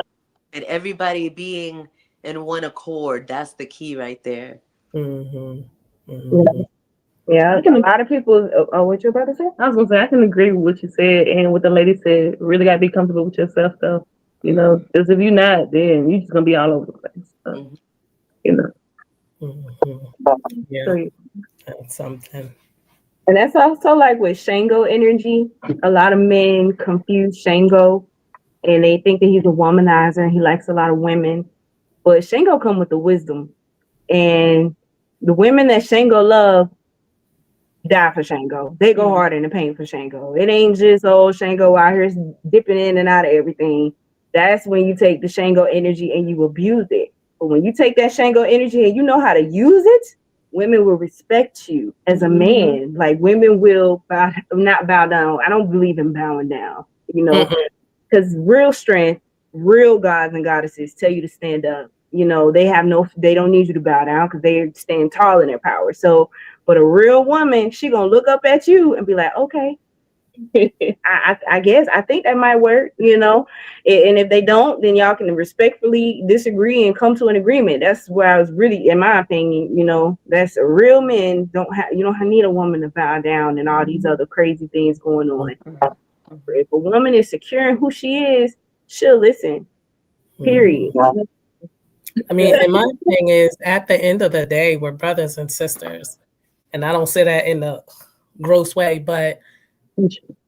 and everybody being in one accord. That's the key right there. Mm-hmm. Yeah. Mm-hmm. Yeah, a lot of people. Oh, what you about to say? I was gonna say I can agree with what you said and what the lady said. Really got to be comfortable with yourself, though. Because if you're not, then you're just gonna be all over the place. So, Mm-hmm. Mm-hmm. Yeah, So, that's something. and that's also like with Shango energy. A lot of men confuse Shango, and they think that he's a womanizer and he likes a lot of women. But Shango come with the wisdom, and the women that Shango love die for Shango. They go hard in the paint for Shango. It ain't just Shango out here dipping in and out of everything. That's when you take the Shango energy and you abuse it. But when you take that Shango energy and you know how to use it, women will respect you as a man. Like women will not bow down. I don't believe in bowing down, because real strength, real gods and goddesses tell you to stand up. They don't need you to bow down because they stand tall in their power. So, but a real woman, she gonna look up at you and be like, okay, I guess I think that might work, And if they don't, then y'all can respectfully disagree and come to an agreement. That's where I was really, in my opinion, that's a real men you don't need a woman to bow down and all these other crazy things going on. If a woman is secure in who she is, she'll listen. Period. I mean, and my thing is, at the end of the day, we're brothers and sisters. And I don't say that in a gross way, but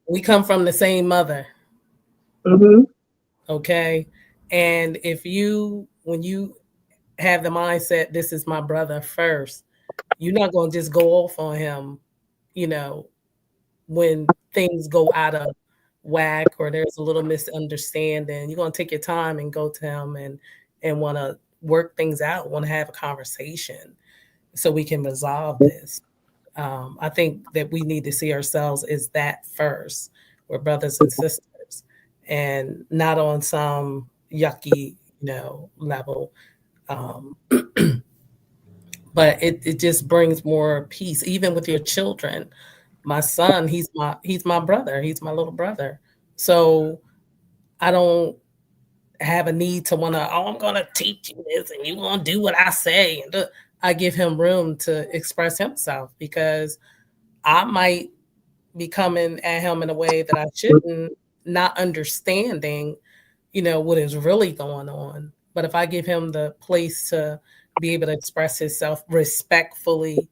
we come from the same mother. Mm-hmm. Okay. And when you have the mindset, this is my brother first, you're not going to just go off on him, when things go out of whack or there's a little misunderstanding. You're going to take your time and go to him and want to work things out, want to have a conversation so we can resolve this. I think that we need to see ourselves as that first. We're brothers and sisters and not on some yucky, level. But it just brings more peace, even with your children. My son, he's my brother. He's my little brother. So I don't have a need to want to, I'm going to teach you this and you're going to do what I say. And I give him room to express himself because I might be coming at him in a way that I shouldn't, not understanding, what is really going on. But if I give him the place to be able to express himself respectfully,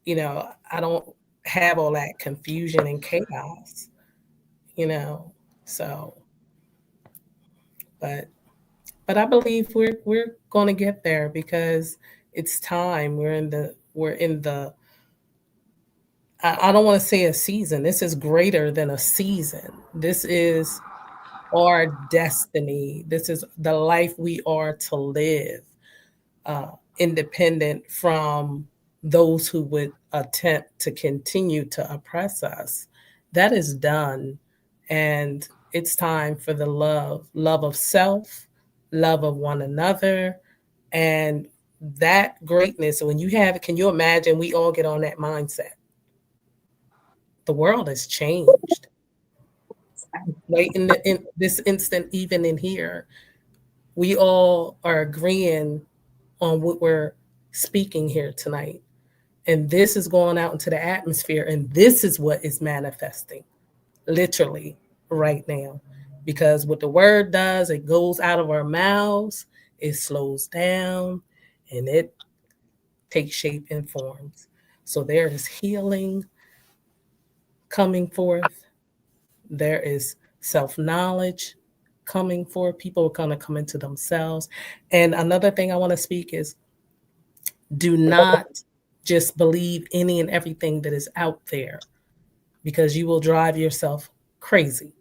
I don't have all that confusion and chaos, so, but I believe we're going to get there because it's time. We're in the I don't want to say a season. This is greater than a season. This is our destiny. This is the life we are to live, independent from those who would attempt to continue to oppress us, that is done. And it's time for the love of self, love of one another, and that greatness. When you have it, can you imagine we all get on that mindset? The world has changed. Right in this instant, even in here, we all are agreeing on what we're speaking here tonight. And this is going out into the atmosphere, and this is what is manifesting literally right now. Because what the word does, it goes out of our mouths, it slows down, and it takes shape and forms. So there is healing coming forth. There is self-knowledge coming forth. People are going to come into themselves. And another thing I want to speak is, do not just believe any and everything that is out there, because you will drive yourself crazy.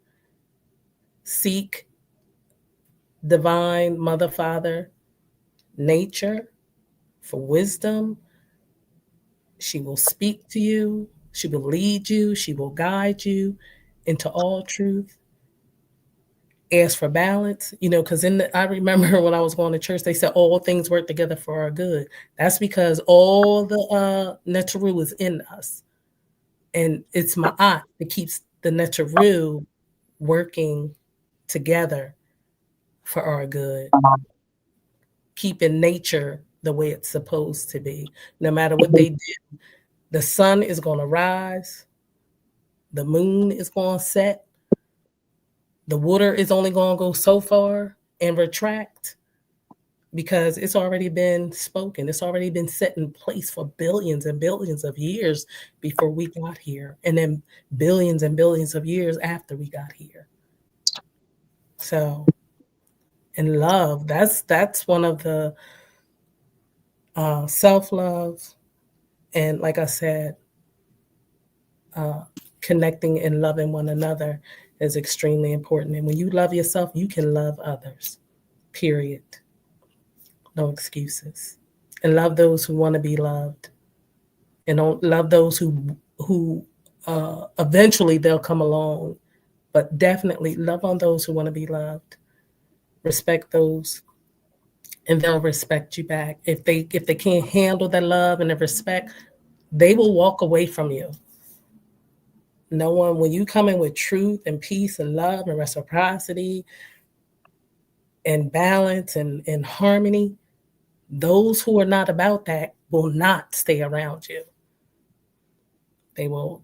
Seek divine mother, father, nature for wisdom. She will speak to you. She will lead you. She will guide you into all truth. Ask for balance, because I remember when I was going to church, they said all things work together for our good. That's because all the Neteru is in us. And it's Ma'at that keeps the Neteru working together for our good, keeping nature the way it's supposed to be. No matter what they do, the sun is going to rise, the moon is going to set, the water is only going to go so far and retract, because it's already been spoken. It's already been set in place for billions and billions of years before we got here, and then billions and billions of years after we got here. So, and love, that's one of the self-love, and like I said, connecting and loving one another is extremely important. And when you love yourself, you can love others, period. No excuses. And love those who want to be loved, and don't love those who eventually they'll come along, but definitely love on those who want to be loved. Respect those, and they'll respect you back. If they can't handle the love and the respect, they will walk away from you. No one, when you come in with truth and peace and love and reciprocity and balance and harmony, those who are not about that will not stay around you. They will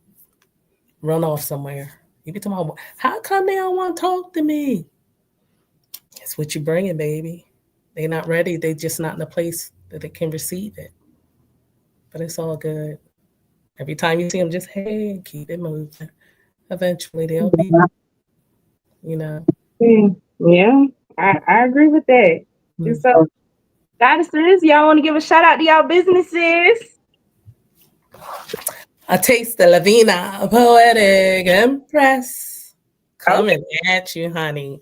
run off somewhere. You be talking about, how come they don't want to talk to me? It's what you bringing, baby. They're not ready. They're just not in a place that they can receive it. But it's all good. Every time you see them, just, hey, keep it moving. Eventually they'll be, Yeah, I agree with that. Mm-hmm. So, goddesses, y'all want to give a shout out to y'all businesses? A taste of Lavina, Poetic Empress, coming at you, honey,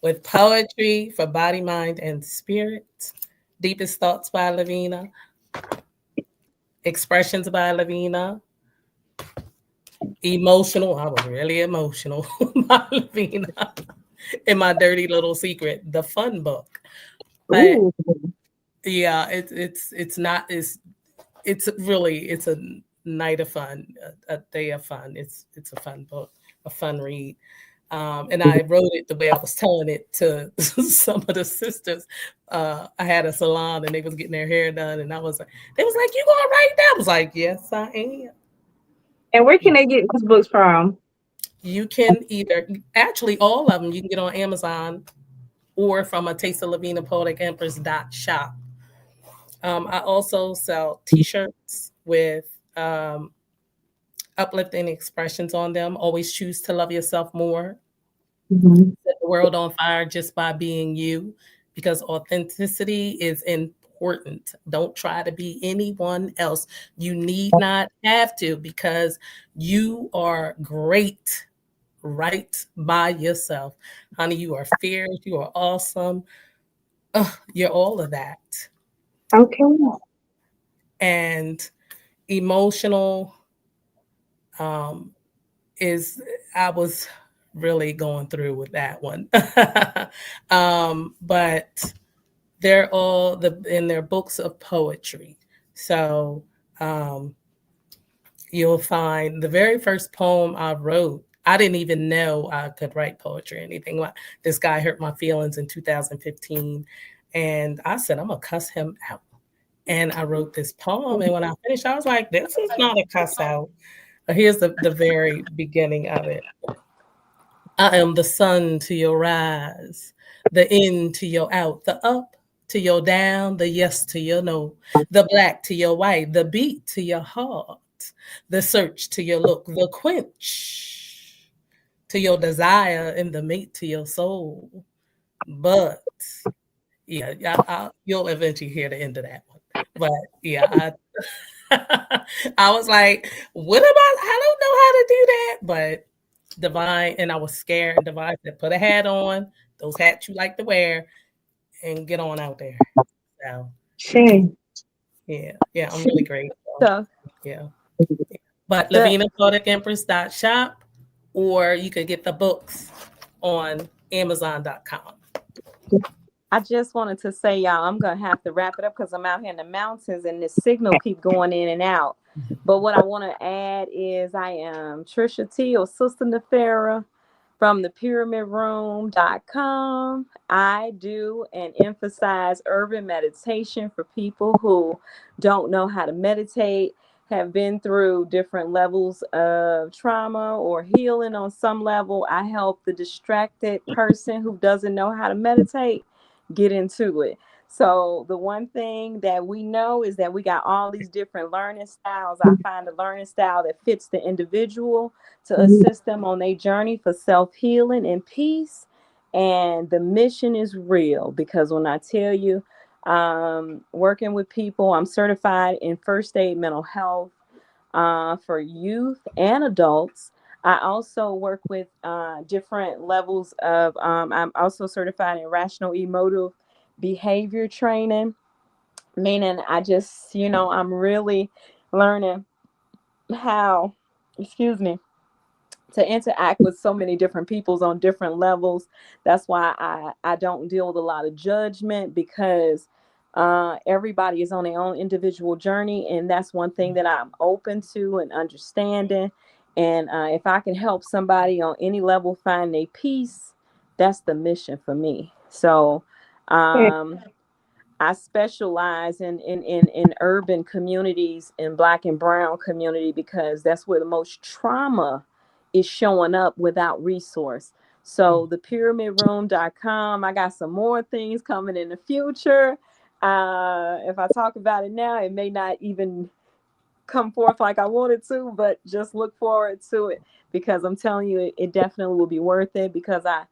with poetry for body, mind, and spirit. Deepest Thoughts by Lavina. Expressions by Lavina. Emotional. I was really emotional by Lavina. In my dirty little secret, the fun book. But yeah, it's a night of fun, a day of fun. It's a fun book, a fun read. And I wrote it the way I was telling it to some of the sisters. I had a salon and they was getting their hair done, and they was like, "You gonna write that?" I was like, "Yes, I am." And where can they get these books from? You can actually all of them you can get on Amazon or from a Taste of Lavina Poetic Empress .shop. I also sell T-shirts with uplifting expressions on them. Always choose to love yourself more. Mm-hmm. Set the world on fire just by being you, because authenticity is important. Don't try to be anyone else. You need not have to, because you are great right by yourself. Honey, you are fierce. You are awesome. You're all of that. Okay. And emotional is I was really going through with that one. But they're all in their books of poetry. So you'll find the very first poem I wrote. I didn't even know I could write poetry or anything. This guy hurt my feelings in 2015. And I said, I'm going to cuss him out. And I wrote this poem. And when I finished, I was like, this is not a cuss out. Here's the very beginning of it. I am the sun to your rise, the in to your out, the up to your down, the yes to your no, the black to your white, the beat to your heart, the search to your look, the quench to your desire, and the mate to your soul. But yeah, you'll eventually hear the end of that one. But yeah, I was like, what about? I don't know how to do that, but Divine, and I was scared. Divine said, put a hat on, those hats you like to wear, and get on out there. So Shame. yeah, I'm really grateful. So Yeah. But LavinaProductEmpress.shop, or you could get the books on Amazon.com. I just wanted to say, y'all, I'm gonna have to wrap it up because I'm out here in the mountains and the signal keep going in and out. But what I want to add is I am Trisha T, or Sister Nefera, from thepyramidroom.com. I do and emphasize urban meditation for people who don't know how to meditate, have been through different levels of trauma or healing on some level. I help the distracted person who doesn't know how to meditate get into it. So the one thing that we know is that we got all these different learning styles. I find a learning style that fits the individual to assist them on their journey for self-healing and peace. And the mission is real, because when I tell you, working with people, I'm certified in first aid mental health for youth and adults. I also work with different levels of, I'm also certified in rational emotive behavior training, meaning I just, I'm really learning how, excuse me, to interact with so many different peoples on different levels. That's why I don't deal with a lot of judgment, because everybody is on their own individual journey. And that's one thing that I'm open to and understanding. And if I can help somebody on any level find their peace, that's the mission for me. So I specialize in urban communities, in Black and brown community, because that's where the most trauma is showing up without resource. So thepyramidroom.com, I got some more things coming in the future. If I talk about it now, it may not even come forth like I wanted to, but just look forward to it, because I'm telling you, it definitely will be worth it, because I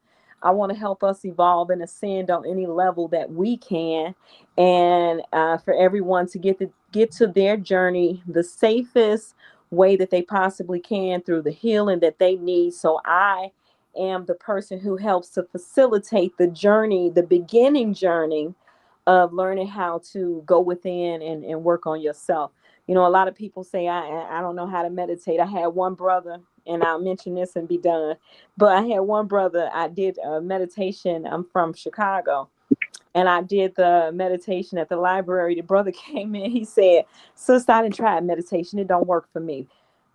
want to help us evolve and ascend on any level that we can, and for everyone to get to their journey the safest way that they possibly can, through the healing that they need. So I am the person who helps to facilitate the journey, the beginning journey of learning how to go within and work on yourself. A lot of people say, I don't know how to meditate. I had one brother, and I'll mention this and be done. But I had one brother, I did a meditation. I'm from Chicago. And I did the meditation at the library. The brother came in, he said, "Sister, I didn't try meditation. It don't work for me."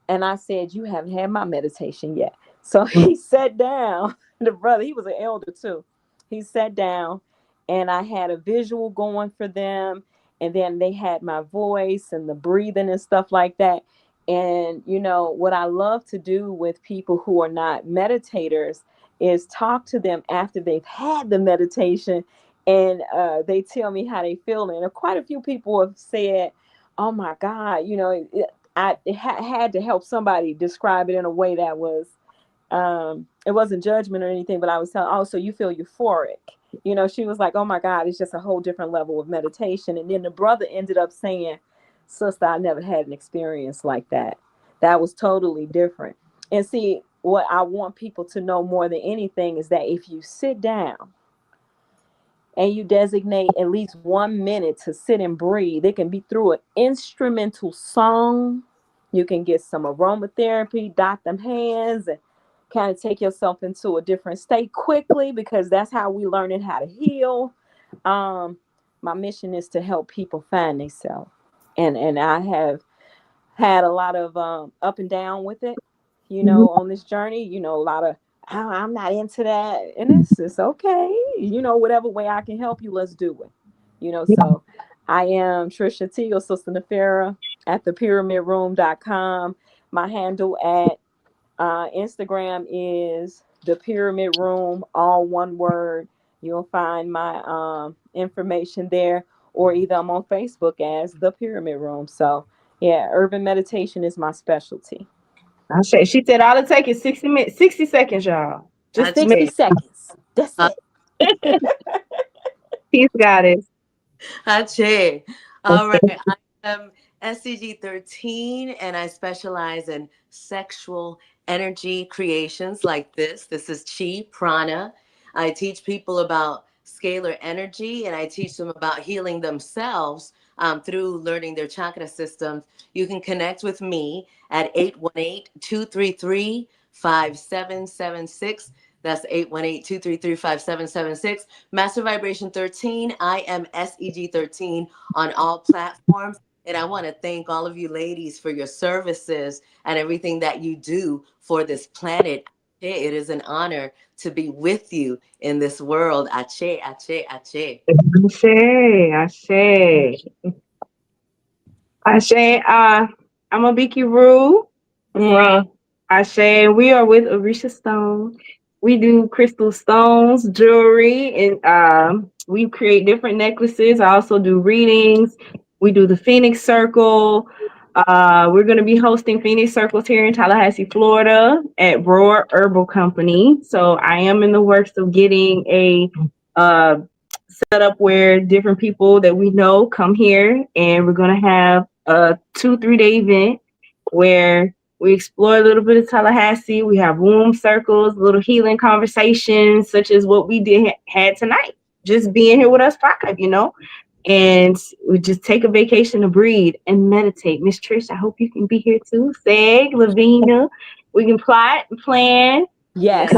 And I said, "You haven't had my meditation yet." So he sat down. The brother, he was an elder too. He sat down, and I had a visual going for them. And then they had my voice and the breathing and stuff like that. And, what I love to do with people who are not meditators is talk to them after they've had the meditation, and they tell me how they feel. And quite a few people have said, "Oh my God, I had to help somebody describe it in a way that was, it wasn't judgment or anything, but I was telling, oh, so you feel euphoric." She was like, "Oh my God, it's just a whole different level of meditation." And then the brother ended up saying, "Sister, I never had an experience like that. That was totally different." And see, what I want people to know more than anything is that if you sit down and you designate at least 1 minute to sit and breathe. It can be through an instrumental song. You can get some aromatherapy, dot them hands, and kind of take yourself into a different state quickly, because that's how we learning how to heal. Um, my mission is to help people find themselves, and I have had a lot of up and down with it, on this journey. A lot of, "Oh, I'm not into that," and it's okay. Whatever way I can help you, let's do it. So I am Trisha Teagle, Sister Nefera at thepyramidroom.com. My handle at Instagram is the Pyramid Room, all one word. You'll find my information there, or either I'm on Facebook as the Pyramid Room. So yeah, urban meditation is my specialty. She said all it takes is 60 minutes, 60 seconds, y'all. Just 60 seconds. That's it. Peace, goddess. Hache. All right. I am SCG 13 and I specialize in sexual energy creations like this. This is Chi Prana. I teach people about scalar energy and I teach them about healing themselves through learning their chakra systems. You can connect with me at 818-233-5776. That's 818-233-5776. Master Vibration 13. I am SEG 13 on all platforms. And I want to thank all of you ladies for your services and everything that you do for this planet. It is an honor to be with you in this world. Ache, ache, ache. Ashe, Ashe. Ashe, I'm a Biki Roo. Ashe, we are with Orisha Stone. We do crystal stones, jewelry, and we create different necklaces. I also do readings. We do the Phoenix Circle. We're going to be hosting Phoenix Circles here in Tallahassee, Florida at Roar Herbal Company. So I am in the works of getting a setup where different people that we know come here, and we're going to have a 2-3 day event where we explore a little bit of Tallahassee. We have womb circles, little healing conversations, such as what we had tonight. Just being here with us five, and we just take a vacation to breathe and meditate. Miss Trish, I hope you can be here too. Seg, Lavinia, we can plot and plan. Yes.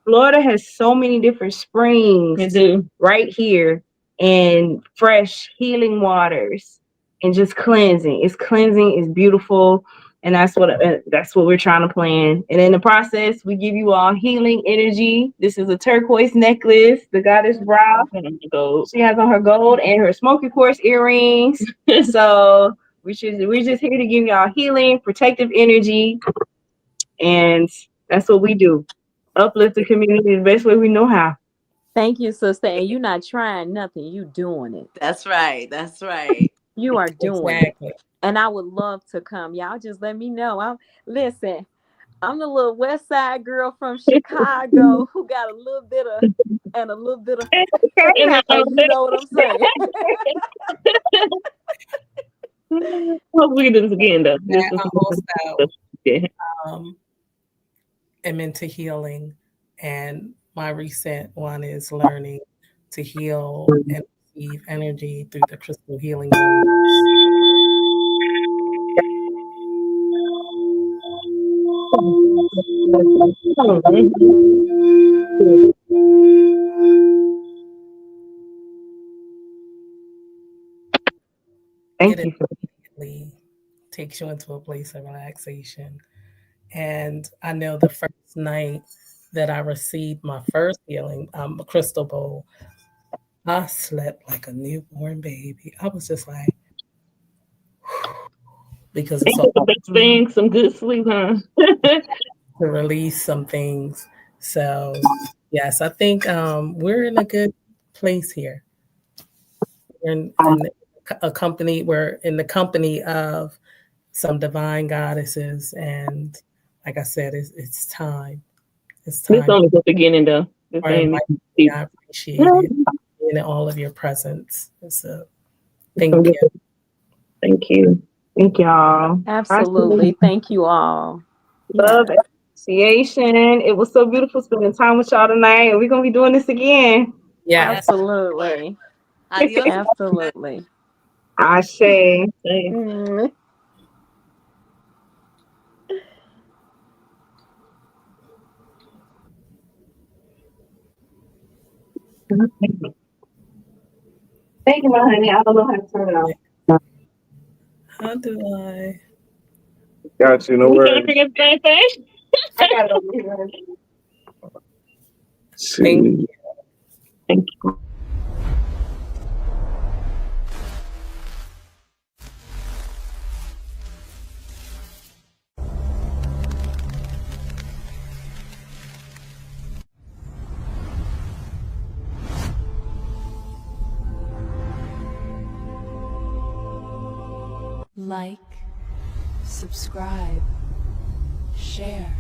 Florida has so many different springs right here, and fresh healing waters, and just cleansing. It's cleansing, it's beautiful, and that's what we're trying to plan. And in the process, we give you all healing energy. This is a turquoise necklace. The goddess Ra, she has on her gold and her smoky quartz earrings. So we're just here to give y'all healing, protective energy, and that's what we do. Uplift the community the best way we know how. Thank you, sister. And you're not trying nothing. You doing it. That's right. That's right. You are doing Exactly. it. And I would love to come. Y'all just let me know. Listen, I'm the little West Side girl from Chicago who got a little bit of and a little bit of, and you know what I'm saying. Hope we do this again, though. I also am into healing, and my recent one is learning to heal and receive energy through the crystal healing rooms. Thank It you. immediately takes you into a place of relaxation. And I know the first night that I received my first healing, a crystal bowl, I slept like a newborn baby. I was just like, because it's all the best thing, some good sleep, huh? to release some things. So yes, I think we're in a good place here. We're in a company. We're in the company of some divine goddesses, and like I said, it's time. It's time. This only the beginning, though. I appreciate it in all of your presence. So thank you. Thank you. Thank y'all. Absolutely. Thank you all. Love, appreciation. It was so beautiful spending time with y'all tonight, and we're gonna be doing this again. Yes. Absolutely. Adios. Absolutely. I say. Mm. Thank you, my honey. I don't know how to turn it off. How do I? Got you. No You worries. can't forget the same thing? I got it over here. Thank See. Thank you. Like, subscribe, share.